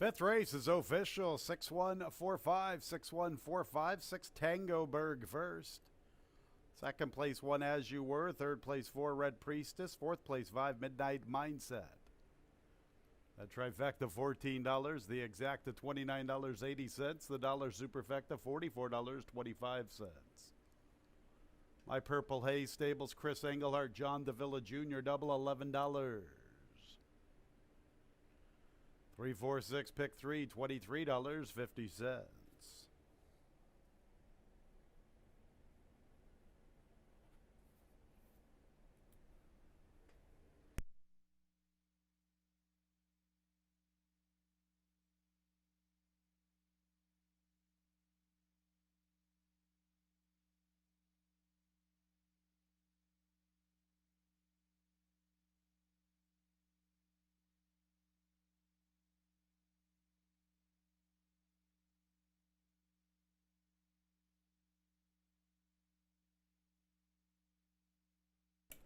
Fifth race is official. 6145, 6145, 6 Tango Berg first. Second place, 1 As You Were. Third place, 4 Red Priestess. Fourth place, 5 Midnight Mindset. That trifecta, $14. The exacta, $29.80. The dollar superfecta, $44.25. My Purple Haze Stables, Chris Engelhardt, John Davila Jr., double $11. 346 pick 3, $23.50.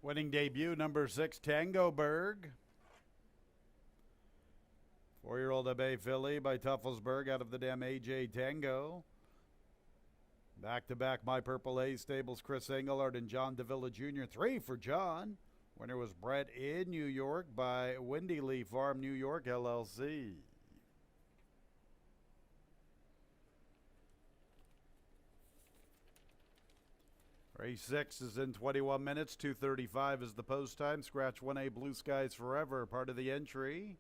Winning debut, number 6, Tango Berg. 4-year-old Abbey filly by Tufflesburg out of the dam AJ Tango. Back-to-back My Purple Haze Stables, Chris Engelhardt and John Davila Jr. 3 for John. Winner was bred in New York by Windy Lee Farm, New York, LLC. Race 6 is in 21 minutes. 2:35 is the post time. Scratch 1A Blue Skies Forever, part of the entry.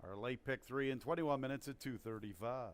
Our late pick 3 in 21 minutes at 2:35.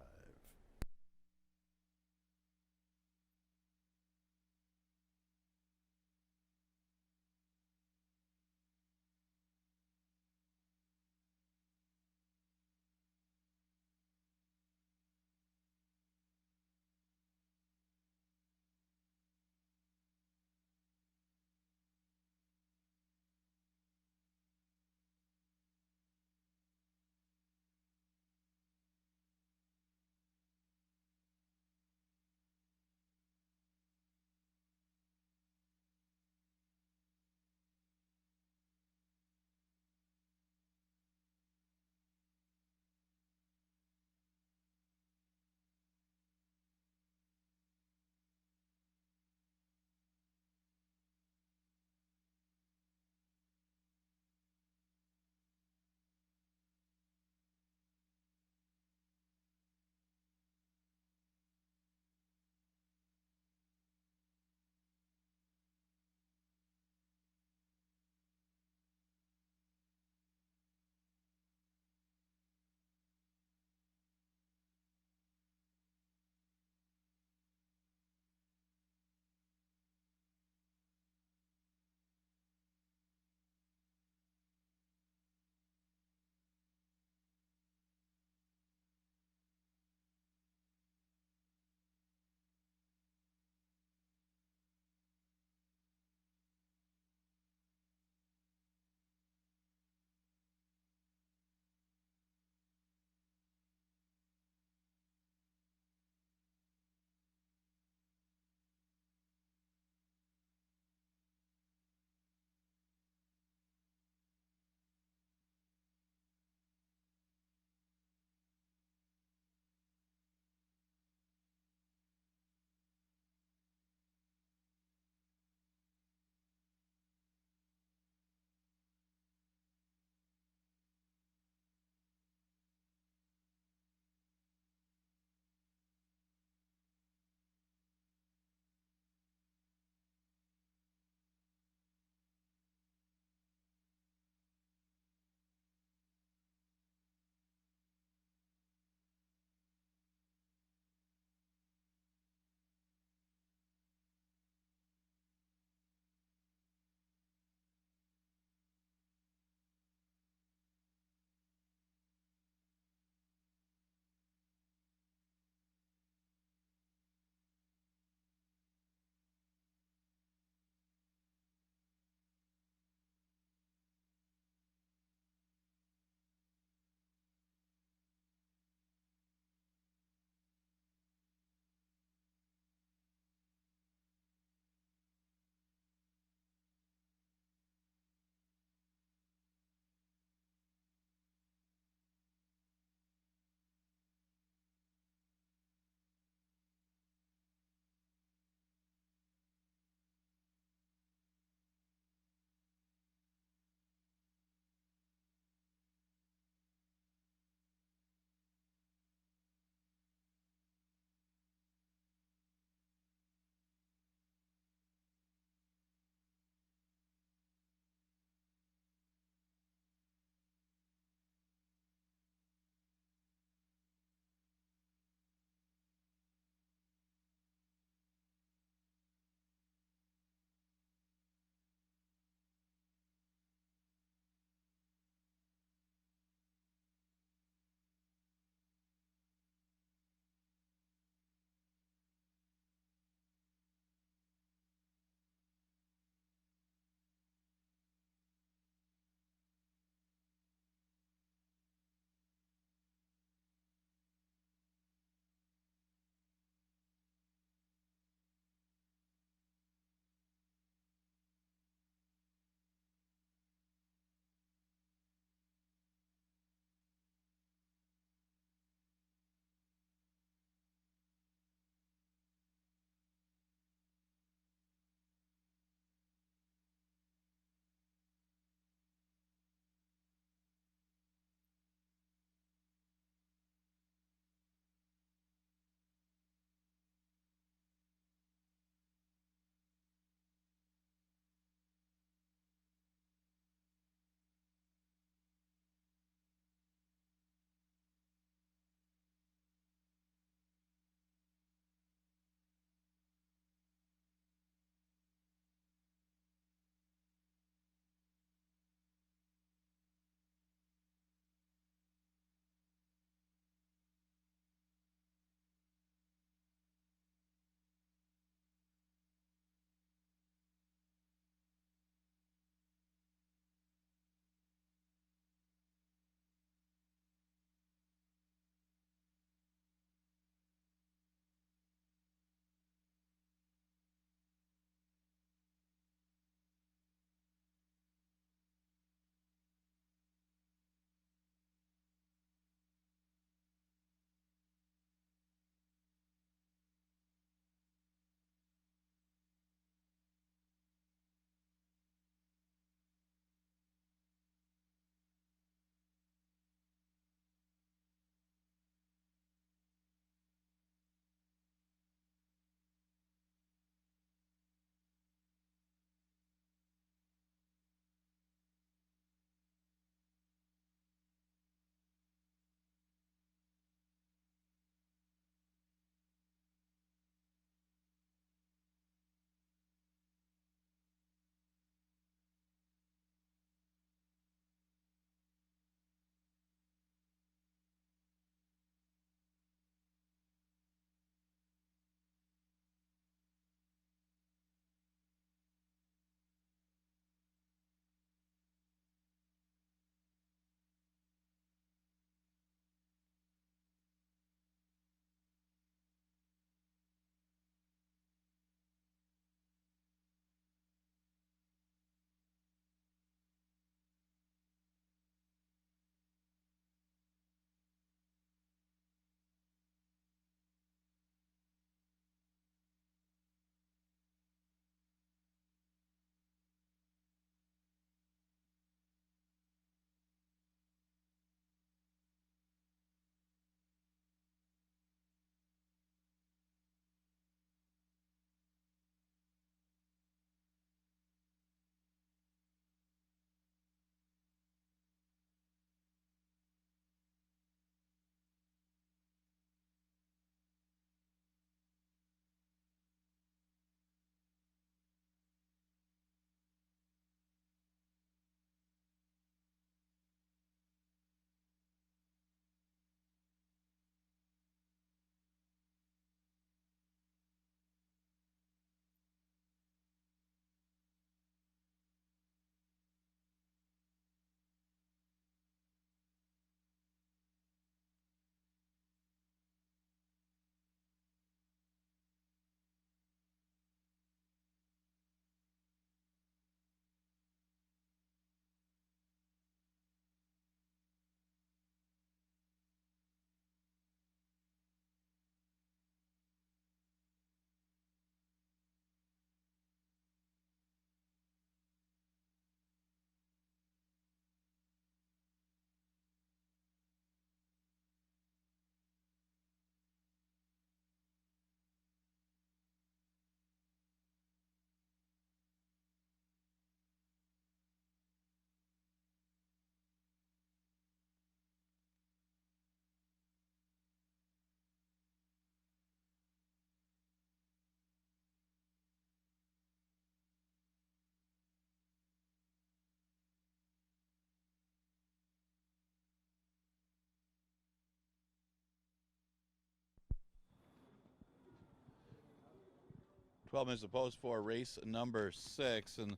12 minutes opposed for race number 6, and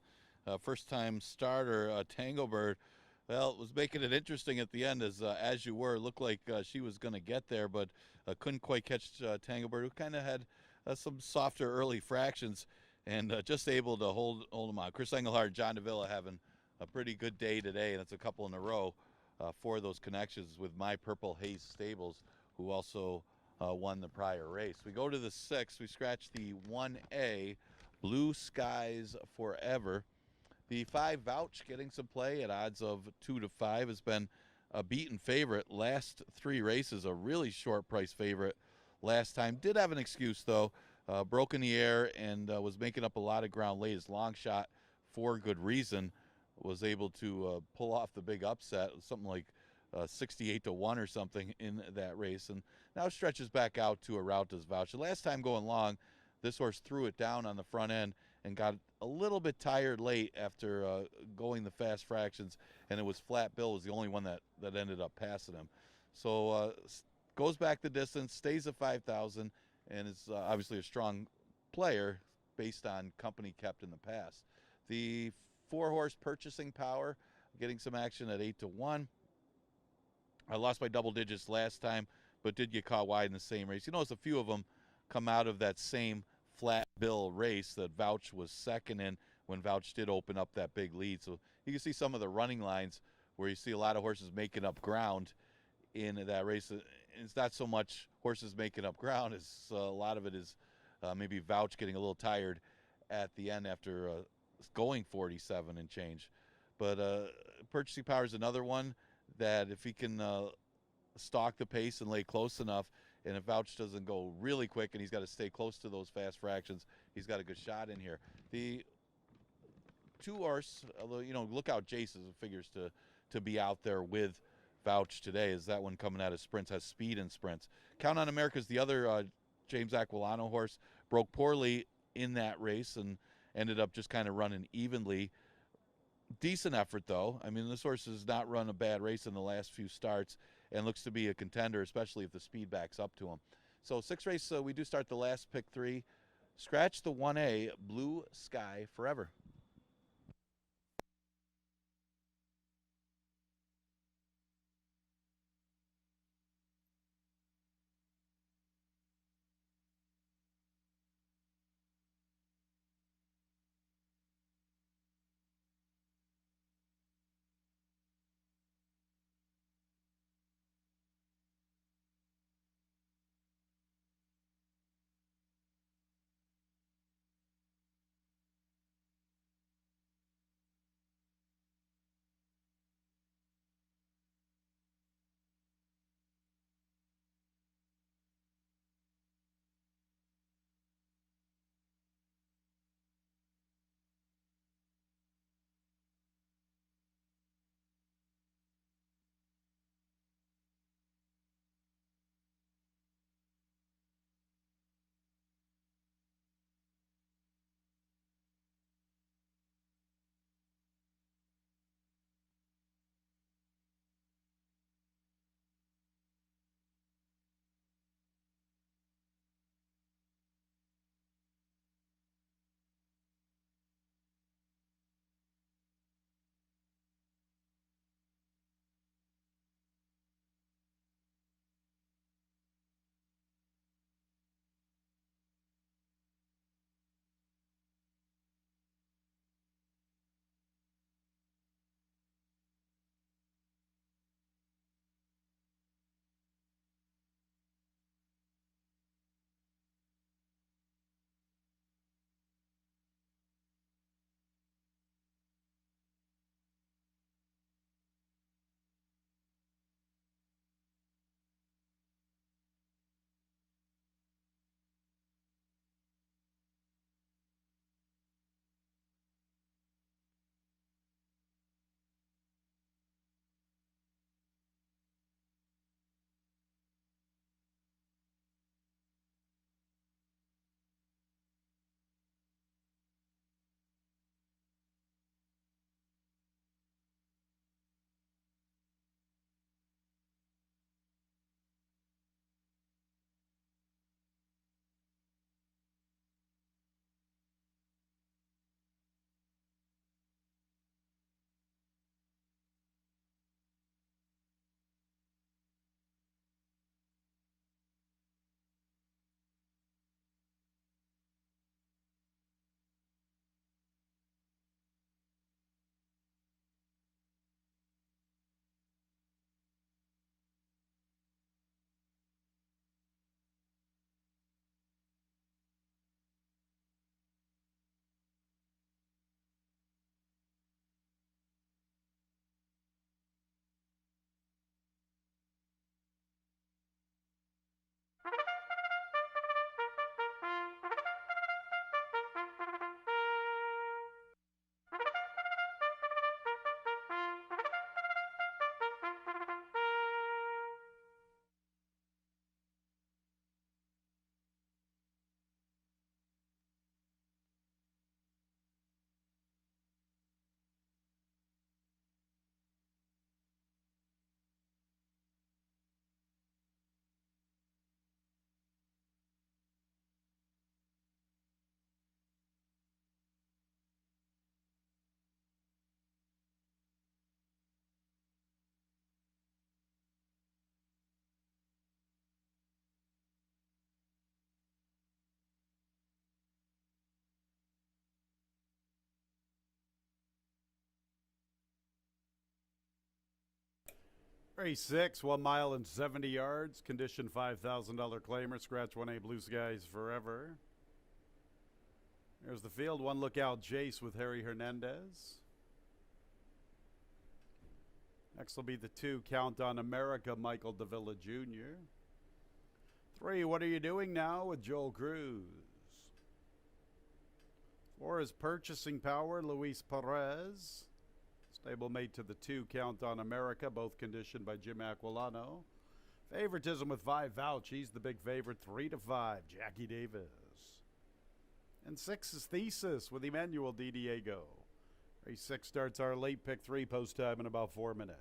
first time starter Tango Bird, well, was making it interesting at the end as you were. Looked like she was going to get there, but couldn't quite catch Tango Bird, who kind of had some softer early fractions, and just able to hold them on. Chris Engelhardt, John Davila having a pretty good day today, and it's a couple in a row for those connections with My Purple Haze Stables, who also won the prior race. We go to the 6th. We scratch the 1A, Blue Skies Forever. The 5 Vouch getting some play at odds of 2 to 5 has been a beaten favorite last 3 races, a really short price favorite last time. Did have an excuse though, broke in the air and was making up a lot of ground late. His long shot, for good reason, was able to pull off the big upset, something like 68 to 1 or something in that race, and now stretches back out to a route as Vouch. The last time going long, this horse threw it down on the front end and got a little bit tired late after going the fast fractions, and it was Flat Bill was the only one that ended up passing him. So goes back the distance, stays at 5,000, and is obviously a strong player based on company kept in the past. The 4-horse Purchasing Power getting some action at 8 to 1. I lost by double digits last time, but did get caught wide in the same race. You notice a few of them come out of that same Flat Bill race that Vouch was second in when Vouch did open up that big lead. So you can see some of the running lines where you see a lot of horses making up ground in that race. It's not so much horses making up ground as a lot of it is maybe Vouch getting a little tired at the end after going 47 and change. But Purchasing Power is another one that if he can stalk the pace and lay close enough, and if Vouch doesn't go really quick and he's got to stay close to those fast fractions, he's got a good shot in here. The 2-horse, although, look out Jason figures to be out there with Vouch today, as that one coming out of sprints, has speed in sprints. Count on America's the other James Aquilano horse, broke poorly in that race and ended up just kind of running evenly. Decent effort, though. I mean, this horse has not run a bad race in the last few starts and looks to be a contender, especially if the speed backs up to him. So 6th race, we do start the last pick 3. Scratch the 1A, Blue Sky Forever. Race 6, 1 mile and 70 yards. Condition $5,000 claimer. Scratch 1A Blue Skies Forever. There's the field. One Lookout Jace with Harry Hernandez. Next will be the 2 Count on America, Michael Davila Jr. 3, What Are You Doing Now with Joel Cruz. 4 is Purchasing Power, Luis Perez. Stablemate to the 2 Count on America, both conditioned by Jim Aquilano. Favoritism with 5 Vouch. He's the big favorite, 3-5, Jackie Davis. And 6 is Thesis with Emmanuel Di Diego. Race 6 starts our late pick 3 post time in about 4 minutes.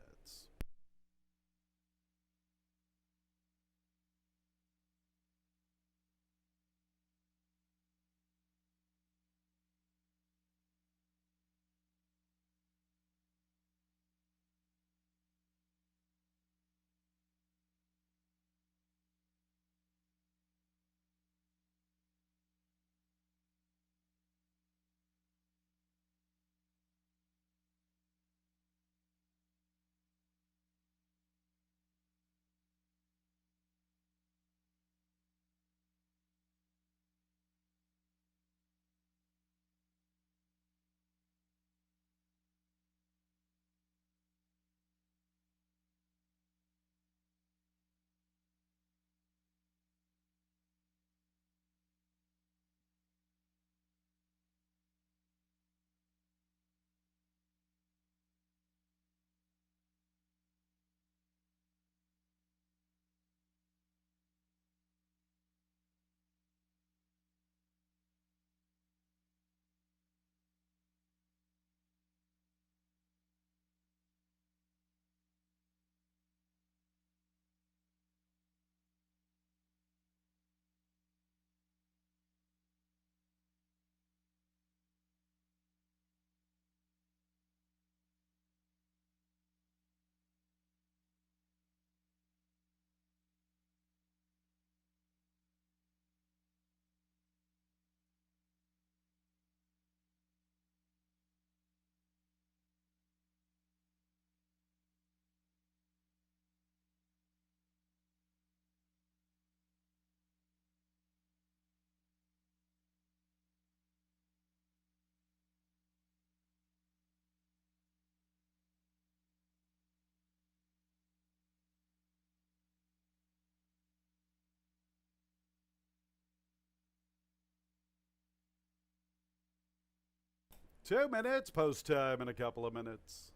Two minutes, post time in a couple of minutes.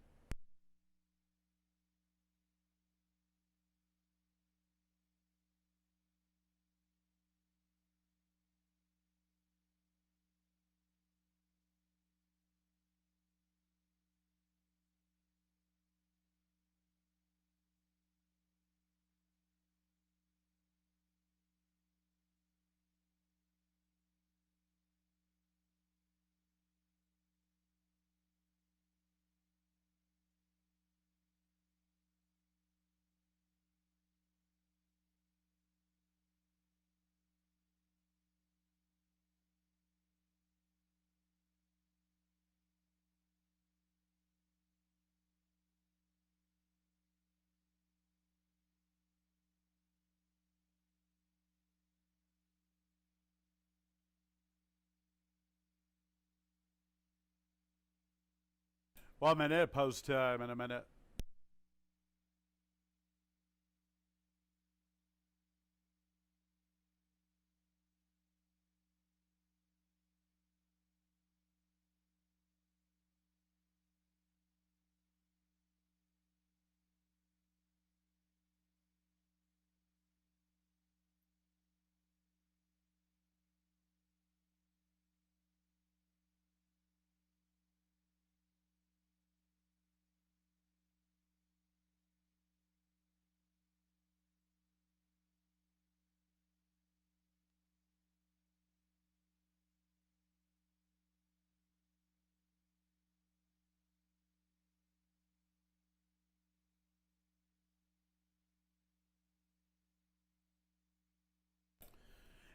One minute, post time in a minute.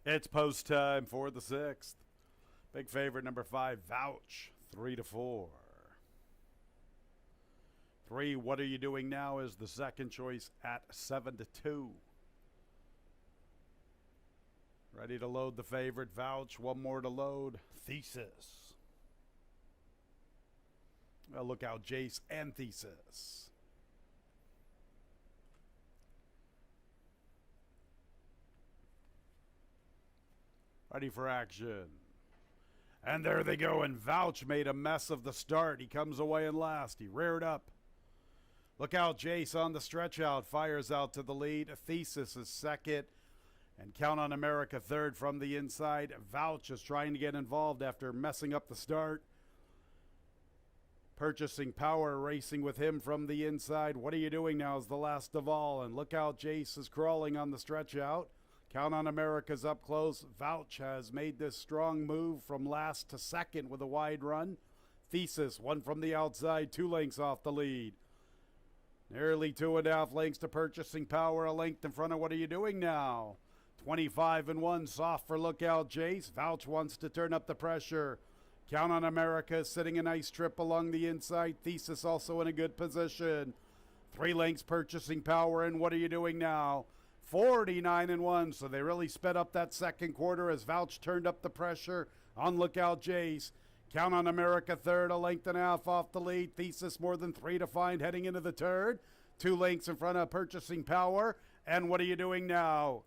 It's post time for the 6th. Big favorite number 5, Vouch, 3-4. 3, What Are You Doing Now is the second choice at 7-2. Ready to load the favorite, Vouch. One more to load, Thesis. Well, look out, Jace and Thesis. Ready for action. And there they go, and Vouch made a mess of the start. He comes away in last. He reared up. Look out, Jace on the stretch out. Fires out to the lead. Thesis is second. And Count on America third from the inside. Vouch is trying to get involved after messing up the start. Purchasing Power racing with him from the inside. What Are You Doing Now is the last of all. And look out, Jace is crawling on the stretch out. Count on America's up close. Vouch has made this strong move from last to second with a wide run. Thesis, one from the outside, 2 lengths off the lead. Nearly 2.5 lengths to Purchasing Power, a length in front of What Are You Doing Now? 25-1, soft for Lookout Jace. Vouch wants to turn up the pressure. Count on America sitting a nice trip along the inside. Thesis also in a good position. 3 lengths Purchasing Power, and What Are You Doing Now? 49-1, so they really sped up that second quarter as Vouch turned up the pressure on Lookout Jace. Count on America third, a length and a half off the lead. Thesis more than 3 to find heading into the third. 2 lengths in front of Purchasing Power, and What Are You Doing Now?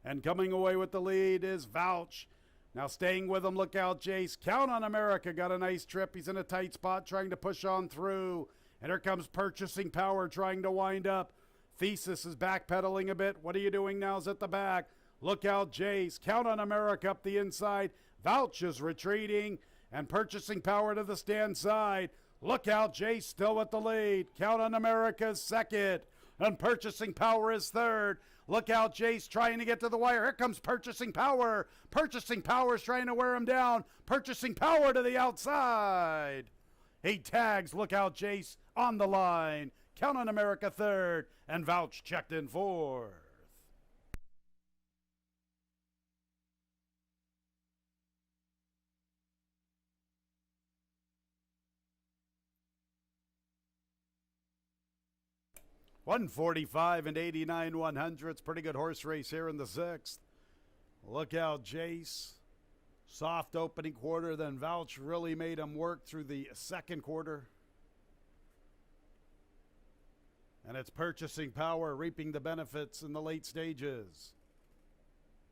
And coming away with the lead is Vouch. Now staying with him, Lookout Jace. Count on America got a nice trip. He's in a tight spot trying to push on through. And here comes Purchasing Power trying to wind up. Thesis is backpedaling a bit. What Are You Doing Now is at the back. Lookout Jace. Count on America up the inside. Vouch is retreating. And Purchasing Power to the stand side. Lookout Jace still with the lead. Count on America is second. And Purchasing Power is third. Lookout Jace trying to get to the wire. Here comes Purchasing Power. Purchasing Power is trying to wear him down. Purchasing Power to the outside. He tags Lookout Jace on the line. Count on America third, and Vouch checked in fourth. $145 and 89 100ths. Pretty good horse race here in the 6th. Lookout Jace. Soft opening quarter, then Vouch really made him work through the second quarter. And it's Purchasing Power reaping the benefits in the late stages.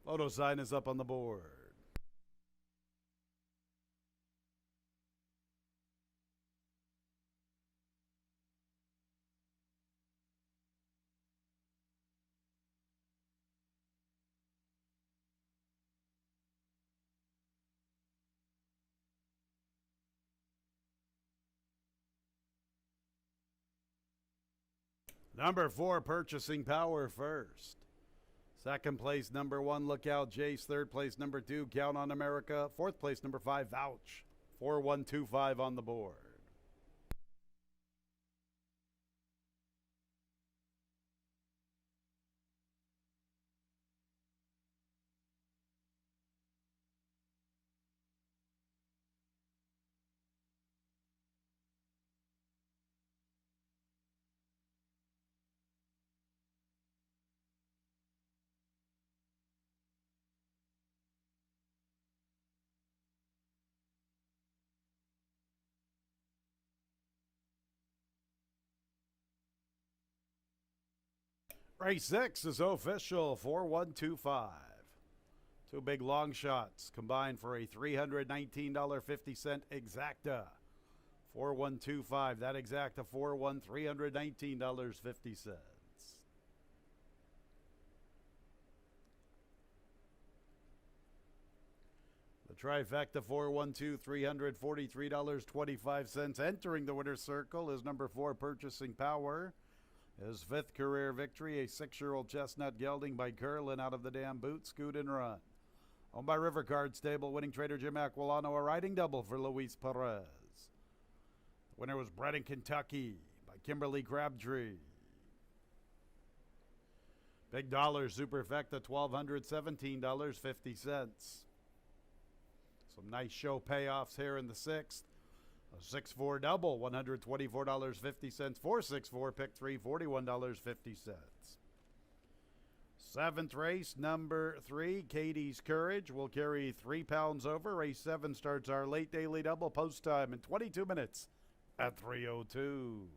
Photo sign is up on the board. Number 4, Purchasing Power first. Second place, number 1, Lookout Jace. Third place, number 2, Count on America. Fourth place, number 5, Vouch. 4125 on the board. Race 6 is official, 4125. 2 big long shots combined for a $319.50 exacta. 4125, that exacta 4-1, $319.50. The trifecta 412, $343.25. Entering the winner's circle is number 4, Purchasing Power. His 5th career victory, a 6-year-old chestnut gelding by Curlin out of the Damn Boot, Scoot and Run. Owned by River Card Stable, winning trader Jim Aquilano, a riding double for Luis Perez. The winner was bred in Kentucky by Kimberly Crabtree. Big dollars, Superfecta, $1,217.50. Some nice show payoffs here in the 6th. A 6-4 double, $124.50. 4-6-4, pick 3, $41.50. Seventh race, number 3, Katie's Courage, will carry 3 pounds over. Race 7 starts our late daily double, post time in 22 minutes at 3:02.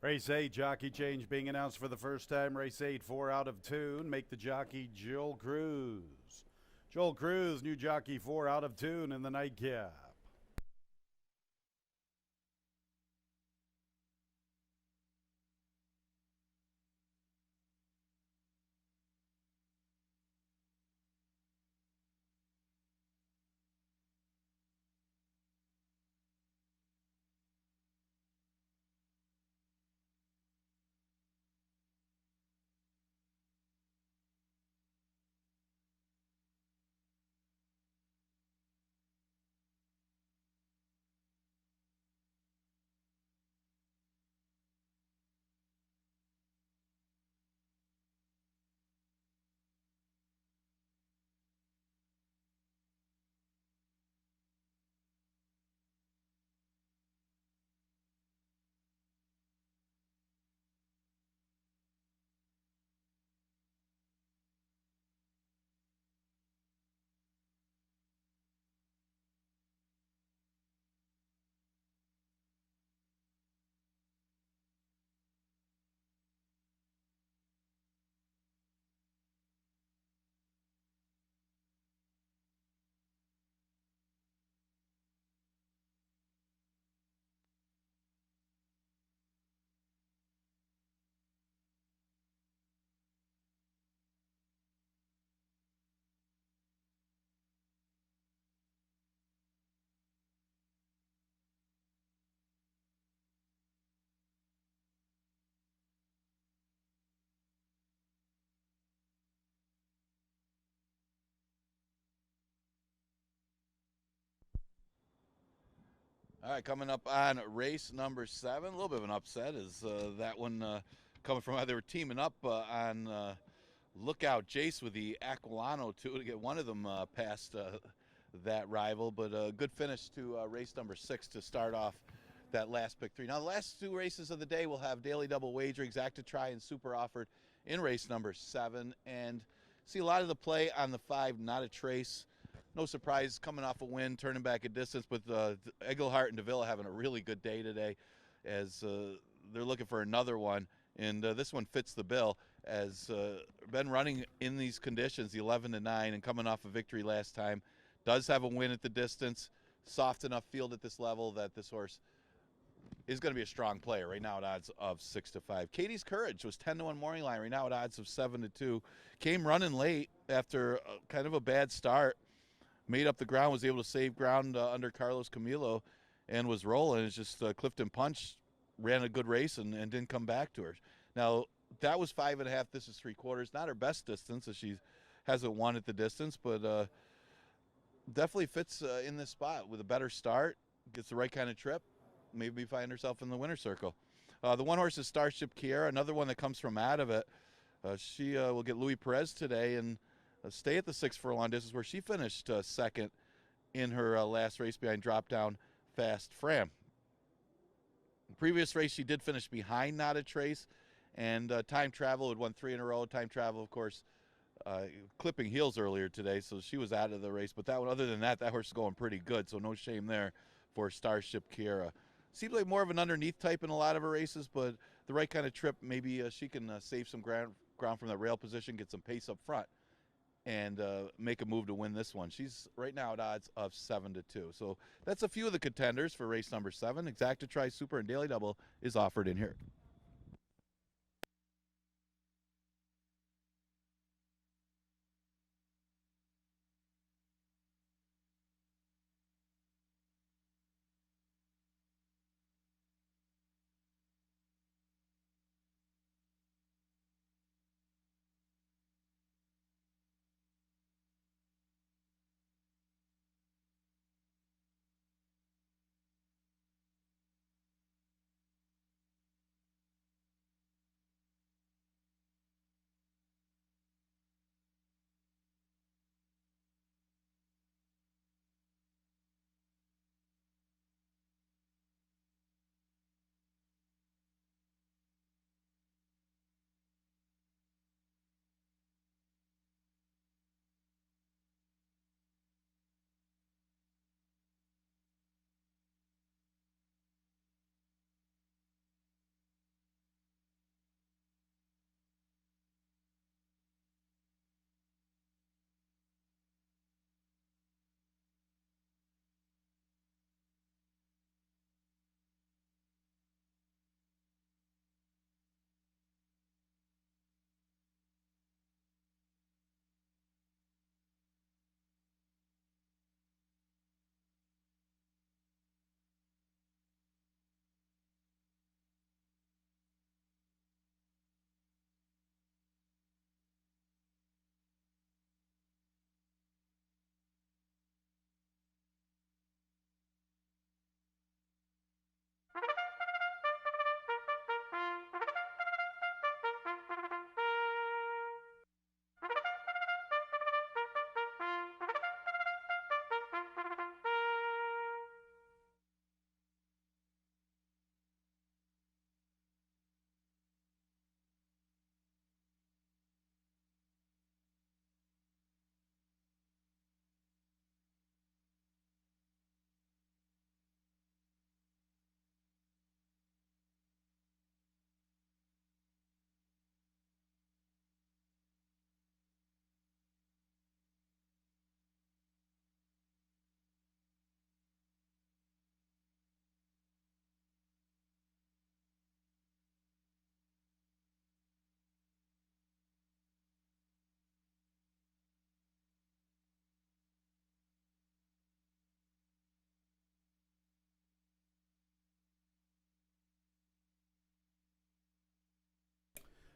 Race 8, jockey change being announced for the first time. Race 8, 4 out of tune. Make the jockey Joel Cruz. Joel Cruz, new jockey 4 out of tune in the nightcap. All right, coming up on race number 7, a little bit of an upset is that one coming from they were teaming up on Lookout Jace with the Aquilano too to get one of them past that rival, but a good finish to race number 6 to start off that last pick 3. Now the last 2 races of the day will have daily double wager, exacta try, and super offered in race number 7, and see a lot of the play on the 5, Not a Trace. No surprise, coming off a win, turning back a distance, with Egelhart and Davila having a really good day today as they're looking for another one. And this one fits the bill as been running in these conditions, the 11-9, and coming off a victory last time. Does have a win at the distance, soft enough field at this level that this horse is going to be a strong player. Right now at odds of 6-5. Katie's Courage was 10-1 morning line. Right now at odds of 7-2. Came running late after kind of a bad start. Made up the ground, was able to save ground under Carlos Camilo, and was rolling. It's just Clifton Punch ran a good race and didn't come back to her. Now, that was 5.5. This is 3/4. Not her best distance, as she hasn't won at the distance, but definitely fits in this spot with a better start. Gets the right kind of trip. Maybe find herself in the winner's circle. The one horse is Starship Kiera, another one that comes from out of it. She will get Louis Perez today and stay at the 6 furlong distance where she finished second in her last race behind Drop Down Fast Fram. The previous race she did finish behind Not a Trace, and Time Travel had won 3 in a row. Time Travel, of course, clipping heels earlier today, so she was out of the race. But that one, other than that, that horse is going pretty good, so no shame there for Starship Kiera. Seems like more of an underneath type in a lot of her races, but the right kind of trip, maybe she can save some ground from the rail position, get some pace up front, and make a move to win this one. She's right now at odds of 7-2. So that's a few of the contenders for race number 7. Exacta Try, Super, and Daily Double is offered in here.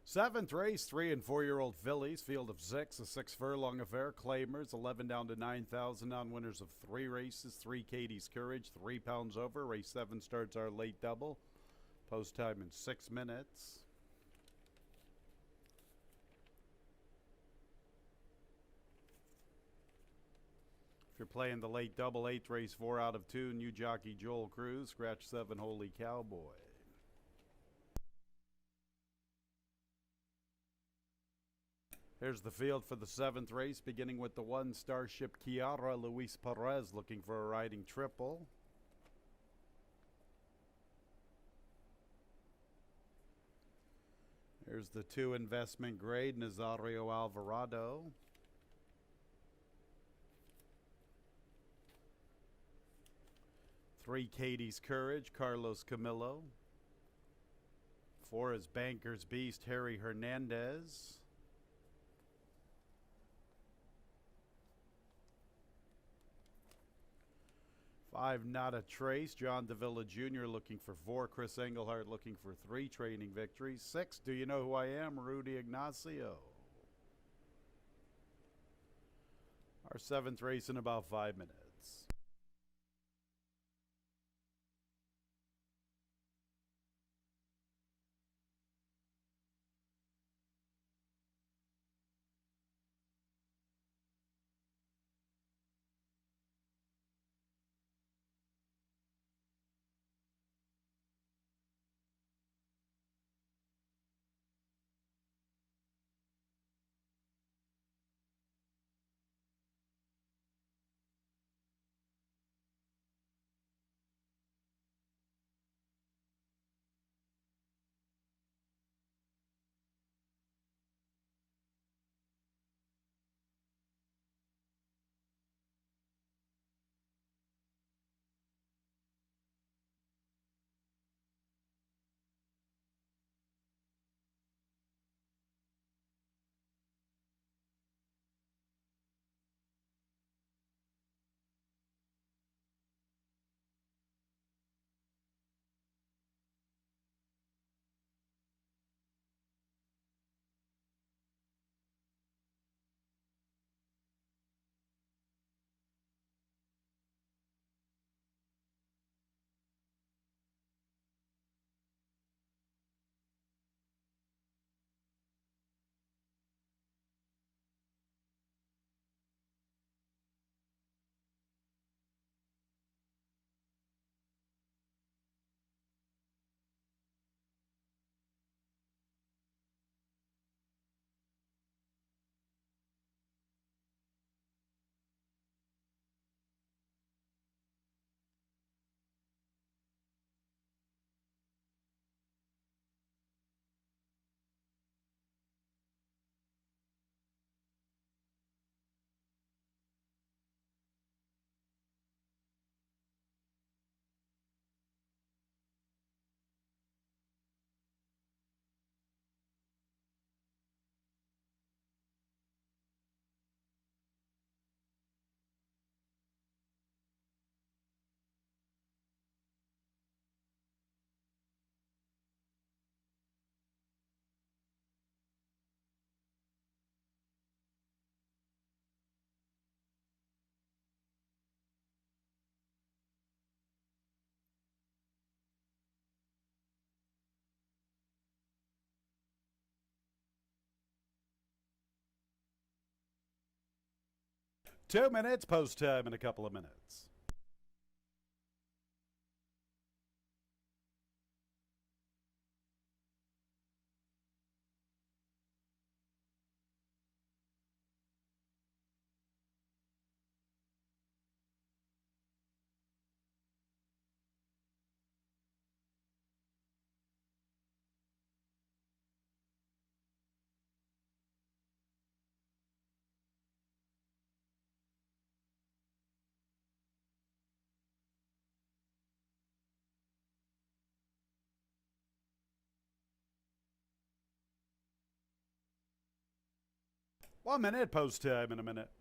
Seventh race, 3 and 4-year-old fillies, field of 6, a 6-furlong affair. Claimers, 11 down to 9,000 on winners of 3 races. 3 Katie's Courage, 3 pounds over. Race 7 starts our late double. Post time in 6 minutes. If you're playing the late double, 8th race, 4 out of 2. New jockey Joel Cruz, scratch 7, Holy Cowboy. Here's the field for the 7th race, beginning with the 1 Starship Kiara. Luis Perez looking for a riding triple. Here's the 2 Investment Grade, Nazario Alvarado. 3 Katie's Courage, Carlos Camillo. 4 is Banker's Beast, Harry Hernandez. 5 Not a Trace, John Davila Jr. looking for 4. Chris Engelhardt looking for 3 training victories. 6, Do You Know Who I Am, Rudy Ignacio. Our 7th race in about 5 minutes. Two minutes, post time in a couple of minutes. One minute, post time in a minute.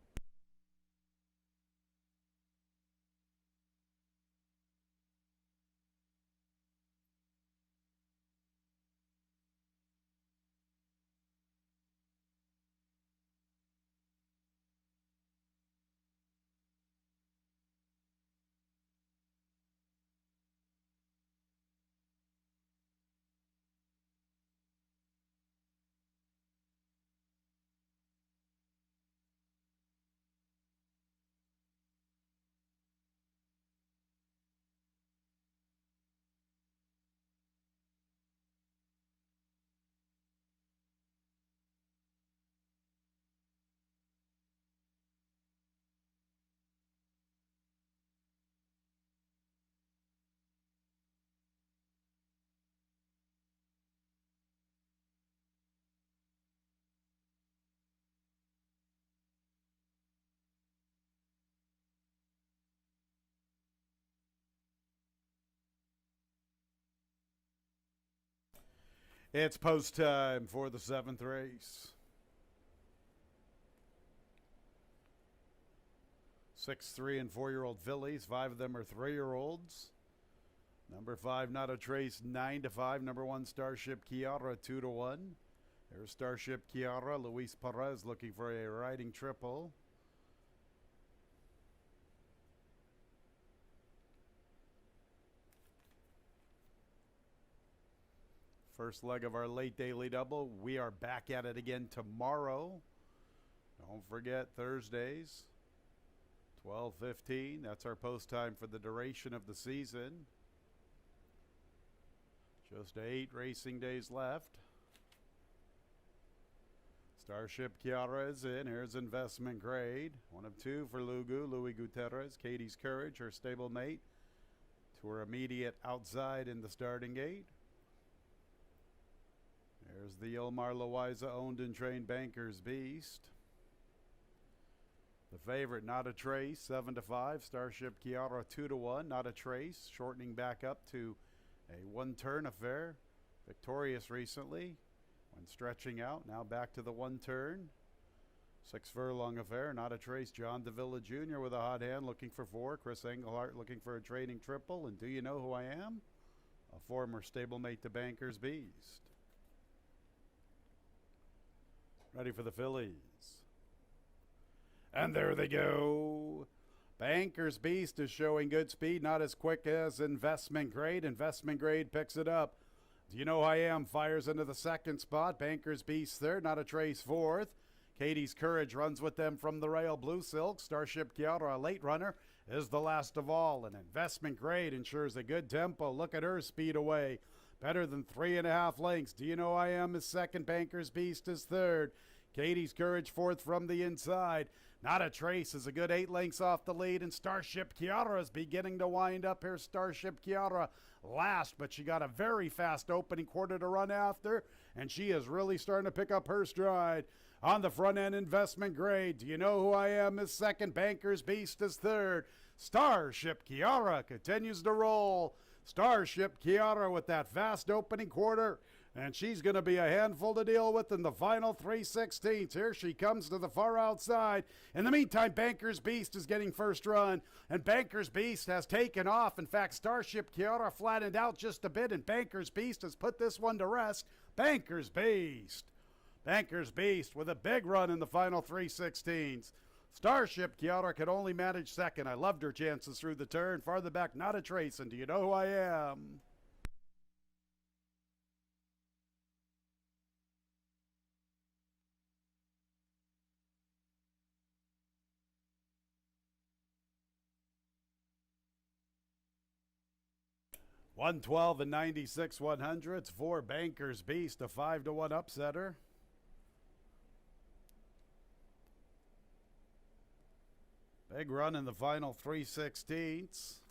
It's post time for the 7th race. 6, 3, and 4-year-old fillies. 5 of them are 3-year-olds. Number 5, Not a Trace, 9-5. Number 1, Starship Kiara, 2-1. There's Starship Kiara. Luis Perez looking for a riding triple. First leg of our late daily double. We are back at it again tomorrow. Don't forget Thursdays, 12:15. That's our post time for the duration of the season. Just 8 racing days left. Starship Kiara is in. Here's Investment Grade. 1 of 2 for Lugu. Louis Gutierrez. Katie's Courage, her stablemate, to her immediate outside in the starting gate. There's the Ilmar Loiza owned and trained Banker's Beast. The favorite, Not a Trace, 7-5. Starship Kiara, 2-1. Not a Trace, shortening back up to a one-turn affair. Victorious recently when stretching out. Now back to the one-turn. 6-furlong affair. Not a Trace. John Davila Jr. with a hot hand looking for 4. Chris Engelhart looking for a training triple. And do you know who I am? A former stablemate to Banker's Beast. Ready for the fillies. And there they go. Banker's Beast is showing good speed, not as quick as Investment Grade. Investment Grade picks it up. Do you know who I am? Fires into the 2nd spot. Banker's Beast 3rd. Not a Trace 4th. Katie's Courage runs with them from the rail. Blue Silk. Starship Kiara, a late runner, is the last of all. And Investment Grade ensures a good tempo. Look at her speed away. Better than 3.5 lengths. Do you know I am is 2nd. Banker's Beast is 3rd. Katie's Courage 4th from the inside. Not a Trace is a good 8 lengths off the lead, and Starship Kiara is beginning to wind up here. Starship Kiara last, but she got a very fast opening quarter to run after, and she is really starting to pick up her stride. On the front end, Investment Grade. Do you know who I am is 2nd. Banker's Beast is 3rd. Starship Kiara continues to roll. Starship Kiara with that fast opening quarter, and she's going to be a handful to deal with in the final 3/16. Here she comes to the far outside. In the meantime, Banker's Beast is getting first run, and Banker's Beast has taken off. In fact, Starship Kiara flattened out just a bit, and Banker's Beast has put this one to rest. Banker's Beast. Banker's Beast with a big run in the final 3/16. Starship Kiara could only manage 2nd. I loved her chances through the turn. Farther back, Not a Trace, and do you know who I am? $112 and 96 100s for Banker's Beast, a 5-1 upsetter. Big run in the final 3/16.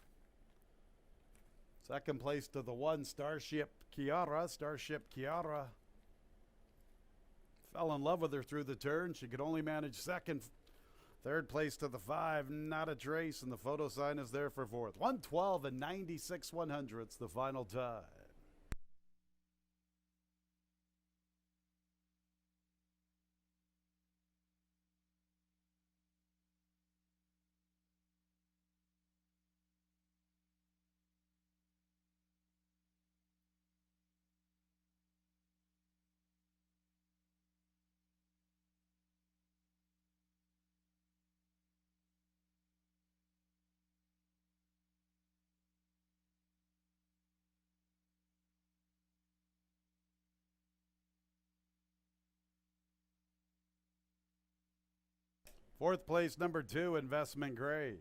2nd place to the 1, Starship Kiara. Starship Kiara fell in love with her through the turn. She could only manage 2nd. 3rd place to the 5, Not a Trace, and the photo sign is there for 4th. 112 and 96 100s, the final time. Fourth place, number 2, Investment Grade.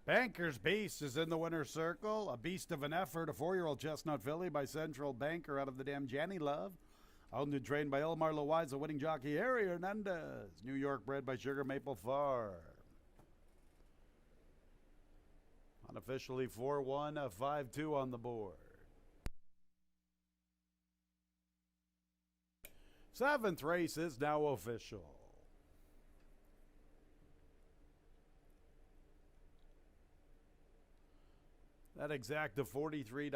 Banker's Beast is in the winner's circle. A beast of an effort, a 4-year-old chestnut filly by Central Banker out of the dam Janny Love. Owned and trained by Ilmar Loiza, winning jockey Harry Hernandez. New York bred by Sugar Maple Farm. Unofficially 4-1, 5-2 on the board. Seventh race is now official. That exact of $43.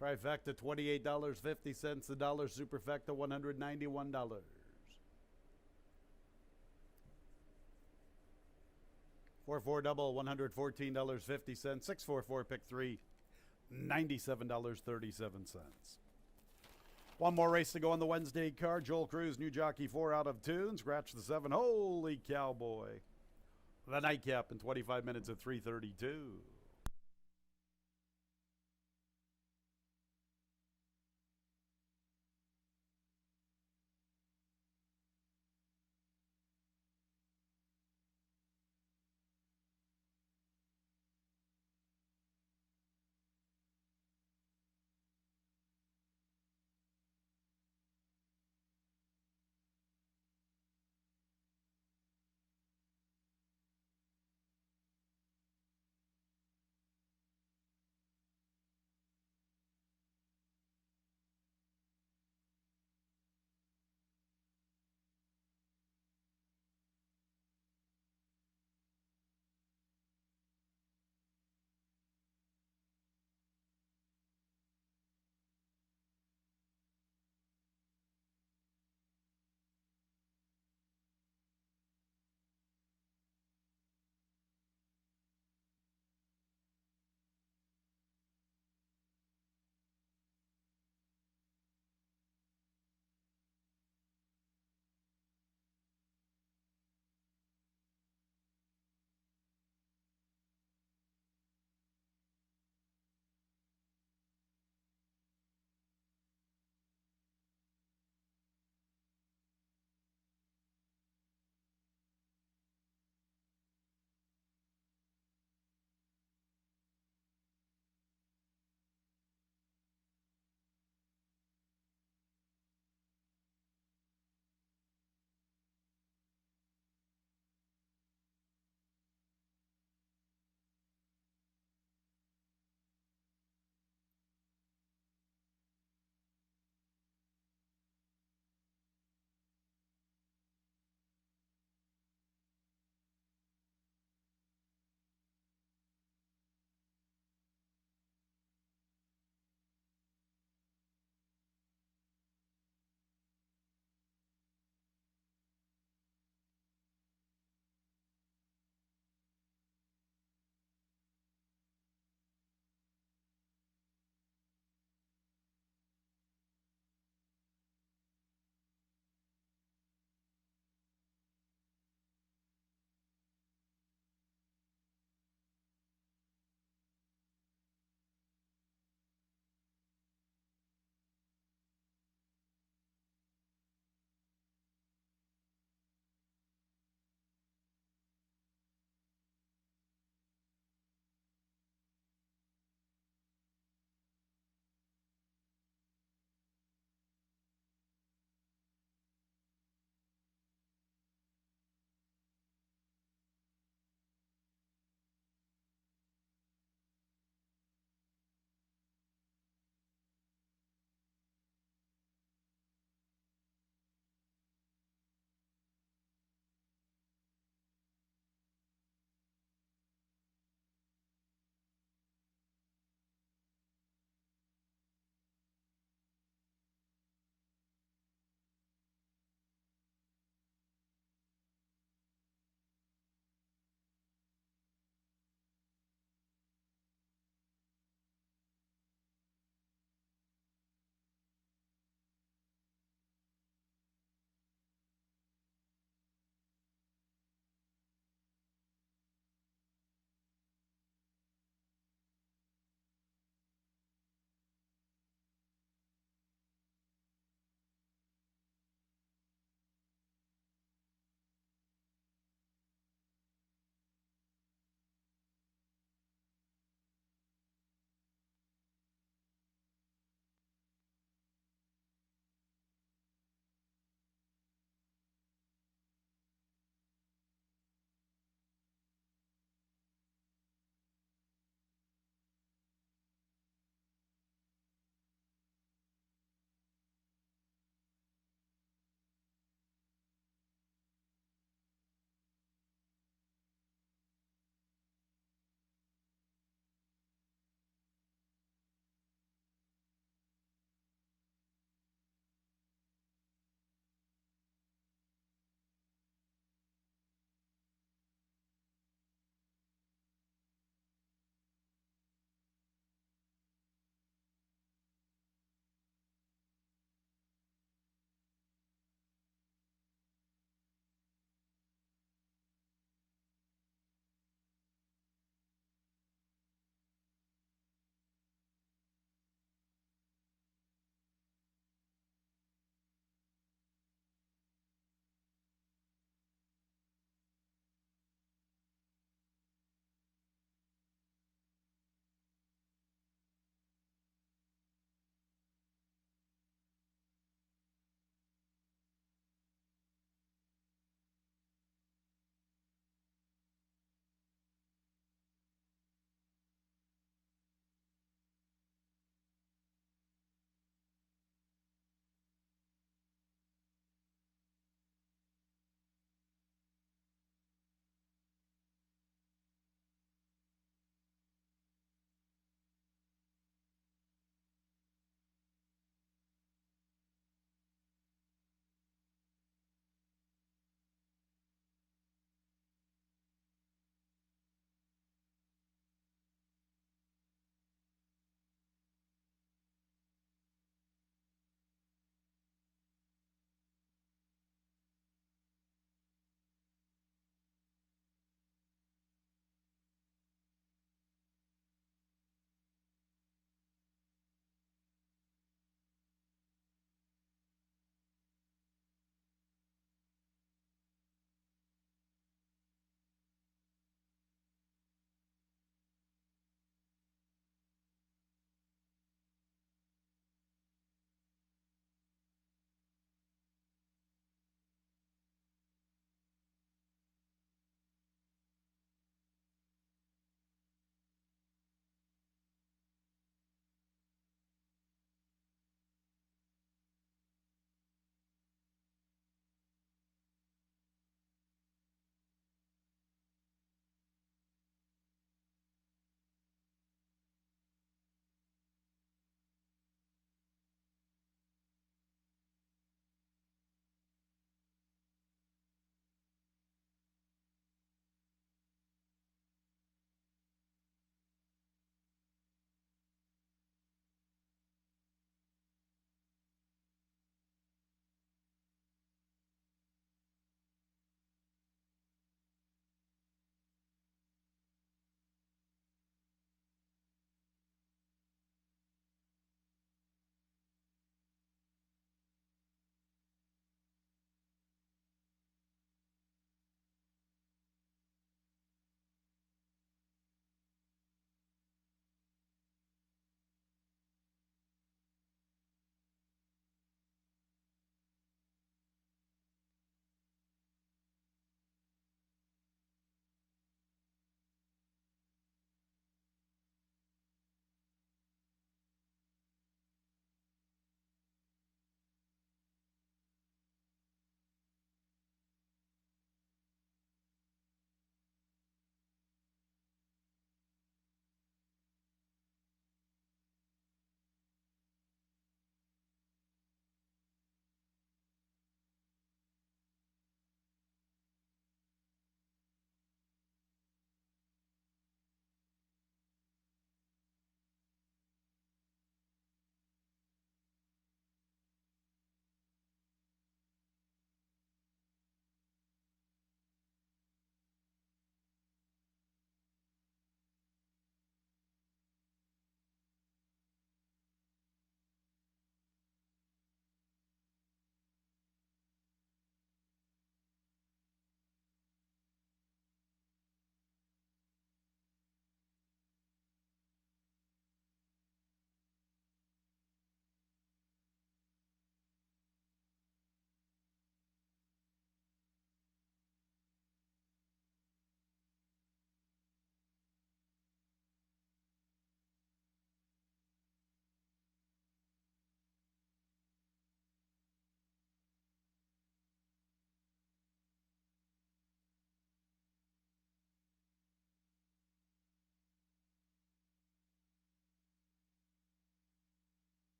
Trifecta $28.50. The dollar superfecta $191. 4-4 double $114.50. 6-4-4 pick 3 $97.37. One more race to go on the Wednesday card. Joel Cruz, new jockey, 4 out of 2. Scratch the 7. Holy cowboy. The nightcap in 25 minutes at 3:32.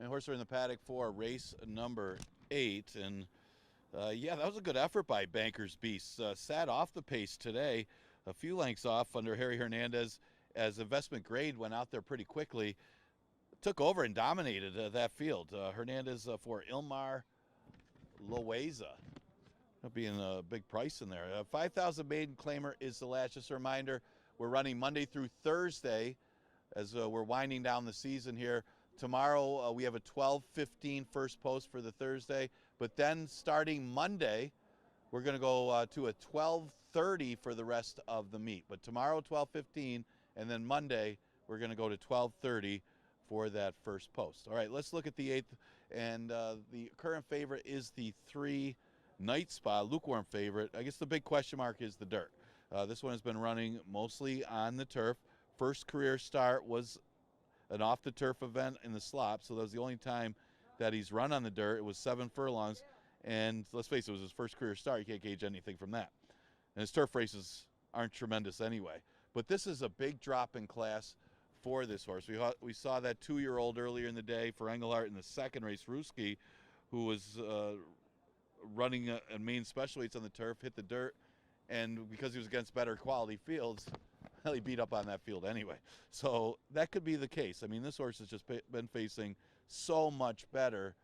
And horse are in the paddock for race number 8. And yeah, that was a good effort by Banker's Beast. Sat off the pace today, a few lengths off under Harry Hernandez as Investment Grade went out there pretty quickly. Took over and dominated that field. Hernandez for Ilmar Loaiza. Being a big price in there. 5,000 maiden claimer is the last. Just a reminder, we're running Monday through Thursday as we're winding down the season here. Tomorrow we have a 12:15 first post for the Thursday, but then starting Monday, we're going to go to a 12:30 for the rest of the meet. But tomorrow 12:15, and then Monday we're going to go to 12:30 for that first post. All right, let's look at the 8th, and the current favorite is the 3 Night Spa, lukewarm favorite. I guess the big question mark is the dirt. This one has been running mostly on the turf. First career start was an off-the-turf event in the slop, so that was the only time that he's run on the dirt. It was 7 furlongs, and let's face it, it was his first career start. You can't gauge anything from that. And his turf races aren't tremendous anyway. But this is a big drop in class for this horse. We saw that 2-year-old earlier in the day for Engelhardt in the second race, Ruski, who was running a main special weights on the turf, hit the dirt, and because he was against better quality fields, well, he beat up on that field anyway. So that could be the case. I mean, this horse has just been facing so much better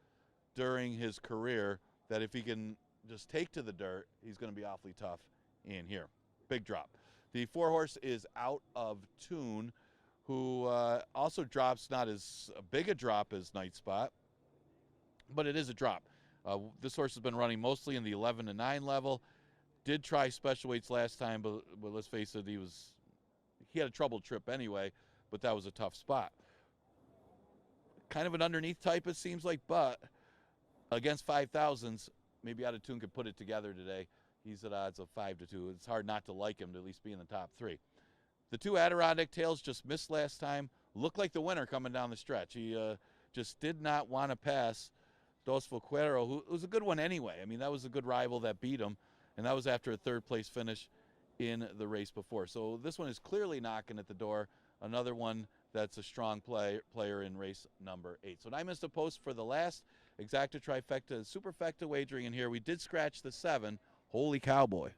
during his career that if he can just take to the dirt, he's going to be awfully tough in here. Big drop. The 4 horse is Out of Tune, who also drops not as big a drop as Night Spot, but it is a drop. This horse has been running mostly in the 11 to 9 level. Did try special weights last time, but let's face it, he had a troubled trip anyway, but that was a tough spot. Kind of an underneath type, it seems like, but against 5,000s, maybe Out of Tune could put it together today. He's at odds of 5 to 2. It's hard not to like him to at least be in the top 3. The 2 Adirondack Tails just missed last time. Looked like the winner coming down the stretch. He just did not want to pass Dos Fuquero, who was a good one anyway. I mean, that was a good rival that beat him, and that was after a 3rd place finish in the race before. So this one is clearly knocking at the door. Another one that's a strong player in race number 8. So 9 minutes to post for the last exacta trifecta superfecta wagering in here. We did scratch the 7. Holy Cowboy.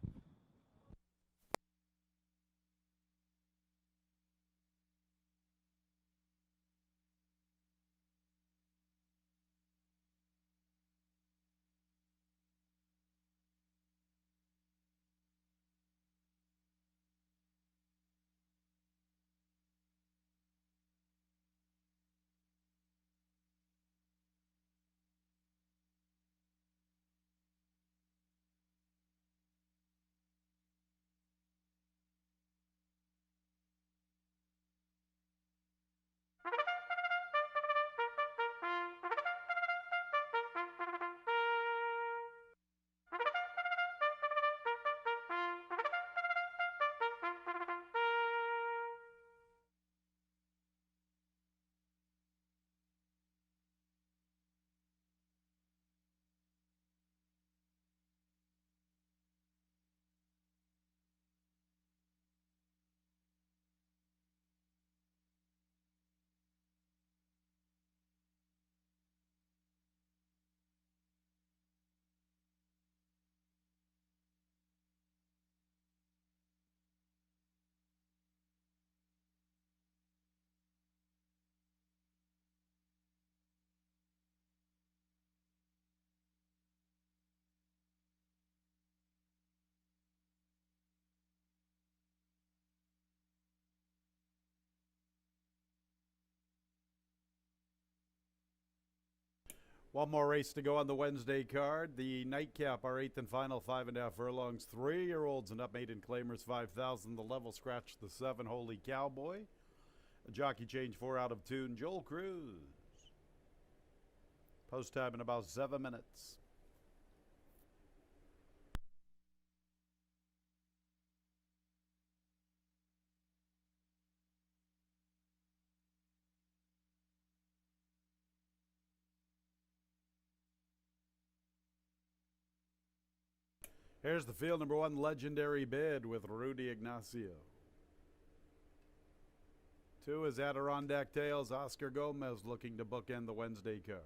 One more race to go on the Wednesday card. The nightcap, our 8th and final 5.5 furlongs. 3-year-olds and up maiden claimers, 5,000. The level scratch the 7. Holy Cowboy. A jockey change 4 Out of Tune. Joel Cruz. Post time in about 7 minutes. Here's the field number 1 legendary bid with Rudy Ignacio. 2 is Adirondack Tales. Oscar Gomez looking to bookend the Wednesday card.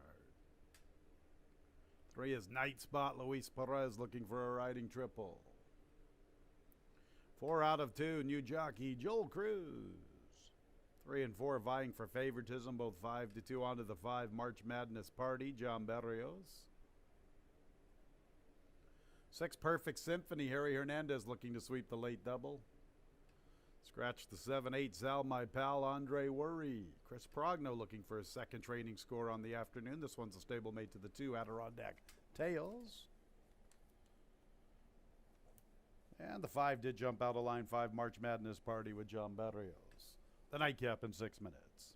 3 is Night Spot. Luis Perez looking for a riding triple. 4 out of 2, new jockey Joel Cruz. 3 and 4 vying for favoritism, both 5-2 onto the 5 March Madness Party, John Berrios. 6 Perfect Symphony, Harry Hernandez looking to sweep the late double. Scratch the 7-8, Sal My Pal, Andre Worry. Chris Progno looking for his second training score on the afternoon. This one's a stablemate to the 2, Adirondack Tales. And the 5 did jump out of line, 5 March Madness Party with John Berrios. The nightcap in 6 minutes.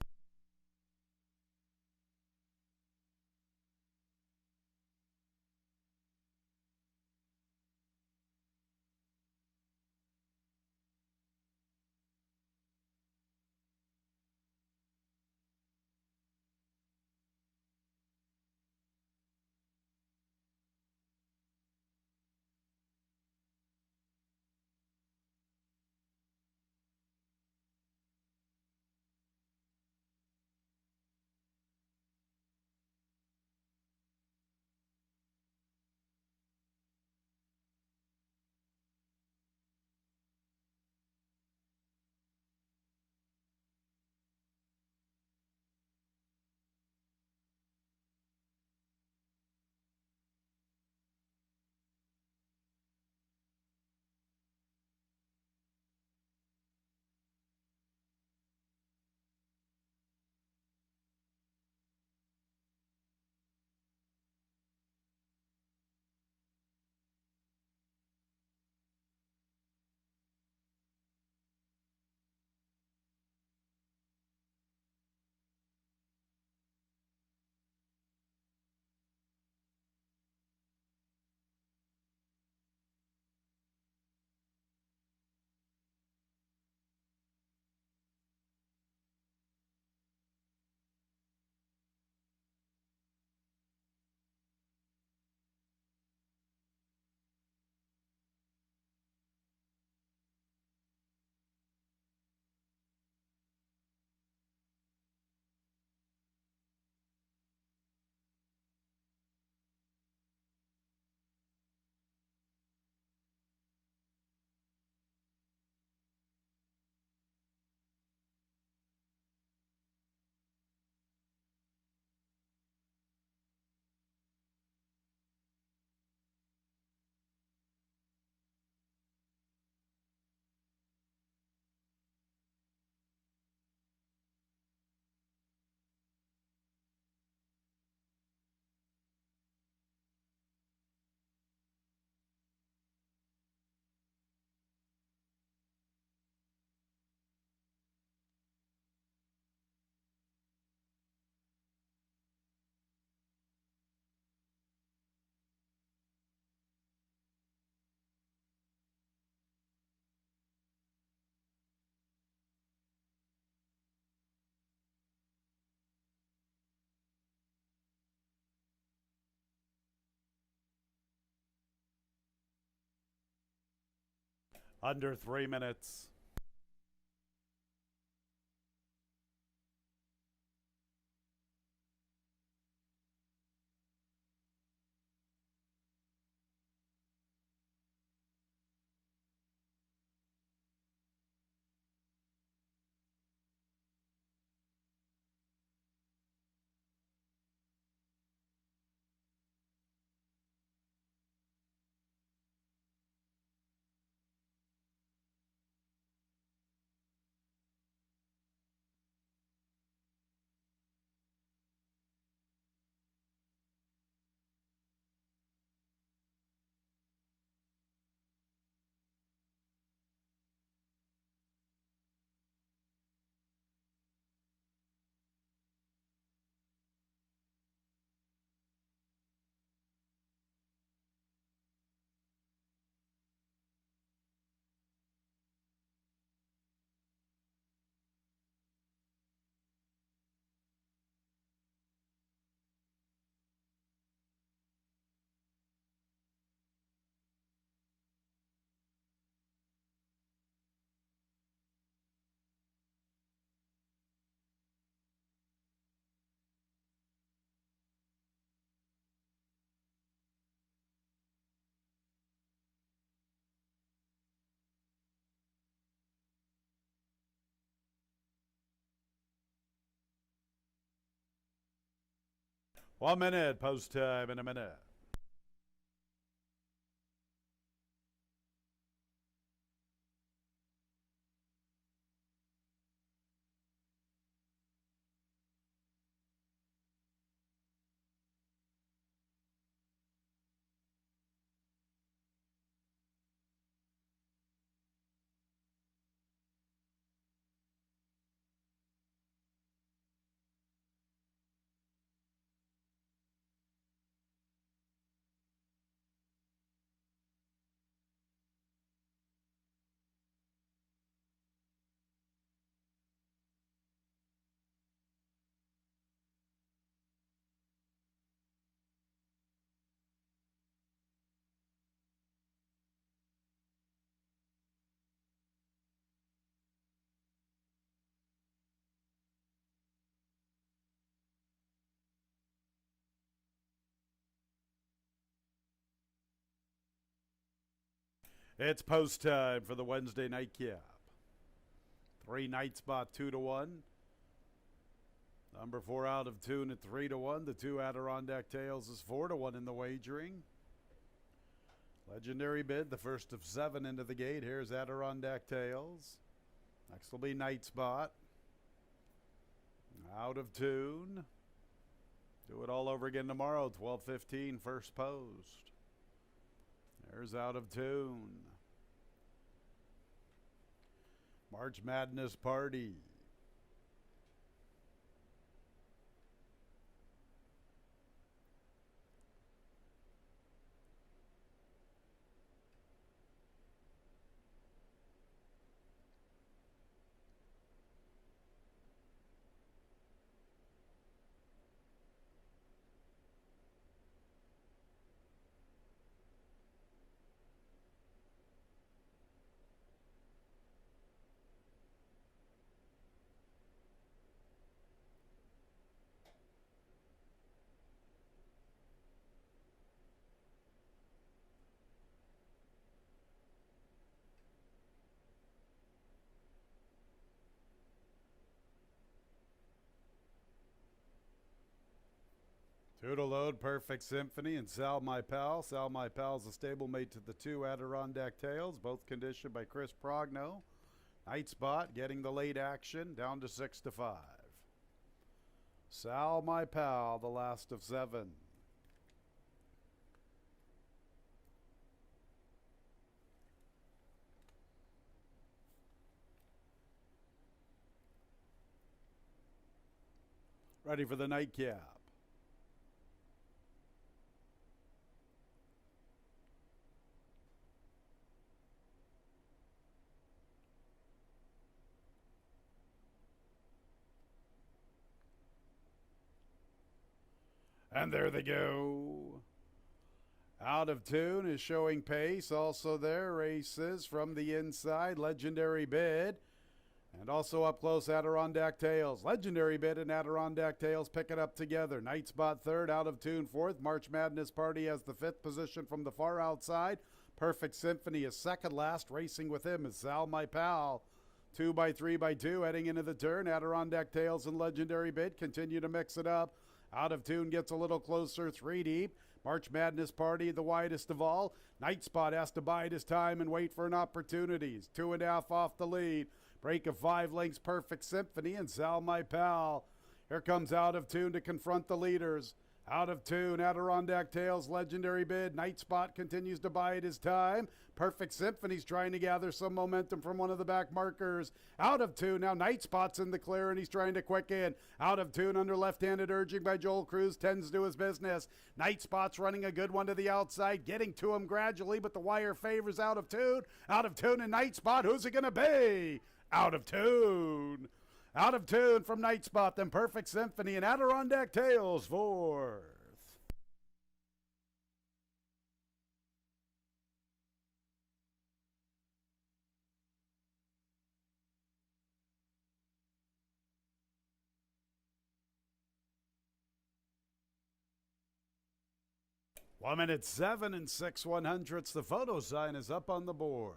Under 3 minutes. 1 minute, post time in a minute. It's post time for the Wednesday night cap. 3 night spot 2-1. Number 4 out of tune at 3-1. The 2 Adirondack Tails is 4-1 in the wagering. Legendary bid, the first of 7 into the gate. Here's Adirondack Tails. Next will be Night Spot. Out of tune. Do it all over again tomorrow, 12:15, first post. There's Out of Tune. March Madness Party. Two to load, Perfect Symphony and Sal My Pal. Sal My Pal's a stablemate to the 2 Adirondack Tails, both conditioned by Chris Progno. Night Spot getting the late action, down to 6-5. Sal My Pal, the last of 7. Ready for the nightcap. And there they go. Out of Tune is showing pace. Also there, races from the inside. Legendary Bid. And also up close, Adirondack Tails. Legendary Bid and Adirondack Tails pick it up together. Night Spot third, Out of Tune fourth. March Madness Party has the 5th position from the far outside. Perfect Symphony is second last. Racing with him is Sal My Pal. 2x3x2 heading into the turn. Adirondack Tails and Legendary Bid continue to mix it up. Out of Tune gets a little closer, 3 deep. March Madness Party, the widest of all. Night Spot has to bide his time and wait for an opportunity. 2.5 off the lead. Break of 5 lengths, Perfect Symphony and Sal My Pal. Here comes Out of Tune to confront the leaders. Out of Tune, Adirondack Tails, Legendary Bid. Night Spot continues to bide his time. Perfect Symphony's trying to gather some momentum from one of the back markers. Out of Tune, now Night Spot's in the clear and he's trying to quicken. Out of Tune under left-handed urging by Joel Cruz, tends to do his business. Night Spot's running a good one to the outside, getting to him gradually, but the wire favors Out of Tune. Out of Tune and Night Spot, who's it going to be? Out of Tune. Out of Tune from Night Spot, then Perfect Symphony and Adirondack Tails fourth. One minute 7 and 6/100ths. The photo sign is up on the board.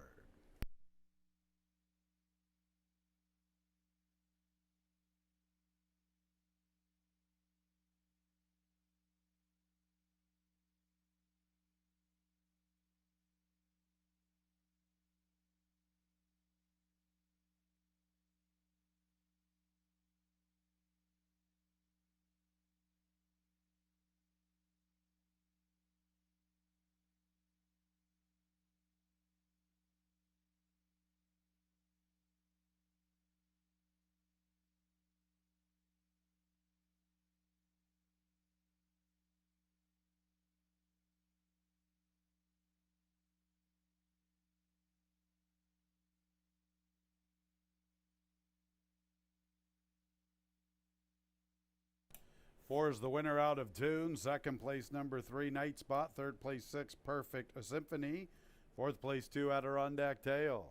4 is the winner, Out of Tune. Second place, number 3, Night Spot. Third place, 6, Perfect, a Symphony. Fourth place, 2, Adirondack Tales.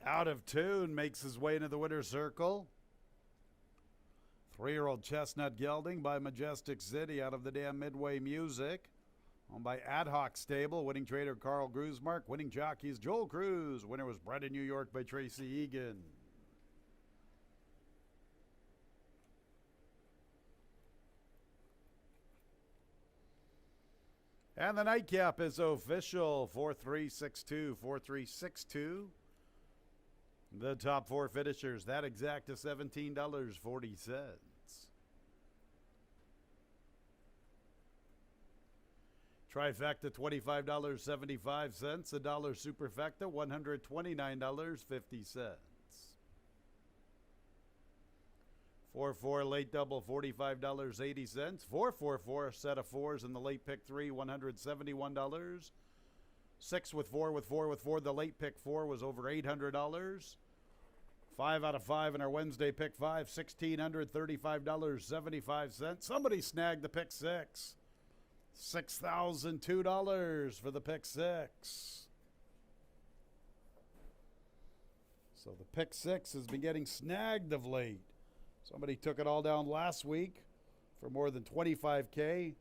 Out of Tune makes his way into the winner's circle. 3-year-old Chestnut Gelding by Majestic City out of the Damn Midway Music. Owned by Ad Hoc Stable. Winning trader Carl Gruzmark. Winning jockeys Joel Cruz. Winner was bred in New York by Tracy Egan. And the nightcap is official. 4362, 4362. The top 4 finishers, that exact to $17.40. Trifecta, $25.75. A dollar superfecta, $129.50. 4-4 late double, $45.80. 4-4-4 set of 4s in the late pick 3, $171. 6 with 4 with 4 with 4. The late pick 4 was over $800. 5 out of 5 in our Wednesday pick 5, $1,635.75. Somebody snagged the pick 6. $6,002 for the pick 6. So the pick 6 has been getting snagged of late. Somebody took it all down last week for more than $25K.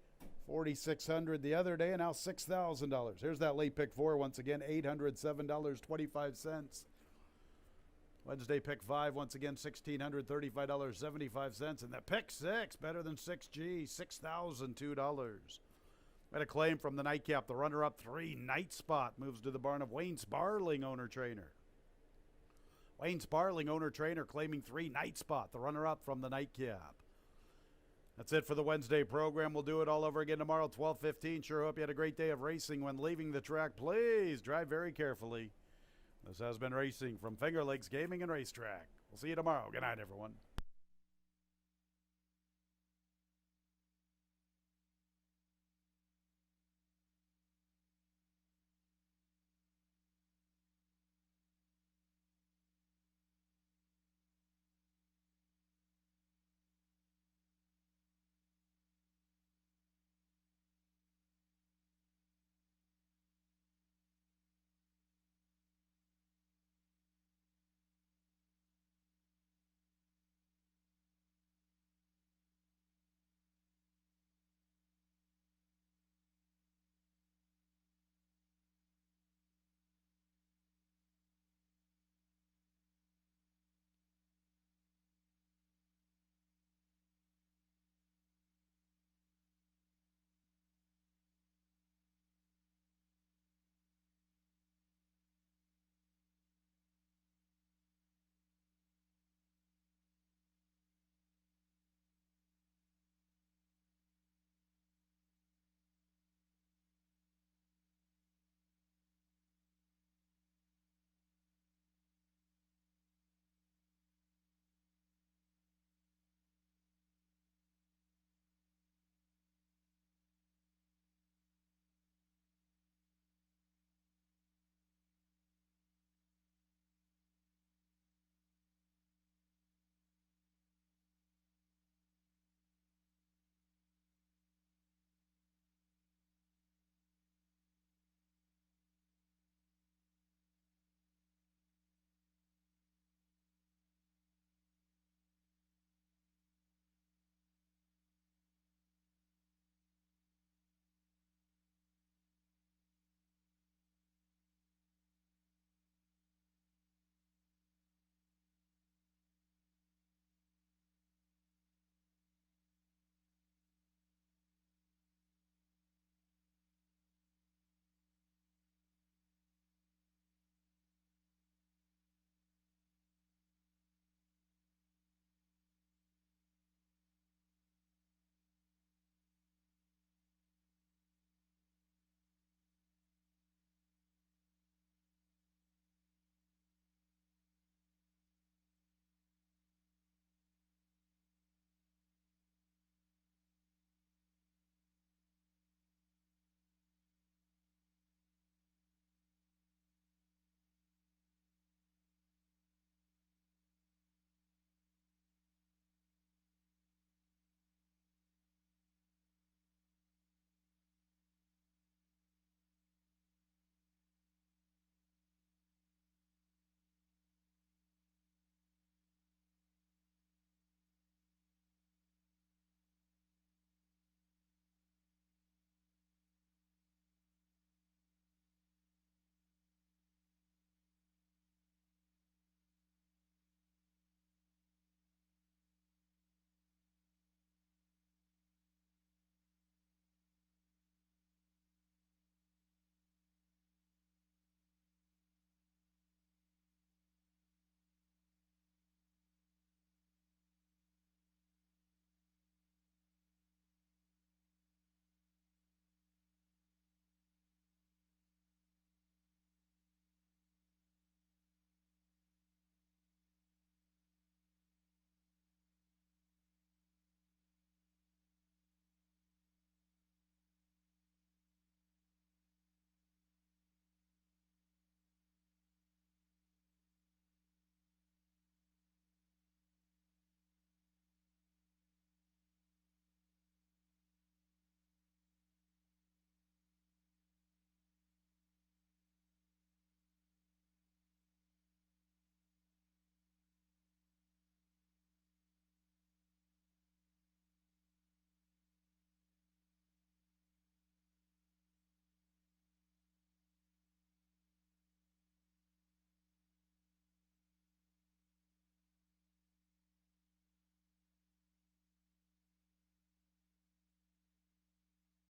$4,600 the other day, and now $6,000. Here's that late pick 4 once again, $807.25. Wednesday pick 5 once again, $1,635.75, and the pick 6 better than 6G, $6,002. We had a claim from the nightcap. The runner-up 3, Night Spot, moves to the barn of Wayne Sparling, owner-trainer. Wayne Sparling, owner-trainer, claiming 3, Night Spot, the runner-up from the nightcap. That's it for the Wednesday program. We'll do it all over again tomorrow, 12:15. Sure hope you had a great day of racing. When leaving the track, please drive very carefully. This has been racing from Finger Lakes Gaming and Racetrack. We'll see you tomorrow. Good night, everyone.